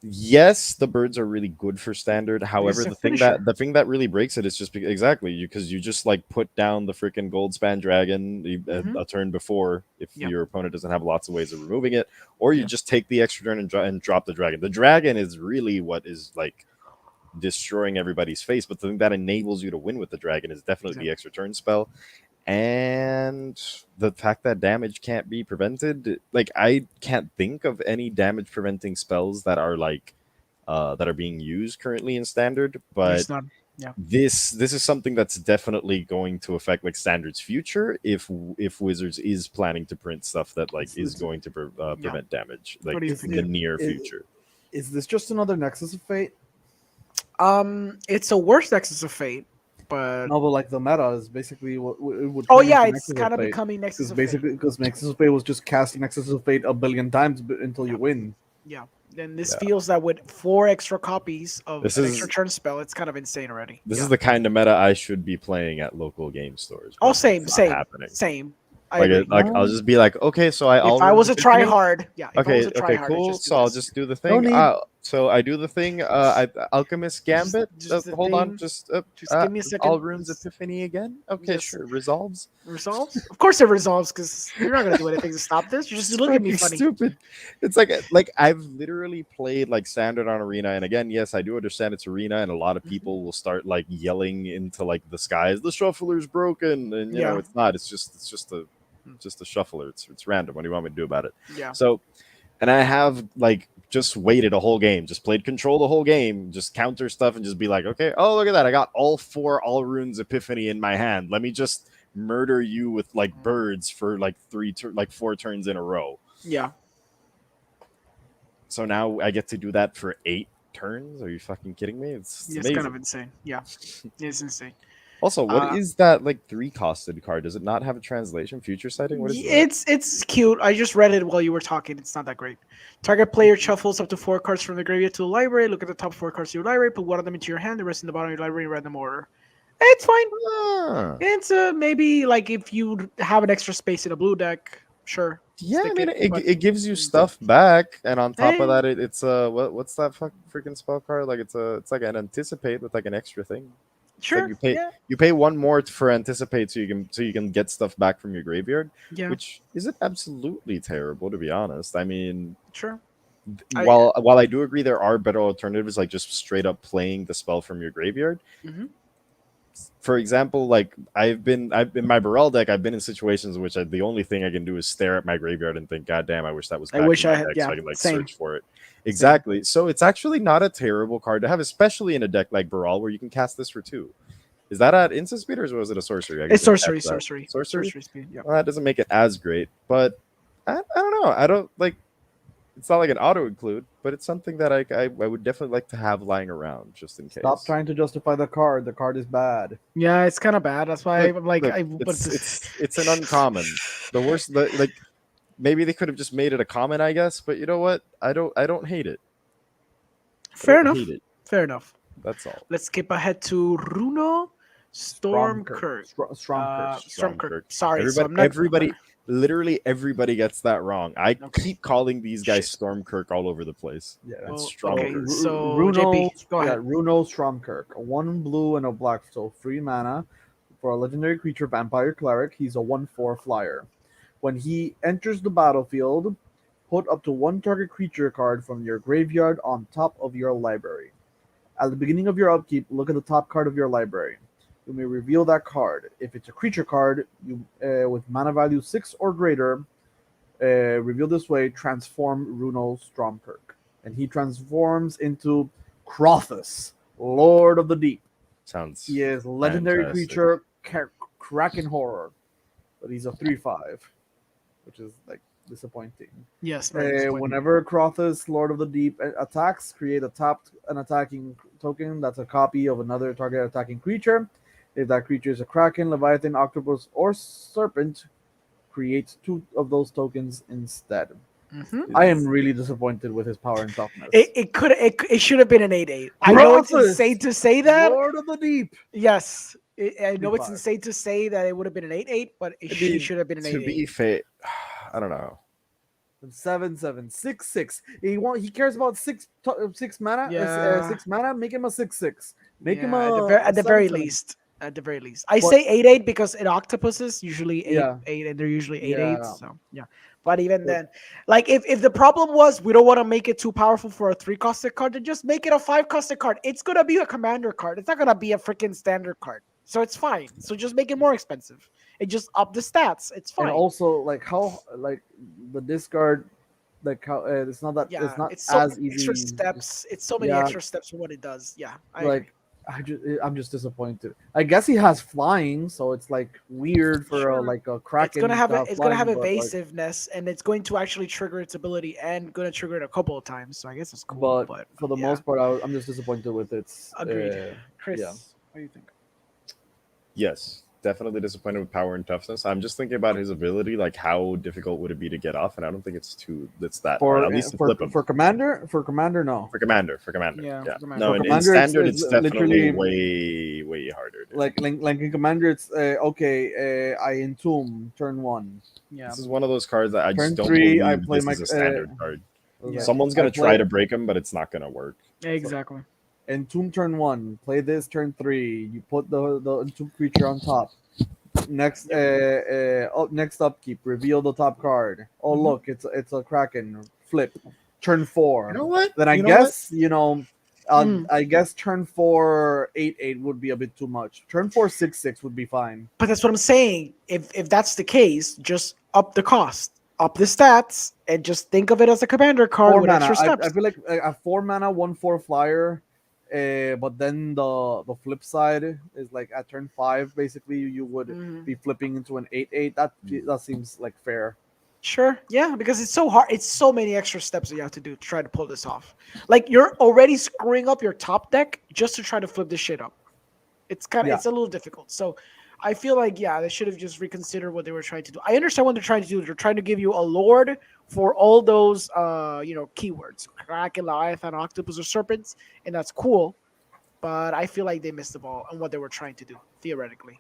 Speaker 4: Yes, the birds are really good for standard. However,
Speaker 2: a
Speaker 4: the
Speaker 2: finisher.
Speaker 4: thing that really breaks it is just exactly because you just like put down the freaking gold span dragon a turn before if your opponent doesn't have lots of ways of removing it, or you just take the extra turn and drop the dragon. The dragon is really what is like destroying everybody's face, but the thing that enables you to win with the dragon is definitely the extra turn spell. And the fact that damage can't be prevented, like I can't think of any damage preventing spells that are like that are being used currently in standard, but this is something that's definitely going to affect like standard's future if Wizards is planning to print stuff that like is going to prevent damage like in the near future.
Speaker 3: Is this just another Nexus of Fate?
Speaker 2: It's a worse Nexus of Fate. But
Speaker 3: no, but like the meta is basically what it would.
Speaker 2: Oh yeah, it's kind of becoming Nexus of
Speaker 3: Fate. Because Nexus of Fate was just casting Nexus of Fate a billion times until you win.
Speaker 2: Yeah, then this feels that with 4 extra copies of an extra turn spell, it's kind of insane already.
Speaker 4: This is the kind of meta I should be playing at local game stores.
Speaker 2: Oh, same.
Speaker 4: I'll just be like, okay, so
Speaker 2: if I was a try hard,
Speaker 4: okay, cool. So I'll just do the thing. So I do the thing. Alchemist Gambit. Hold on, just
Speaker 2: give me a second.
Speaker 4: All Runes Epiphany again. Okay, sure. Resolves.
Speaker 2: Of course it resolves because you're not gonna do anything to stop this. You're just looking at me funny.
Speaker 4: Stupid. It's like I've literally played like standard on arena, and again, yes, I do understand it's arena, and a lot of people will start like yelling into like the skies, the shuffler's broken, and you know it's not. It's just a shuffler. It's random. What do you want me to do about it?
Speaker 2: Yeah.
Speaker 4: So, and I have like just waited a whole game, just played control the whole game, just counter stuff, and just be like, okay, oh look at that, I got all 4 All Runes Epiphany in my hand. Let me just murder you with like birds for like 4 turns in a row.
Speaker 2: Yeah.
Speaker 4: So now I get to do that for 8 turns. Are you fucking kidding me? It's
Speaker 2: kind of insane. Yeah, it's insane.
Speaker 4: Also, what is that like 3-costed card? Does it not have a translation future sighting? What is that?
Speaker 2: It's cute. I just read it while you were talking. It's not that great. Target player shuffles up to 4 cards from the graveyard to the library. Look at the top 4 cards of your library. Put one of them into your hand. The rest in the bottom of your library in random order. It's fine. It's maybe like if you have an extra space in a blue deck, sure.
Speaker 4: Yeah, I
Speaker 2: Stick
Speaker 4: mean,
Speaker 2: but
Speaker 4: it gives you stuff back, and on top of
Speaker 2: hey,
Speaker 4: that, it's what's that freaking spell card? Like it's like an anticipate with like an extra thing. It's like
Speaker 2: sure, yeah,
Speaker 4: you pay one more for anticipate, so you can get stuff back from your graveyard,
Speaker 2: yeah,
Speaker 4: which isn't absolutely terrible to be honest. I mean,
Speaker 2: sure. I
Speaker 4: while I do agree there are better alternatives, like just straight up playing the spell from your graveyard.
Speaker 2: mhm.
Speaker 4: For example, like I've in my Burrell deck, I've been in situations in which the only thing I can do is stare at my graveyard and think, God damn, I wish that was
Speaker 2: I
Speaker 4: back
Speaker 2: wish
Speaker 4: in my
Speaker 2: I had,
Speaker 4: deck
Speaker 2: yeah,
Speaker 4: so I can like
Speaker 2: same,
Speaker 4: search for it.
Speaker 2: same.
Speaker 4: Exactly. So it's actually not a terrible card to have, especially in a deck like Burrell where you can cast this for 2. Is that at instant speed or was it a sorcery? I
Speaker 2: It's
Speaker 4: didn't catch
Speaker 2: sorcery,
Speaker 4: that.
Speaker 2: sorcery,
Speaker 4: Sorcery?
Speaker 2: sorcery speed. Yeah.
Speaker 4: Well, that doesn't make it as great, but I don't know. I don't like it's not like an auto include, but it's something that I would definitely like to have lying around just in case.
Speaker 3: Stop trying to justify the card. The card is bad.
Speaker 2: Yeah, it's kind of bad. That's why
Speaker 4: Look,
Speaker 2: I'm like,
Speaker 4: look,
Speaker 2: but
Speaker 4: it's an uncommon. The worst, like maybe they could have just made it a common, I guess. But you know what? I don't hate it. I
Speaker 2: fair
Speaker 4: don't
Speaker 2: enough.
Speaker 4: hate it.
Speaker 2: Fair enough.
Speaker 4: That's all.
Speaker 2: Let's skip ahead to Runo Stormkirk.
Speaker 3: Stormkirk.
Speaker 2: Stormkirk. Sorry, so
Speaker 4: Everybody,
Speaker 2: I'm not.
Speaker 4: everybody, literally everybody gets that wrong. I
Speaker 2: Okay.
Speaker 4: keep calling these guys
Speaker 2: Shit.
Speaker 4: Stormkirk all over the place.
Speaker 3: Yeah.
Speaker 4: It's
Speaker 2: Well, okay,
Speaker 4: Stormkirk.
Speaker 2: so
Speaker 3: Runo,
Speaker 2: JP, go ahead.
Speaker 3: Runo Stromkirk. 1 blue and a black, so 3 mana for a legendary creature, Vampire Cleric. He's a 1/4 flyer. When he enters the battlefield, put up to 1 target creature card from your graveyard on top of your library. At the beginning of your upkeep, look at the top card of your library. You may reveal that card. If it's a creature card, you with mana value 6 or greater, reveal this way, transform Runo Stromkirk. And he transforms into Crothus, Lord of the Deep.
Speaker 4: Sounds
Speaker 3: He is legendary
Speaker 4: fantastic.
Speaker 3: creature, Kraken Horror. But he's a 3/5, which is like disappointing.
Speaker 2: Yes, very disappointing.
Speaker 3: Whenever Crothus, Lord of the Deep, attacks, create an attacking token that's a copy of another target attacking creature. If that creature is a Kraken, Leviathan, Octopus, or Serpent, create 2 of those tokens instead.
Speaker 2: Mhm.
Speaker 3: I am really disappointed with his power and toughness.
Speaker 2: It should have been an 8/8. I know it's
Speaker 3: Crothus,
Speaker 2: insane to say that.
Speaker 3: Lord of the Deep.
Speaker 2: Yes, I know it's
Speaker 3: 3/5.
Speaker 2: insane to say that it would have been an 8/8, but
Speaker 4: I
Speaker 2: he
Speaker 4: mean,
Speaker 2: should have been an
Speaker 4: to
Speaker 2: 8/8.
Speaker 4: be fair, I don't know.
Speaker 3: 7/7, 6/6. He cares about 6 mana.
Speaker 2: Yeah.
Speaker 3: 6 mana. Make him a 6/6. Make him
Speaker 2: Yeah,
Speaker 3: a
Speaker 2: at the very
Speaker 3: 7/7.
Speaker 2: least. At the very least, I
Speaker 3: But-
Speaker 2: say 8/8 because in octopuses usually 8
Speaker 3: Yeah.
Speaker 2: 8, and they're usually 8/8.
Speaker 3: Yeah.
Speaker 2: So yeah, but even
Speaker 3: But-
Speaker 2: then, like if the problem was we don't want to make it too powerful for a 3-costed card, then just make it a 5-costed card. It's gonna be a commander card. It's not gonna be a freaking standard card. So it's fine. So just make it more expensive and just up the stats. It's fine.
Speaker 3: And also, like how like the discard, like how it's not that
Speaker 2: yeah,
Speaker 3: it's not
Speaker 2: so
Speaker 3: as
Speaker 2: many
Speaker 3: easy.
Speaker 2: extra steps. It's so many
Speaker 3: Yeah.
Speaker 2: extra steps for what it does. Yeah, I agree.
Speaker 3: Like I'm just disappointed. I guess he has flying, so it's like weird for
Speaker 2: Sure.
Speaker 3: like a Kraken.
Speaker 2: It's gonna have it's gonna have
Speaker 3: flying, but, like,
Speaker 2: evasiveness, and it's going to actually trigger its ability, and gonna trigger it a couple of times. So I guess it's cool.
Speaker 3: but
Speaker 2: But
Speaker 3: for the
Speaker 2: yeah.
Speaker 3: most part, I'm just disappointed with its.
Speaker 2: Agreed. Chris,
Speaker 3: yeah.
Speaker 2: what do you think?
Speaker 4: Yes, definitely disappointed with power and toughness. I'm just thinking about his ability, like how difficult would it be to get off, and I don't think it's that
Speaker 3: For
Speaker 4: hard. At least to flip him.
Speaker 3: for commander, no.
Speaker 4: For commander.
Speaker 2: Yeah,
Speaker 3: For
Speaker 4: No,
Speaker 3: commander,
Speaker 4: in
Speaker 3: it's-
Speaker 4: standard,
Speaker 3: it's
Speaker 4: it's definitely
Speaker 3: literally-
Speaker 4: way harder.
Speaker 3: Like in commander, it's okay. I entomb turn 1.
Speaker 2: yeah.
Speaker 4: This is one of those cards that I
Speaker 3: Turn
Speaker 4: just don't
Speaker 3: 3,
Speaker 4: believe
Speaker 3: I play
Speaker 4: this
Speaker 3: my-
Speaker 4: is a standard card.
Speaker 2: Yeah.
Speaker 4: Someone's gonna try to break him, but it's not gonna work.
Speaker 2: Exactly.
Speaker 3: Entomb turn 1. Play this turn 3. You put the entomb creature on top. Next next upkeep, reveal the top card. Oh
Speaker 2: Mhm.
Speaker 3: look, it's a Kraken. Flip. Turn 4.
Speaker 4: You know what?
Speaker 3: Then I
Speaker 4: You know
Speaker 3: guess
Speaker 2: Mm.
Speaker 3: I guess turn 4 8/8 would be a bit too much. Turn 4 6/6 would be fine.
Speaker 2: But that's what I'm saying. If that's the case, just up the cost, up the stats, and just think of it as a commander card
Speaker 3: 4
Speaker 2: with
Speaker 3: mana.
Speaker 2: extra steps.
Speaker 3: I feel like a 4 mana 1/4 flyer. But then the flip side is like at turn 5, basically you would
Speaker 2: Mhm.
Speaker 3: be flipping into an 8/8. That seems like fair.
Speaker 2: Sure, yeah, because it's so hard. It's so many extra steps that you have to do to try to pull this off. Like you're already screwing up your top deck just to try to flip this shit up. It's
Speaker 3: Yeah.
Speaker 2: it's a little difficult. So I feel like they should have just reconsidered what they were trying to do. I understand what they're trying to do. They're trying to give you a lord for all those keywords, Kraken, Leviathan, Octopus, or Serpents, and that's cool. But I feel like they missed the ball on what they were trying to do theoretically.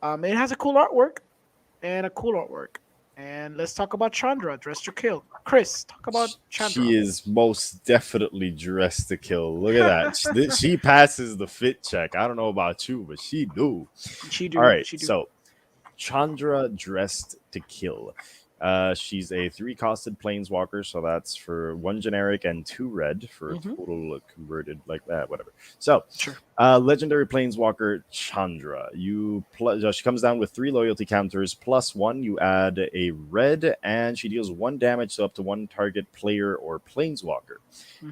Speaker 2: It has a cool artwork. And let's talk about Chandra, Dress to Kill. Chris, talk about Chandra.
Speaker 4: She is most definitely dressed to kill. Look at that. She passes the fit check. I don't know about you, but she do.
Speaker 2: She
Speaker 4: All
Speaker 2: do.
Speaker 4: right,
Speaker 2: She do.
Speaker 4: so Chandra dressed to kill. She's a 3-costed planeswalker, so that's for 1 generic and 2 red for a total converted like that, whatever. So,
Speaker 2: Sure.
Speaker 4: legendary planeswalker Chandra. She comes down with 3 loyalty counters +1. You add a red, and she deals 1 damage to up to 1 target player or planeswalker.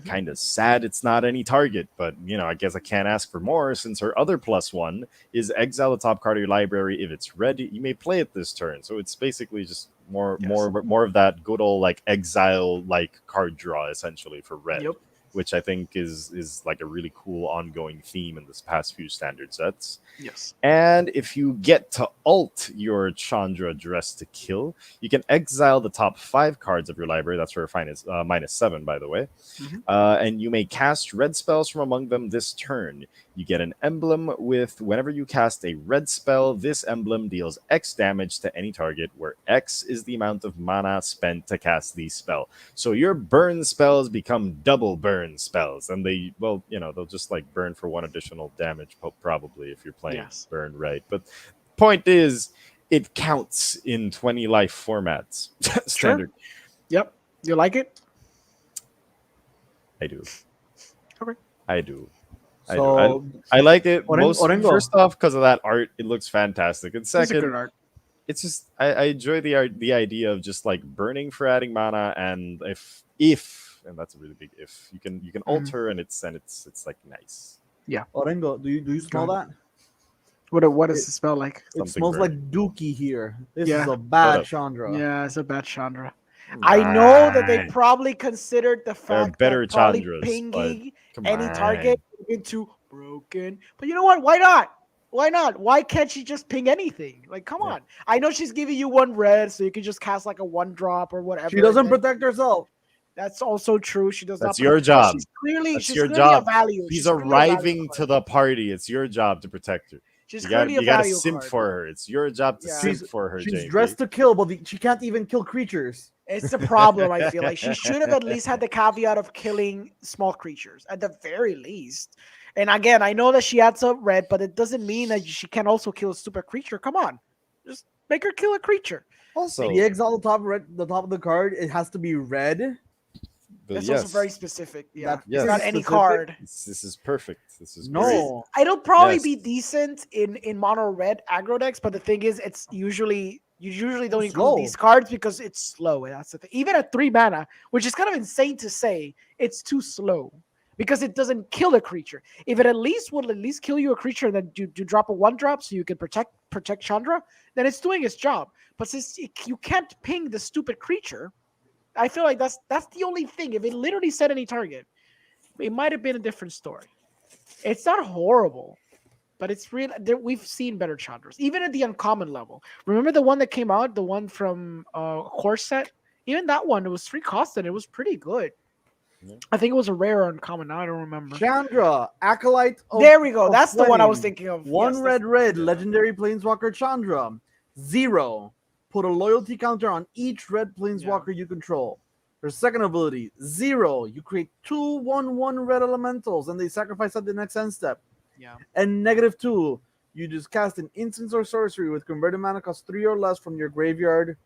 Speaker 4: Kind of sad it's not any target, but I guess I can't ask for more since her other +1 is exile the top card of your library. If it's red, you may play it this turn. So it's basically just more of that good old like exile like card draw essentially for red, which I think is like a really cool ongoing theme in this past few standard sets.
Speaker 2: Yes.
Speaker 4: And if you get to ult your Chandra Dress to Kill, you can exile the top 5 cards of your library. That's for -7, by the way. And you may cast red spells from among them this turn. You get an emblem with whenever you cast a red spell, this emblem deals X damage to any target, where X is the amount of mana spent to cast the spell. So your burn spells become double burn spells, and they'll just like burn for 1 additional damage, probably if you're playing burn right. But point is, it counts in 20 life formats. Standard.
Speaker 2: Sure. Yep. You like it?
Speaker 4: I do.
Speaker 2: Okay.
Speaker 4: I do.
Speaker 3: So
Speaker 4: I like it
Speaker 3: Orengo.
Speaker 4: first off because of that art. It looks fantastic. And
Speaker 2: It's a
Speaker 4: second,
Speaker 2: good art.
Speaker 4: it's just I enjoy the idea of just like burning for adding mana, and if and that's a really big if you can alter and it's like nice.
Speaker 2: Yeah.
Speaker 3: Orengo, do you smell that?
Speaker 2: What does it smell like?
Speaker 3: It smells like Dookie here. This
Speaker 2: Yeah.
Speaker 3: is a bad Chandra.
Speaker 2: Yeah, it's a bad Chandra. I know that they probably considered the fact
Speaker 4: better
Speaker 2: that probably
Speaker 4: Chandras,
Speaker 2: pinging
Speaker 4: come
Speaker 2: any
Speaker 4: on.
Speaker 2: target into broken. But you know what? Why not? Why not? Why can't she just ping anything? Like, come on. I know she's giving you 1 red, so you can just cast like a 1-drop or whatever.
Speaker 3: She doesn't protect herself.
Speaker 2: That's also true. She does not.
Speaker 4: That's your job.
Speaker 2: She's clearly
Speaker 4: your
Speaker 2: clearly
Speaker 4: job.
Speaker 2: a value.
Speaker 4: She's
Speaker 2: clearly a
Speaker 4: arriving
Speaker 2: value
Speaker 4: to
Speaker 2: card.
Speaker 4: the party. It's your job to protect her.
Speaker 2: She's
Speaker 4: You
Speaker 2: clearly a
Speaker 4: gotta
Speaker 2: value
Speaker 4: simp
Speaker 2: card.
Speaker 4: for her. It's your job to simp for her.
Speaker 3: She's
Speaker 4: JP.
Speaker 3: dressed to kill, but she can't even kill creatures.
Speaker 2: It's the problem, I feel like. She should have at least had the caveat of killing small creatures, at the very least. And again, I know that she adds up red, but it doesn't mean that she can also kill a stupid creature. Come on. Just make her kill a creature.
Speaker 4: Also,
Speaker 3: the exile the top of the card, it has to be red.
Speaker 2: That's also very specific. Yeah.
Speaker 3: Yes.
Speaker 2: It's not any card.
Speaker 4: This is perfect. This is
Speaker 3: No.
Speaker 2: It'll probably
Speaker 4: Yes.
Speaker 2: be decent in mono red aggro decks, but the thing is, you usually don't include
Speaker 3: slow.
Speaker 2: these cards because it's slow. And that's the thing. Even at 3 mana, which is kind of insane to say, it's too slow because it doesn't kill a creature. If it will at least kill you a creature, and then you drop a 1-drop so you can protect Chandra, then it's doing its job. But since you can't ping the stupid creature, I feel like that's the only thing. If it literally said any target, it might have been a different story. It's not horrible, but it's real. We've seen better Chandras, even at the uncommon level. Remember the one that came out, the one from Corset? Even that one, it was 3-costed. It was pretty good.
Speaker 4: Yeah.
Speaker 2: I think it was a rare uncommon. Now I don't remember.
Speaker 3: Chandra, Acolyte.
Speaker 2: There we go. That's the one I was
Speaker 3: Flame.
Speaker 2: thinking of.
Speaker 3: 1
Speaker 2: Yes,
Speaker 3: red, legendary planeswalker Chandra. 0. Put a loyalty counter on each red planeswalker you control. Her second ability, 0. You create 2 1/1 red elementals, and they sacrifice at the next end step.
Speaker 2: Yeah.
Speaker 3: And -2. You just cast an instant or sorcery with converted mana cost 3 or less from your graveyard.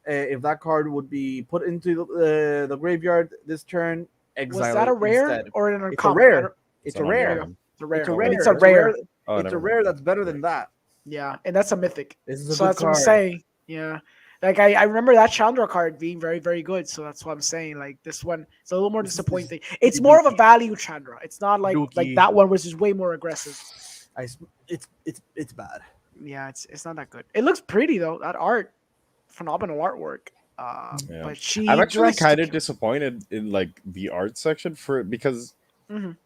Speaker 3: If that card would be put into the graveyard this turn, exile.
Speaker 2: Was that a
Speaker 3: it
Speaker 2: rare
Speaker 3: instead.
Speaker 2: or an
Speaker 3: It's a
Speaker 2: uncommon?
Speaker 3: rare. It's a
Speaker 4: an
Speaker 3: rare.
Speaker 4: uncommon.
Speaker 2: It's a rare.
Speaker 3: It's a rare.
Speaker 2: It's a rare.
Speaker 4: Oh,
Speaker 3: It's a rare that's better than that.
Speaker 2: Yeah, and that's a mythic.
Speaker 3: This is a
Speaker 2: So
Speaker 3: good
Speaker 2: that's what I'm
Speaker 3: card.
Speaker 2: saying. Yeah. Like I remember that Chandra card being very, very good. So that's what I'm saying. Like this one, it's a little more
Speaker 3: This is
Speaker 2: disappointing. It's more of a value Chandra. It's not like
Speaker 3: Dookie.
Speaker 2: that one, which is way more aggressive.
Speaker 3: It's bad.
Speaker 2: Yeah, it's not that good. It looks pretty though. That art, phenomenal artwork.
Speaker 4: Yeah.
Speaker 2: But she.
Speaker 4: I'm actually
Speaker 2: dressed to
Speaker 4: kind of
Speaker 2: kill.
Speaker 4: disappointed in like the art section because
Speaker 2: Mhm.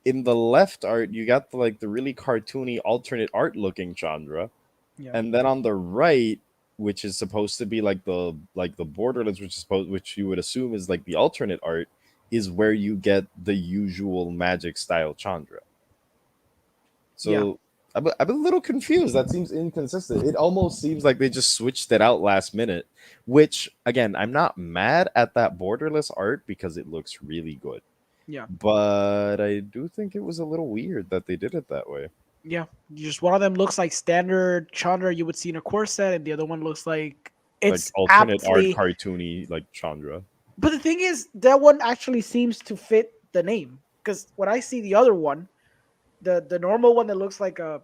Speaker 4: in the left art you got the really cartoony alternate art looking Chandra,
Speaker 2: Yeah.
Speaker 4: and then on the right, which is supposed to be like the borderless, which you would assume is like the alternate art, is where you get the usual Magic style Chandra. So I'm a little confused. That seems inconsistent. It almost seems like they just switched it out last minute. Which again, I'm not mad at that borderless art because it looks really good.
Speaker 2: Yeah.
Speaker 4: But I do think it was a little weird that they did it that way.
Speaker 2: Yeah, just one of them looks like standard Chandra you would see in a core set, and the other one looks like
Speaker 4: Like
Speaker 2: it's
Speaker 4: alternate art,
Speaker 2: aptly.
Speaker 4: cartoony, like Chandra.
Speaker 2: But the thing is, that one actually seems to fit the name because when I see the other one, the normal one that looks like a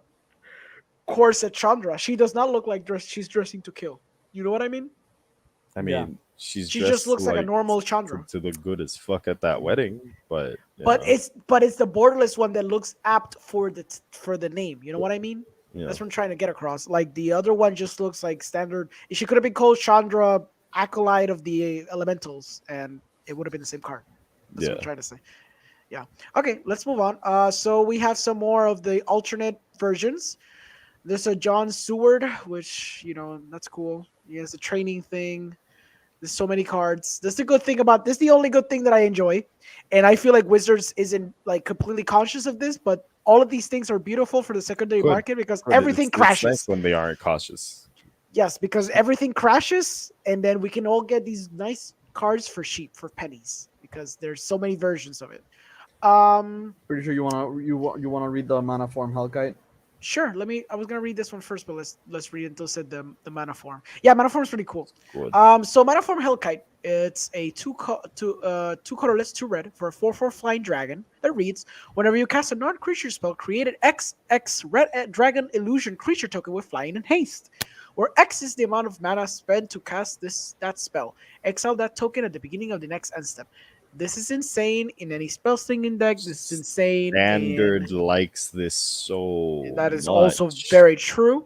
Speaker 2: core set Chandra, she does not look like she's dressing to kill. You know what I mean?
Speaker 4: I
Speaker 3: Yeah.
Speaker 4: mean, she's
Speaker 2: She just
Speaker 4: dressed
Speaker 2: looks like a
Speaker 4: like
Speaker 2: normal Chandra.
Speaker 4: to the good as fuck at that wedding, but
Speaker 2: But it's the borderless one that looks apt for the name. You know what I mean?
Speaker 4: yeah.
Speaker 2: That's what I'm trying to get across. Like the other one just looks like standard. She could have been called Chandra, acolyte of the elementals, and it would have been the same card. That's what I'm trying to say. Yeah. Okay, let's move on. So we have some more of the alternate versions. There's a John Seward, which that's cool. He has a training thing. There's so many cards. That's the good thing about this. The only good thing that I enjoy, and I feel like Wizards isn't like completely conscious of this, but all of these things are beautiful for the secondary
Speaker 4: Good.
Speaker 2: market because
Speaker 4: Good.
Speaker 2: everything
Speaker 4: It's
Speaker 2: crashes.
Speaker 4: nice when they aren't cautious.
Speaker 2: Yes, because everything crashes, and then we can all get these nice cards for cheap, for pennies, because there's so many versions of it.
Speaker 3: Pretty sure you wanna read the mana form Hellkite.
Speaker 2: Sure. I was gonna read this one first, but let's read it until said the mana form. Yeah, mana form is pretty cool.
Speaker 4: Good.
Speaker 2: So mana form Hellkite. It's a two colorless, 2 red for a 4/4 flying dragon that reads: whenever you cast a non-creature spell, create an XX red dragon illusion creature token with flying and haste, where X is the amount of mana spent to cast that spell. Exile that token at the beginning of the next end step. This is insane in any spell slinging deck. This is insane.
Speaker 4: Standard likes this so
Speaker 2: That is
Speaker 4: much.
Speaker 2: also very true.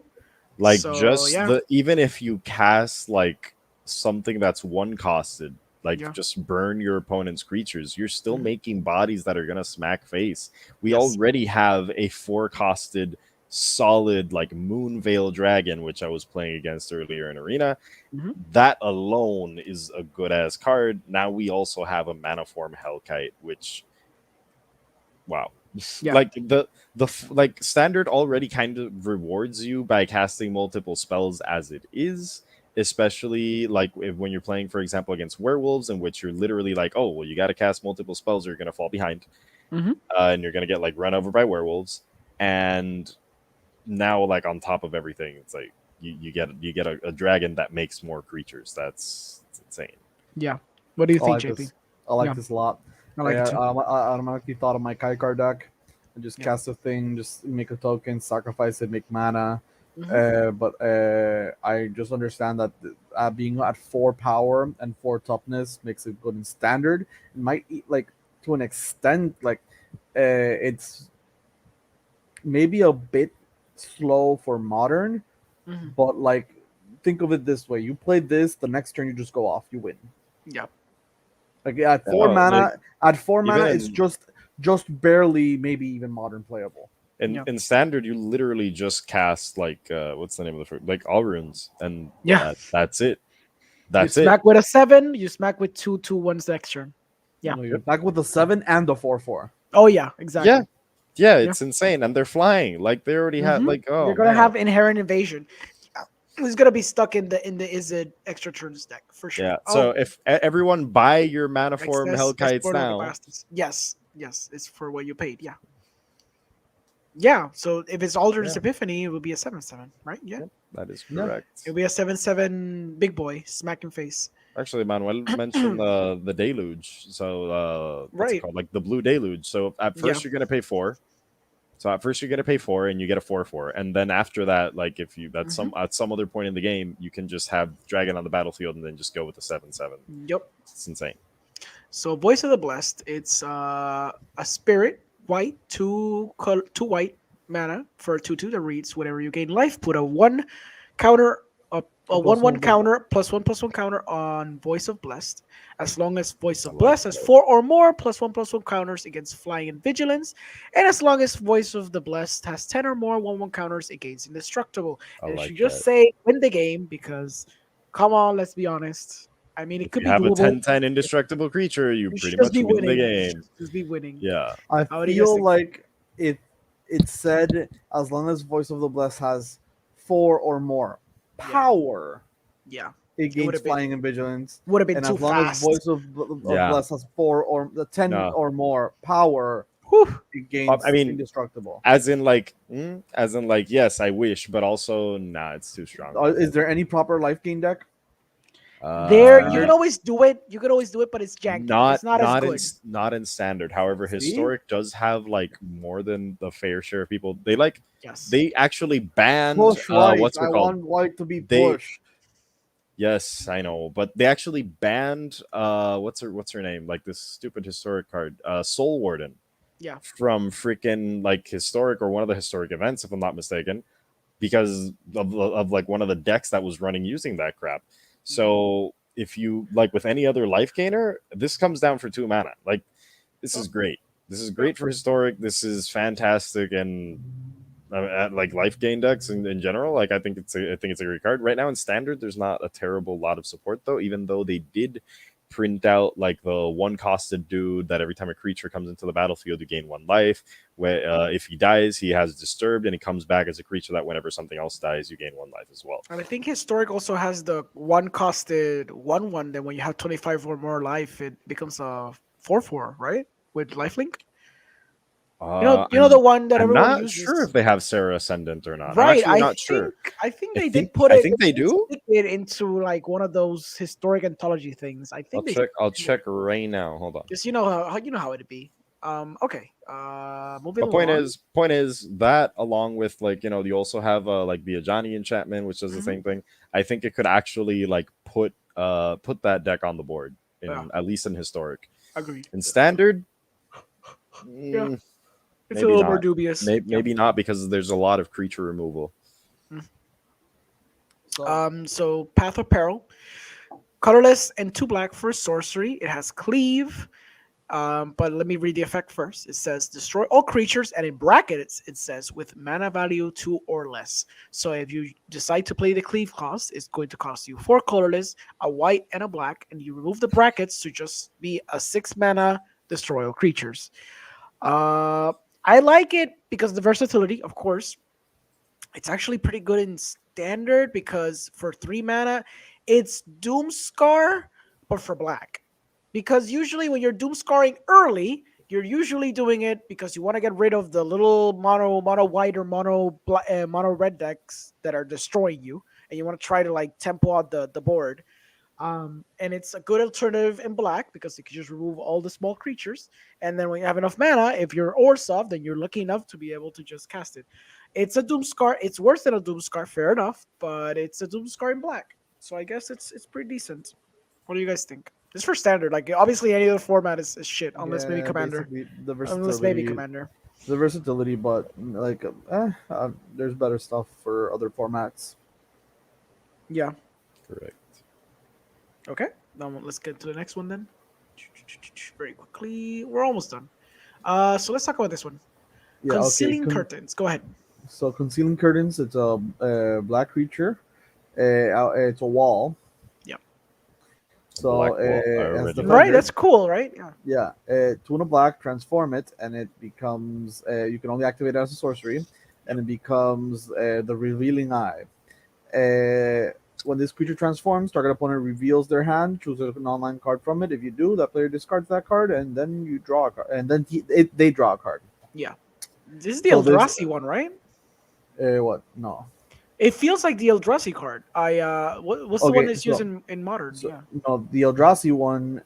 Speaker 4: Like
Speaker 2: So,
Speaker 4: just
Speaker 2: yeah.
Speaker 4: even if you cast like something that's one costed, like
Speaker 2: Yeah.
Speaker 4: just burn your opponent's creatures, you're still
Speaker 2: Mhm.
Speaker 4: making bodies that are gonna smack face. We
Speaker 2: Yes.
Speaker 4: already have a 4 costed solid like Moonveil Dragon, which I was playing against earlier in Arena.
Speaker 2: Mhm.
Speaker 4: That alone is a good ass card. Now we also have a mana form Hellkite, which wow.
Speaker 2: Yeah.
Speaker 4: Like like standard already kind of rewards you by casting multiple spells as it is, especially like when you're playing, for example, against werewolves, in which you're literally like, oh well, you got to cast multiple spells or you're gonna fall behind,
Speaker 2: Mhm.
Speaker 4: and you're gonna get like run over by werewolves. And now, like on top of everything, it's like you get a dragon that makes more creatures. That's insane.
Speaker 2: Yeah. What do you
Speaker 3: I
Speaker 2: think,
Speaker 3: like
Speaker 2: JP?
Speaker 3: this. I like
Speaker 2: Yeah.
Speaker 3: this a lot.
Speaker 2: I like it too.
Speaker 3: I automatically thought of my Kai card deck. I just
Speaker 2: Yeah.
Speaker 3: cast a thing, just make a token, sacrifice it, make mana.
Speaker 2: Mhm.
Speaker 3: But I just understand that being at 4 power and 4 toughness makes it good in standard. It might like to an extent like it's maybe a bit slow for modern,
Speaker 2: Mhm.
Speaker 3: but like think of it this way: you play this, the next turn you just go off, you win.
Speaker 2: Yeah.
Speaker 3: Like at 4 mana,
Speaker 4: even
Speaker 3: it's just barely, maybe even modern playable.
Speaker 4: In standard, you literally just cast like what's the name of the fruit? Like all runes, and
Speaker 2: Yeah.
Speaker 4: that's it.
Speaker 2: You
Speaker 4: That's it.
Speaker 2: smack with a 7. You smack with 2/2/1 next turn. Yeah.
Speaker 3: No, you're back with the 7 and the 4/4.
Speaker 2: Oh yeah. Exactly.
Speaker 4: Yeah, yeah, it's insane, and they're flying. Like they already had
Speaker 2: Mhm.
Speaker 4: like oh
Speaker 2: They're gonna
Speaker 4: man.
Speaker 2: have inherent invasion. It's gonna be stuck in the Izzet extra turns deck for sure.
Speaker 4: Yeah. So if everyone buy your mana form
Speaker 2: Excess
Speaker 4: Hellkites
Speaker 2: portal
Speaker 4: now,
Speaker 2: capacities. Yes, it's for what you paid. Yeah. Yeah. So if it's Aldrin's Epiphany, it will be a 7/7, right? Yeah.
Speaker 4: that is
Speaker 3: Yeah.
Speaker 4: correct.
Speaker 2: It'll be a 7/7 big boy smacking face.
Speaker 4: Actually, Manuel mentioned the deluge. So what's it
Speaker 2: Right.
Speaker 4: called? Like the blue deluge. So at first you're gonna pay 4. So at first you're gonna pay 4 and you get a 4/4. And then after that, like if you at some other point in the game, you can just have dragon on the battlefield and then just go with the 7/7.
Speaker 2: Yep.
Speaker 4: It's insane.
Speaker 2: So Voice of the Blessed, it's a spirit, white, 2 white mana for a 2/2 that reads whenever you gain life, put a 1 counter, a 1/1 counter +1/+1 counter on Voice of Blessed. As long as Voice of Blessed has 4 or more +1/+1 counters against flying and vigilance, and as long as Voice of the Blessed has 10 or more 1/1 counters against indestructible. And it should just say win the game because, come on, let's be honest. I mean, it could be
Speaker 4: have
Speaker 2: doable.
Speaker 4: a 10/10 indestructible creature, you
Speaker 2: You
Speaker 4: pretty
Speaker 2: should just
Speaker 4: much
Speaker 2: be
Speaker 4: win the
Speaker 2: winning.
Speaker 4: game.
Speaker 2: Just be winning.
Speaker 4: Yeah.
Speaker 3: I
Speaker 2: How do you guys
Speaker 3: feel
Speaker 2: think?
Speaker 3: like it said as long as Voice of the Blessed has 4 or more power,
Speaker 2: Yeah,
Speaker 3: it
Speaker 2: it would
Speaker 3: gains
Speaker 2: have been
Speaker 3: flying and vigilance.
Speaker 2: too
Speaker 3: And as long as
Speaker 2: fast.
Speaker 3: Voice of
Speaker 4: Yeah.
Speaker 3: Blessed has 4 or the 10
Speaker 4: No.
Speaker 3: or more power,
Speaker 2: Whew.
Speaker 3: it
Speaker 4: I
Speaker 3: gains
Speaker 4: mean,
Speaker 3: indestructible.
Speaker 4: as in like, yes, I wish, but also, nah, it's too strong.
Speaker 3: Is there any proper life gain deck?
Speaker 2: There, you can
Speaker 3: Standard?
Speaker 2: always do it. You can always do it, but it's janky. It's not as good.
Speaker 4: Not in standard. However,
Speaker 3: See?
Speaker 4: historic does have like more than the fair share of people.
Speaker 2: Yes.
Speaker 4: They actually banned
Speaker 3: Push white.
Speaker 4: what's
Speaker 3: I
Speaker 4: it called?
Speaker 3: want white to be
Speaker 4: They
Speaker 3: pushed.
Speaker 4: Yes, I know, but they actually banned what's her name? Like this stupid historic card, Soul Warden,
Speaker 2: Yeah.
Speaker 4: from freaking like historic or one of the historic events, if I'm not mistaken, because of like one of the decks that was running using that crap. So if you like with any other life gainer, this comes down for 2 mana. Like this is great. This is great for historic. This is fantastic, and at like life gain decks in general, like I think it's a great card. Right now in standard, there's not a terrible lot of support though, even though they did print out like the one costed dude that every time a creature comes into the battlefield, you gain 1 life. Where if he dies, he has disturbed, and he comes back as a creature that whenever something else dies, you gain 1 life as well.
Speaker 2: And I think historic also has the one costed 1/1. Then when you have 25 or more life, it becomes a 4/4, right? With lifelink. You know the one that
Speaker 4: I'm
Speaker 2: everyone
Speaker 4: not sure
Speaker 2: uses.
Speaker 4: if they have Sarah Ascendant or not. I'm
Speaker 2: Right.
Speaker 4: actually not sure.
Speaker 2: I think
Speaker 4: I
Speaker 2: they
Speaker 4: think
Speaker 2: did put
Speaker 4: I
Speaker 2: it.
Speaker 4: think they
Speaker 2: did
Speaker 4: do.
Speaker 2: stick it into like one of those historic anthology things. I
Speaker 4: I'll
Speaker 2: think they
Speaker 4: check. I'll check right now. Hold on.
Speaker 2: Just you know how you know how it'd be. Okay. Moving
Speaker 4: The point
Speaker 2: along.
Speaker 4: is that along with like you also have like the Ajani enchantment, which does the
Speaker 2: Mhm.
Speaker 4: same thing. I think it could actually like put that deck on the board in
Speaker 2: Yeah.
Speaker 4: at least in historic.
Speaker 2: Agreed.
Speaker 4: In standard,
Speaker 2: Yeah. It's a
Speaker 4: maybe
Speaker 2: little more
Speaker 4: not.
Speaker 2: dubious.
Speaker 4: Maybe not because there's a lot of creature removal.
Speaker 2: So Path of Peril, colorless and 2 black for sorcery. It has cleave. But let me read the effect first. It says destroy all creatures, and in brackets it says with mana value 2 or less. So if you decide to play the cleave cost, it's going to cost you 4 colorless, a white, and a black, and you remove the brackets to just be a 6 mana destroy all creatures. I like it because of the versatility, of course. It's actually pretty good in standard because for 3 mana, it's Doomscar, but for black. Because usually when you're Doomscarring early, you're usually doing it because you want to get rid of the little mono white or mono red decks that are destroying you, and you want to try to like tempo out the board. And it's a good alternative in black because you can just remove all the small creatures. And then when you have enough mana, if you're Orsov, then you're lucky enough to be able to just cast it. It's a Doomscar. It's worse than a Doomscar, fair enough, but it's a Doomscar in black. So I guess it's pretty decent. What do you guys think? This for standard. Like obviously any other format is shit unless maybe Commander.
Speaker 3: The
Speaker 2: Unless maybe
Speaker 3: versatility,
Speaker 2: Commander.
Speaker 3: but like there's better stuff for other formats.
Speaker 2: Yeah.
Speaker 4: Correct.
Speaker 2: Okay. Now let's get to the next one then. Very quickly. We're almost done. So let's talk about this one.
Speaker 3: Yeah,
Speaker 2: Concealing curtains. Go ahead.
Speaker 3: So concealing curtains, it's a black creature. It's a wall.
Speaker 2: Yep.
Speaker 3: So
Speaker 2: right, that's cool, right?
Speaker 3: Yeah. 2 and a black, transform it, and it becomes. You can only activate it as a sorcery, and it becomes the revealing eye. When this creature transforms, target opponent reveals their hand, choose an online card from it. If you do, that player discards that card, and then you draw a card, and then they draw a card.
Speaker 2: Yeah. This is the Eldrazi one, right?
Speaker 3: What? No.
Speaker 2: It feels like the Eldrazi card. What's the one that's used in modern?
Speaker 3: No, the Eldrazi one,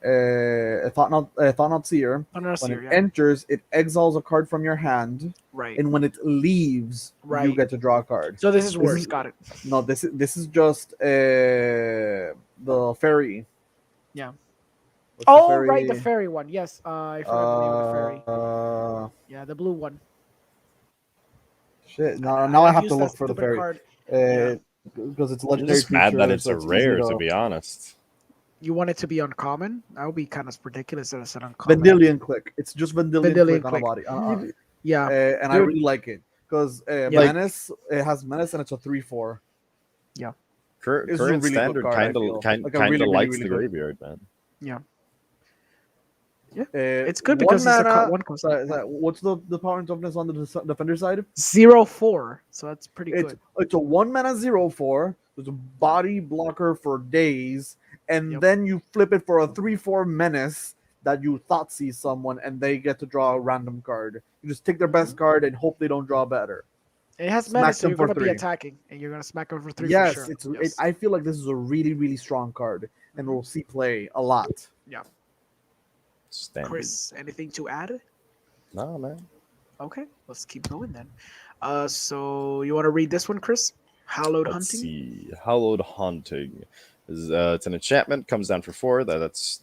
Speaker 3: Thought Not Seer. When it enters, it exiles a card from your hand.
Speaker 2: Right.
Speaker 3: And when it leaves, you get to draw a card.
Speaker 2: So this is worse. Got it.
Speaker 3: No, this is just the fairy.
Speaker 2: Yeah.
Speaker 3: Fairy?
Speaker 2: Right, the fairy one. Yes, I forgot the name of the fairy. Yeah, the blue one.
Speaker 3: Shit. Now I have to look for the fairy. Because it's legendary.
Speaker 4: I'm just mad that it's a rare, to be honest.
Speaker 2: You want it to be uncommon? That would be kind of ridiculous that it's an uncommon.
Speaker 3: Vendilion Click. It's just Vendilion Click on a body.
Speaker 2: Yeah.
Speaker 3: And I really like it. Because Menace, it has Menace and it's a 3/4.
Speaker 2: Yeah.
Speaker 4: Current really standard kind of likes the graveyard, man.
Speaker 2: Yeah. Yeah, it's good because
Speaker 3: one
Speaker 2: it's a
Speaker 3: mana.
Speaker 2: one cost.
Speaker 3: What's the power and toughness on the defender side?
Speaker 2: 0/4, so that's pretty
Speaker 3: It's
Speaker 2: good.
Speaker 3: it's a 1 mana 0/4. It's a body blocker for days, and
Speaker 2: Yep.
Speaker 3: then you flip it for a 3/4 menace that you thought sees someone, and they get to draw a random card. You just take their best card and hope they don't draw better.
Speaker 2: It has
Speaker 3: Smack
Speaker 2: menace, so
Speaker 3: them
Speaker 2: you're
Speaker 3: for
Speaker 2: gonna be
Speaker 3: 3.
Speaker 2: attacking, and you're gonna smack over 3 for
Speaker 3: Yes,
Speaker 2: sure.
Speaker 3: it's. I feel like this is a really really strong card, and we'll see play a lot.
Speaker 2: Yeah.
Speaker 4: Standard.
Speaker 2: Chris, anything to add?
Speaker 4: No, man.
Speaker 2: Okay, let's keep going then. So you want to read this one, Chris? Hallowed
Speaker 4: Let's
Speaker 2: Hunting.
Speaker 4: see. Hallowed Haunting. It's an enchantment. Comes down for 4. That's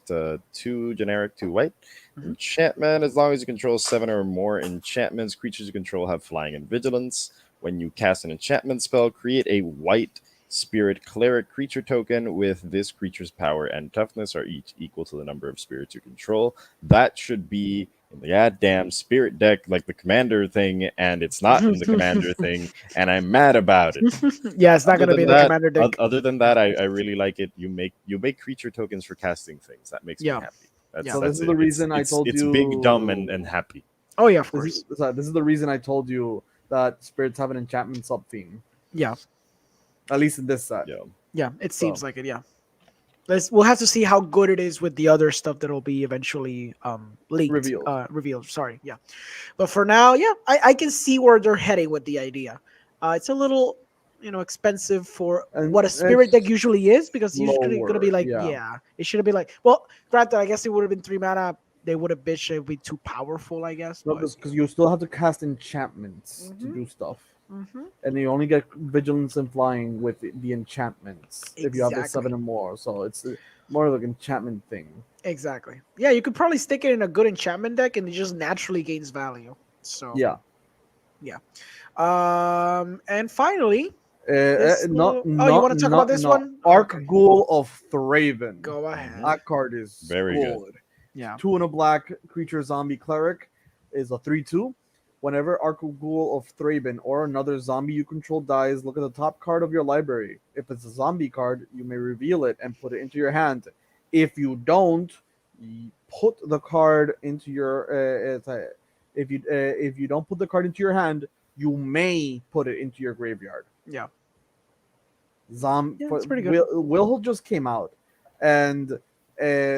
Speaker 4: 2 generic, 2 white.
Speaker 2: Mhm.
Speaker 4: Enchantment. As long as you control 7 or more enchantments, creatures you control have flying and vigilance. When you cast an enchantment spell, create a white spirit cleric creature token with this creature's power and toughness are each equal to the number of spirits you control. That should be in the goddamn spirit deck, like the commander thing, and it's not in the commander thing, and I'm mad about it.
Speaker 2: Yeah, it's not gonna be in the commander deck.
Speaker 4: Other than that, I really like it. You make creature tokens for casting things. That makes me
Speaker 2: Yeah.
Speaker 4: happy. That's,
Speaker 2: Yeah.
Speaker 3: So
Speaker 4: that's
Speaker 3: this is
Speaker 4: it.
Speaker 3: the reason I
Speaker 4: It's-
Speaker 3: told
Speaker 4: it's
Speaker 3: you.
Speaker 4: big, dumb, and happy.
Speaker 2: Oh yeah, of
Speaker 3: This
Speaker 2: course.
Speaker 3: this is the reason I told you that spirits have an enchantment sub theme.
Speaker 2: Yeah,
Speaker 3: At least in this set.
Speaker 4: Yeah.
Speaker 2: yeah. It seems
Speaker 3: So-
Speaker 2: like it. Yeah. We'll have to see how good it is with the other stuff that'll be eventually leaked,
Speaker 3: Revealed.
Speaker 2: revealed. Sorry, yeah. But for now, yeah, I can see where they're heading with the idea. It's a little, expensive for
Speaker 3: And
Speaker 2: what a spirit
Speaker 3: it's
Speaker 2: deck usually is, because it's usually gonna be
Speaker 3: lower,
Speaker 2: like,
Speaker 3: yeah.
Speaker 2: yeah, it should be like, well, granted, I guess it would have been 3 mana. They would have bitched it would be too powerful, I guess.
Speaker 3: No,
Speaker 2: But
Speaker 3: because you still have to cast enchantments to
Speaker 2: Mhm.
Speaker 3: do stuff.
Speaker 2: Mhm.
Speaker 3: And you only get vigilance and flying with the enchantments if you have the
Speaker 2: Exactly.
Speaker 3: 7 or more. So it's more like an enchantment thing.
Speaker 2: Exactly. Yeah, you could probably stick it in a good enchantment deck, and it just naturally gains value. So
Speaker 3: Yeah.
Speaker 2: And finally, This
Speaker 3: Not,
Speaker 2: little- oh, you wanna talk about this one?
Speaker 3: Arc
Speaker 2: Okay.
Speaker 3: Ghoul of Thraben.
Speaker 2: go ahead.
Speaker 3: That card is
Speaker 4: Very good.
Speaker 2: Yeah.
Speaker 3: 2 and a black creature zombie cleric is a 3/2. Whenever Ghoul of Thraben or another zombie you control dies, look at the top card of your library. If it's a zombie card, you may reveal it and put it into your hand. If you don't, put the card into your. If you don't put the card into your hand, you may put it into your graveyard.
Speaker 2: Yeah.
Speaker 3: Yeah,
Speaker 2: that's pretty good.
Speaker 3: Will just came out, and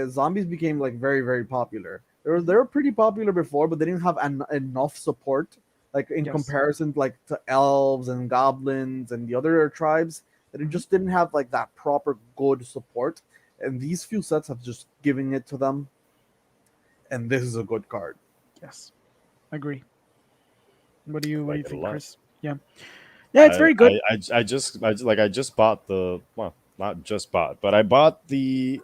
Speaker 3: zombies became like very very popular. They were pretty popular before, but they didn't have enough support, like in
Speaker 2: Yes.
Speaker 3: comparison like to elves and goblins and the other tribes. That it just didn't have like that proper good support. And these few sets have just given it to them. And this is a good card.
Speaker 2: Yes. Agree. What do you
Speaker 4: Like it a
Speaker 2: think,
Speaker 4: lot.
Speaker 2: Chris? Yeah. Yeah, it's very good.
Speaker 4: I just bought the, well, not just bought, but I bought the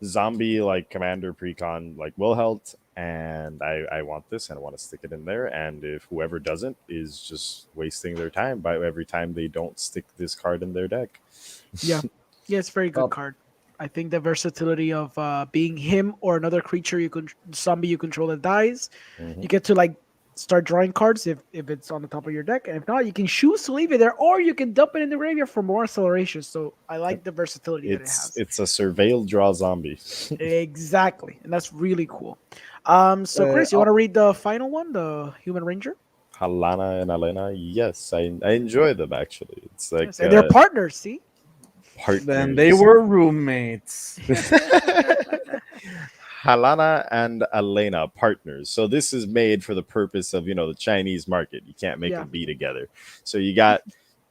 Speaker 4: zombie like commander precon like Wilhelt, and I want this and I want to stick it in there. And if whoever doesn't is just wasting their time by every time they don't stick this card in their deck.
Speaker 2: Yeah. Yeah, it's a very good
Speaker 3: Well-
Speaker 2: card. I think the versatility of being him or another creature zombie you control that dies,
Speaker 4: Mhm.
Speaker 2: you get to like start drawing cards if it's on the top of your deck, and if not, you can choose to leave it there, or you can dump it in the graveyard for more acceleration. So I like the versatility that it has.
Speaker 4: It's a surveil draw zombie.
Speaker 2: Exactly, and that's really cool. So Chris, you
Speaker 3: I'll-
Speaker 2: want to read the final one, the Human Ranger?
Speaker 4: Halana and Alena, yes, I enjoy them actually. It's like
Speaker 2: Yes, and they're partners. See,
Speaker 3: Then they
Speaker 4: partners.
Speaker 3: were roommates.
Speaker 4: Halana and Elena partners. So this is made for the purpose of, the Chinese market. You can't make
Speaker 2: Yeah.
Speaker 4: them be together. So you got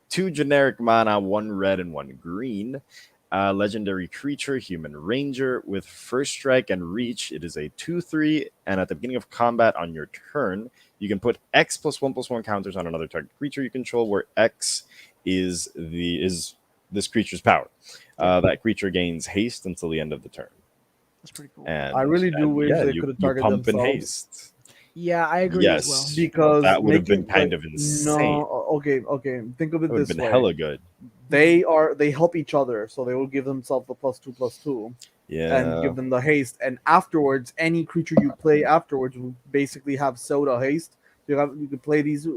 Speaker 4: 2 generic mana, 1 red and 1 green. Legendary creature, Human Ranger with first strike and reach. It is a 2/3, and at the beginning of combat on your turn, you can put X +1/+1 counters on another target creature you control, where X is this creature's power. That creature gains haste until the end of the turn.
Speaker 2: that's pretty cool.
Speaker 4: And
Speaker 3: I really do wish they
Speaker 4: you
Speaker 3: could've targeted
Speaker 4: pump in
Speaker 3: themselves.
Speaker 4: haste.
Speaker 2: Yeah, I agree
Speaker 4: Yes.
Speaker 2: as well.
Speaker 3: Because
Speaker 4: That would have been
Speaker 3: making,
Speaker 4: kind
Speaker 3: like,
Speaker 4: of insane.
Speaker 3: No, okay. Think of it
Speaker 4: That would have
Speaker 3: this
Speaker 4: been
Speaker 3: way.
Speaker 4: hella good.
Speaker 3: They help each other, so they will give themselves the +2/+2
Speaker 4: Yeah.
Speaker 3: and give them the haste. And afterwards, any creature you play afterwards will basically have soda haste. You can play these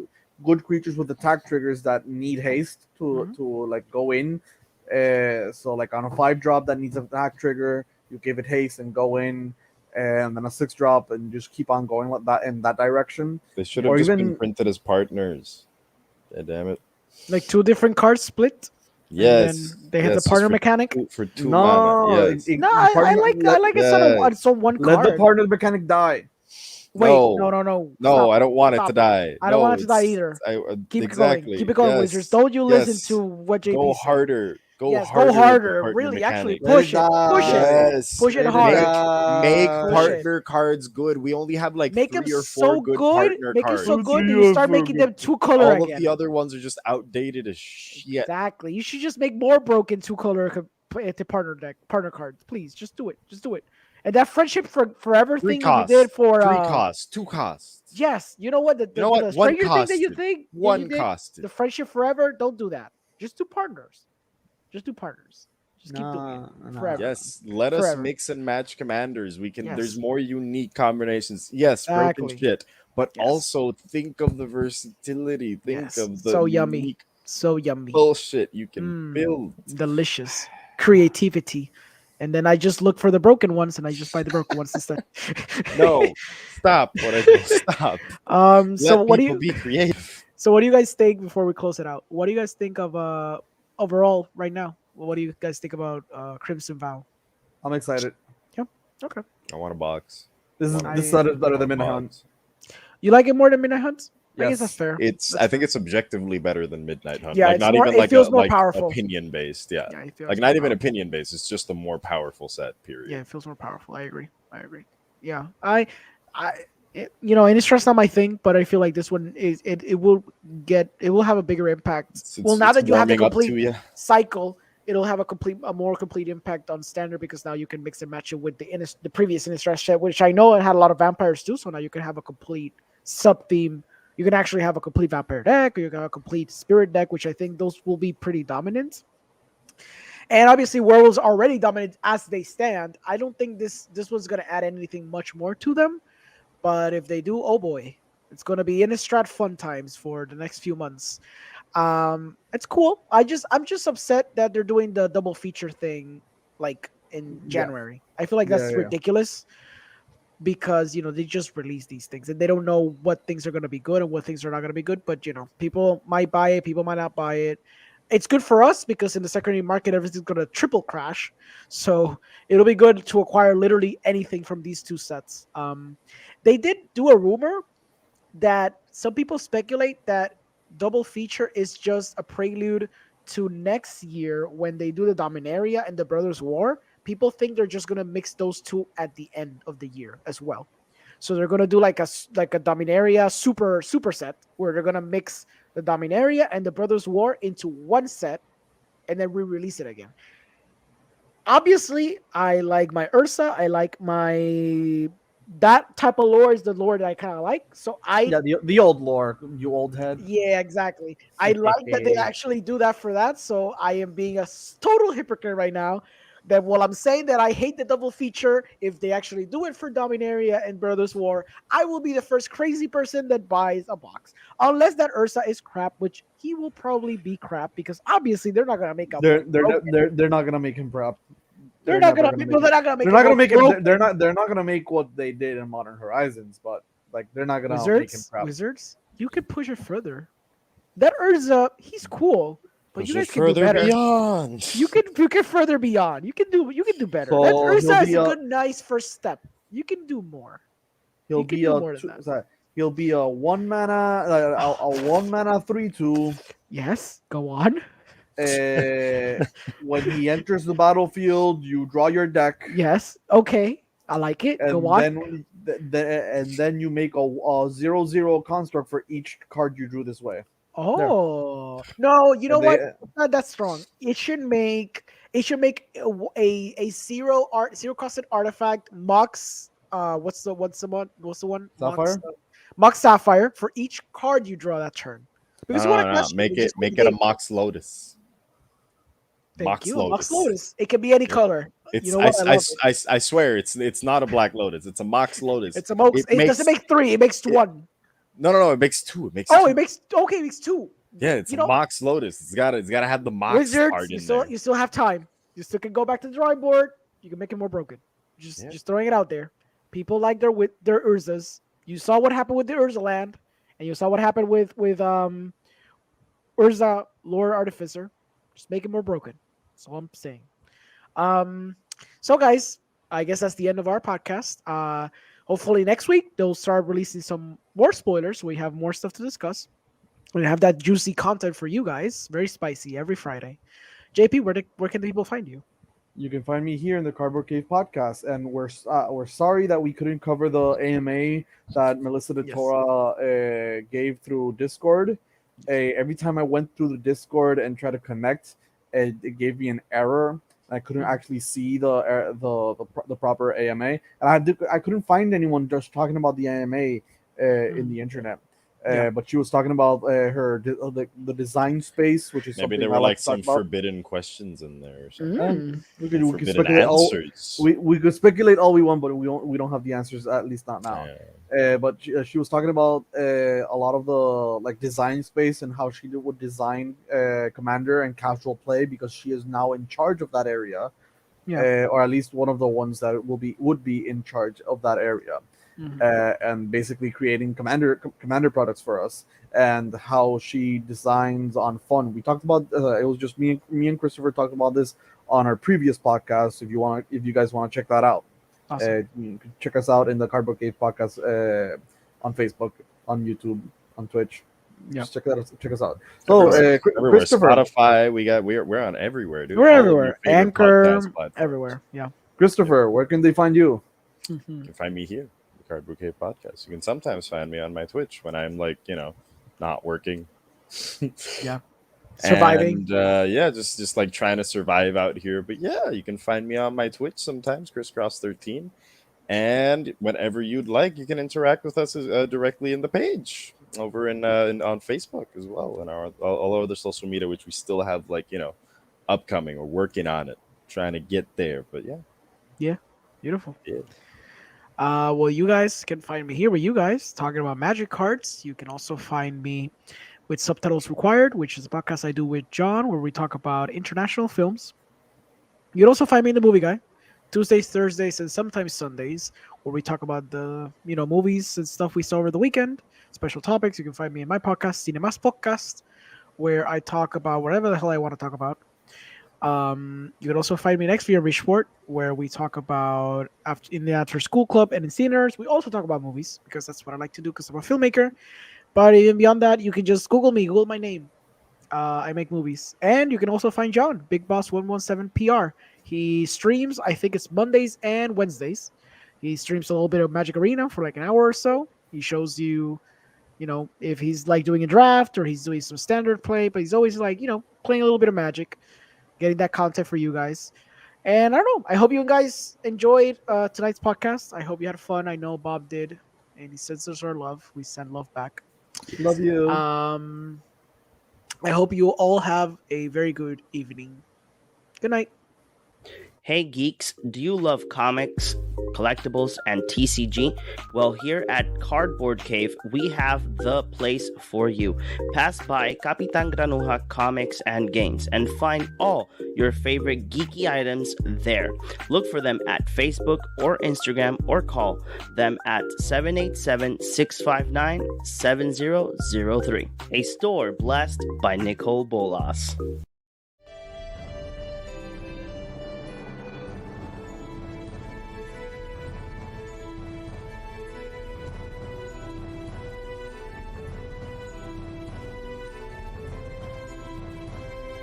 Speaker 3: good creatures with attack triggers that need haste
Speaker 2: Mhm.
Speaker 3: to like go in. So like on a 5 drop that needs an attack trigger, you give it haste and go in. and then a 6-drop, and just keep on going like that in that direction.
Speaker 4: They should have
Speaker 3: Or
Speaker 4: just been
Speaker 3: even-
Speaker 4: printed as partners. Yeah, damn it.
Speaker 2: Like 2 different cards split.
Speaker 4: Yes.
Speaker 2: And then they have
Speaker 4: yes,
Speaker 2: the partner
Speaker 4: just
Speaker 2: mechanic.
Speaker 4: for two
Speaker 3: No,
Speaker 4: mana. Yes.
Speaker 2: No, I like it's on
Speaker 4: Yes.
Speaker 2: it's on one
Speaker 3: Let the
Speaker 2: card.
Speaker 3: partner mechanic die.
Speaker 2: Wait,
Speaker 4: No.
Speaker 2: no.
Speaker 4: No,
Speaker 2: Stop.
Speaker 4: I don't want it
Speaker 2: Stop
Speaker 4: to die.
Speaker 2: I don't
Speaker 4: No,
Speaker 2: want it to die
Speaker 4: it's-
Speaker 2: either.
Speaker 4: I,
Speaker 2: Keep
Speaker 4: exactly.
Speaker 2: it going. Keep it going,
Speaker 4: Yes.
Speaker 2: Wizards. Don't you listen
Speaker 4: Yes.
Speaker 2: to what JP
Speaker 4: Go
Speaker 2: said.
Speaker 4: harder. Go
Speaker 2: Yes,
Speaker 4: harder.
Speaker 2: go
Speaker 4: with the
Speaker 2: harder.
Speaker 4: partner
Speaker 2: Really, actually
Speaker 4: mechanic.
Speaker 2: push it.
Speaker 3: Let
Speaker 2: Push it.
Speaker 4: Yes.
Speaker 2: Push it
Speaker 3: Let it
Speaker 2: hard.
Speaker 4: Make
Speaker 3: die.
Speaker 2: Push
Speaker 4: partner cards good. We only have like
Speaker 2: Make
Speaker 4: 3
Speaker 2: them
Speaker 4: or 4
Speaker 2: so
Speaker 4: good
Speaker 2: good.
Speaker 4: partner
Speaker 2: Make it
Speaker 4: cards.
Speaker 2: so good that
Speaker 3: Three
Speaker 2: you
Speaker 3: or
Speaker 2: start
Speaker 3: 4
Speaker 2: making
Speaker 3: good.
Speaker 2: them 2-color
Speaker 4: All
Speaker 2: again.
Speaker 4: of the other ones are just outdated as shit.
Speaker 2: Exactly. You should just make more broken 2-color partner cards. Please, just do it. Just do it. And that friendship forever
Speaker 4: 3
Speaker 2: thing that you
Speaker 4: costs.
Speaker 2: did for
Speaker 4: 3 costs. 2 costs.
Speaker 2: Yes, you know what? The
Speaker 4: You know what?
Speaker 2: the
Speaker 4: One
Speaker 2: stranger thing that you
Speaker 4: costed.
Speaker 2: think that you
Speaker 4: One
Speaker 2: did,
Speaker 4: costed.
Speaker 2: the friendship forever. Don't do that. Just do partners. Just do partners. Just keep doing it forever.
Speaker 4: Yes, let us
Speaker 2: Forever.
Speaker 4: mix and match commanders. We can.
Speaker 2: Yes.
Speaker 4: There's more unique combinations. Yes, broken
Speaker 2: Exactly.
Speaker 4: shit, but
Speaker 2: Yes.
Speaker 4: also think of the versatility. Think
Speaker 2: Yes.
Speaker 4: of the
Speaker 2: So yummy.
Speaker 4: unique
Speaker 2: So yummy.
Speaker 4: bullshit you can build.
Speaker 2: Delicious. Creativity. And then I just look for the broken ones and I just buy the broken ones instead.
Speaker 4: No, stop. What I do? Stop.
Speaker 2: So
Speaker 4: Let
Speaker 2: what do
Speaker 4: people
Speaker 2: you
Speaker 4: be creative.
Speaker 2: So what do you guys think before we close it out? What do you guys think of overall right now? What do you guys think about Crimson Vow?
Speaker 3: I'm excited.
Speaker 2: Okay.
Speaker 4: I want a box.
Speaker 3: This
Speaker 2: I-
Speaker 3: set is better than
Speaker 4: I want a
Speaker 3: Midnight Hunt.
Speaker 4: box.
Speaker 2: You like it more than Midnight Hunt? I guess
Speaker 3: Yes.
Speaker 2: that's fair.
Speaker 4: It's.
Speaker 2: That's
Speaker 4: I think it's objectively better than Midnight Hunt.
Speaker 2: Yeah,
Speaker 4: like
Speaker 2: it's
Speaker 4: not
Speaker 2: more-
Speaker 4: even
Speaker 2: it
Speaker 4: like
Speaker 2: feels
Speaker 4: a
Speaker 2: more
Speaker 4: like
Speaker 2: powerful.
Speaker 4: opinion based. Yeah.
Speaker 2: Yeah, it feels
Speaker 4: Like
Speaker 2: more
Speaker 4: not even
Speaker 2: powerful.
Speaker 4: opinion based. It's just a more powerful set. Period.
Speaker 2: Yeah, it feels more powerful. I agree. Yeah, Innistrad's not my thing, but I feel like this one is it will have a bigger impact. Now that you have the
Speaker 4: warming up to
Speaker 2: complete
Speaker 4: you.
Speaker 2: cycle, it'll have a more complete impact on standard because now you can mix and match it with the previous Innistrad set, which I know it had a lot of vampires too. So now you can have a complete sub theme. You can actually have a complete vampire deck, or you can have a complete spirit deck, which I think those will be pretty dominant. And obviously, werewolves are already dominant as they stand. I don't think this was going to add anything much more to them. But if they do, oh boy, it's going to be Innistrad fun times for the next few months. It's cool. I'm just upset that they're doing the double feature thing like in January. I feel like that's ridiculous because they just release these things and they don't know what things are going to be good and what things are not going to be good. But people might buy it, people might not buy it. It's good for us because in the secondary market, everything's going to triple crash. So it'll be good to acquire literally anything from these 2 sets. They did do a rumor that some people speculate that double feature is just a prelude to next year when they do the Dominaria and the Brothers War. People think they're just going to mix those 2 at the end of the year as well. So they're going to do like a Dominaria super set where they're going to mix the Dominaria and the Brothers War into one set and then re-release it again. Obviously, I like my Ursa. I like that type of lore is the lore that I kind of like. So
Speaker 3: the old lore, you old head.
Speaker 2: Yeah, exactly. I like that they actually do that for that. So I am being a total hypocrite right now. That while I'm saying that I hate the double feature, if they actually do it for Dominaria and Brothers War, I will be the first crazy person that buys a box. Unless that Ursa is crap, which he will probably be crap because obviously they're not gonna make up.
Speaker 3: They're not gonna make him crap.
Speaker 2: They're not gonna make it.
Speaker 3: They're not gonna make what they did in Modern Horizons, but like they're not gonna make him crap.
Speaker 2: Wizards, you can push it further. That Urza, he's cool. But you guys can do better.
Speaker 4: Beyond.
Speaker 2: You can further beyond. You can do better.
Speaker 3: So
Speaker 2: that Ursa is a good, nice first step. You can do more.
Speaker 3: He'll be a 1 mana, a 1 mana 3/2.
Speaker 2: Yes, go on.
Speaker 3: When he enters the battlefield, you draw your deck.
Speaker 2: Yes. Okay. I like it.
Speaker 3: And
Speaker 2: go on.
Speaker 3: Then you make a 0/0 construct for each card you drew this way.
Speaker 2: Oh no! You know what? Not that strong. It should make a zero costed artifact Mox. What's the one?
Speaker 3: Sapphire.
Speaker 2: Mox Sapphire for each card you draw that turn.
Speaker 4: Because make it a Mox Lotus.
Speaker 2: Thank you. Mox Lotus. It can be any color.
Speaker 4: I swear it's not a Black Lotus. It's a Mox Lotus.
Speaker 2: It's a Mox. It doesn't make 3. It makes 1.
Speaker 4: No. It makes 2. It makes.
Speaker 2: It makes 2.
Speaker 4: Yeah, it's a Mox Lotus. It's gotta have the Mox
Speaker 2: Wizards,
Speaker 4: card in there.
Speaker 2: You still have time. You still can go back to the drawing board. You can make it more broken. Just throwing it out there. People like their Urzas. You saw what happened with the Urza land, and you saw what happened with Urza Lord Artificer. Just make it more broken. That's all I'm saying. Um, so guys, I guess that's the end of our podcast. Hopefully next week they'll start releasing some more spoilers. So we have more stuff to discuss. We have that juicy content for you guys, very spicy every Friday. JP, where can the people find you?
Speaker 3: You can find me here in the Cardboard Cave podcast, and we're sorry that we couldn't cover the AMA that Melissa de
Speaker 2: Yes.
Speaker 3: Tora gave through Discord. Every time I went through the Discord and tried to connect, it gave me an error. I couldn't actually see the proper AMA, and I couldn't find anyone just talking about the AMA in the internet.
Speaker 2: Yeah.
Speaker 3: But she was talking about the design space, which is
Speaker 4: Maybe
Speaker 3: something
Speaker 4: there
Speaker 3: I
Speaker 4: were
Speaker 3: like
Speaker 4: like
Speaker 3: to talk
Speaker 4: some
Speaker 3: about.
Speaker 4: forbidden questions in there or something.
Speaker 2: Mm.
Speaker 3: We could
Speaker 4: Forbidden
Speaker 3: speculate
Speaker 4: answers.
Speaker 3: we could speculate all we want, but we don't have the answers, at least not now. But she was talking about a lot of the like design space and how she would design commander and casual play, because she is now in charge of that area, or at least one of the ones that would be in charge of that area. And basically creating commander products for us, and how she designs on fun. We talked about it was just me and Christopher talked about this on our previous podcast. If you guys want to check that out,
Speaker 2: Awesome.
Speaker 3: you can check us out in the Cardboard Cave podcast on Facebook, on YouTube, on Twitch.
Speaker 2: Yeah.
Speaker 3: Just check us out. So
Speaker 4: Everywhere.
Speaker 3: Christopher,
Speaker 4: Spotify, we're on everywhere, dude.
Speaker 2: We're
Speaker 4: All of
Speaker 2: everywhere.
Speaker 4: your favorite
Speaker 2: Anchor,
Speaker 4: podcast platforms.
Speaker 2: everywhere. Yeah.
Speaker 3: Christopher, where can they find you?
Speaker 4: You can find me here, the Cardboard Cave Podcast. You can sometimes find me on my Twitch when I'm like, not working.
Speaker 2: Yeah. Surviving.
Speaker 4: And just like trying to survive out here. But yeah, you can find me on my Twitch sometimes, Crisscross13. And whenever you'd like, you can interact with us directly in the page over on Facebook as well, and all our other social media, which we still have upcoming or working on it, trying to get there. But yeah,
Speaker 2: Beautiful.
Speaker 4: Yeah.
Speaker 2: Well, you guys can find me here with you guys talking about Magic cards. You can also find me with Subtitles Required, which is a podcast I do with John, where we talk about international films. You can also find me in The Movie Guy, Tuesdays, Thursdays, and sometimes Sundays, where we talk about the movies and stuff we saw over the weekend, special topics. You can find me in my podcast, Cinemas Podcast, where I talk about whatever the hell I want to talk about. You can also find me next via Richport, where we talk about in the after school club and in Cinemas. We also talk about movies because that's what I like to do because I'm a filmmaker. But even beyond that, you can just Google me, Google my name. I make movies. And you can also find John, Big Boss 117 PR. He streams, I think it's Mondays and Wednesdays. He streams a little bit of Magic Arena for like an hour or so. He shows you, if he's like doing a draft or he's doing some standard play, but he's always like, playing a little bit of Magic, getting that content for you guys. And I don't know. I hope you guys enjoyed tonight's podcast. I hope you had fun. I know Bob did. And he sends us our love. We send love back.
Speaker 3: Love you.
Speaker 2: I hope you all have a very good evening. Good night.
Speaker 1: Hey geeks, do you love comics, collectibles, and TCG? Well, here at Cardboard Cave, we have the place for you. Pass by Kapitan Granuja Comics and Games and find all your favorite geeky items there. Look for them at Facebook or Instagram or call them at 787-659-7003. A store blessed by Nicole Bolas.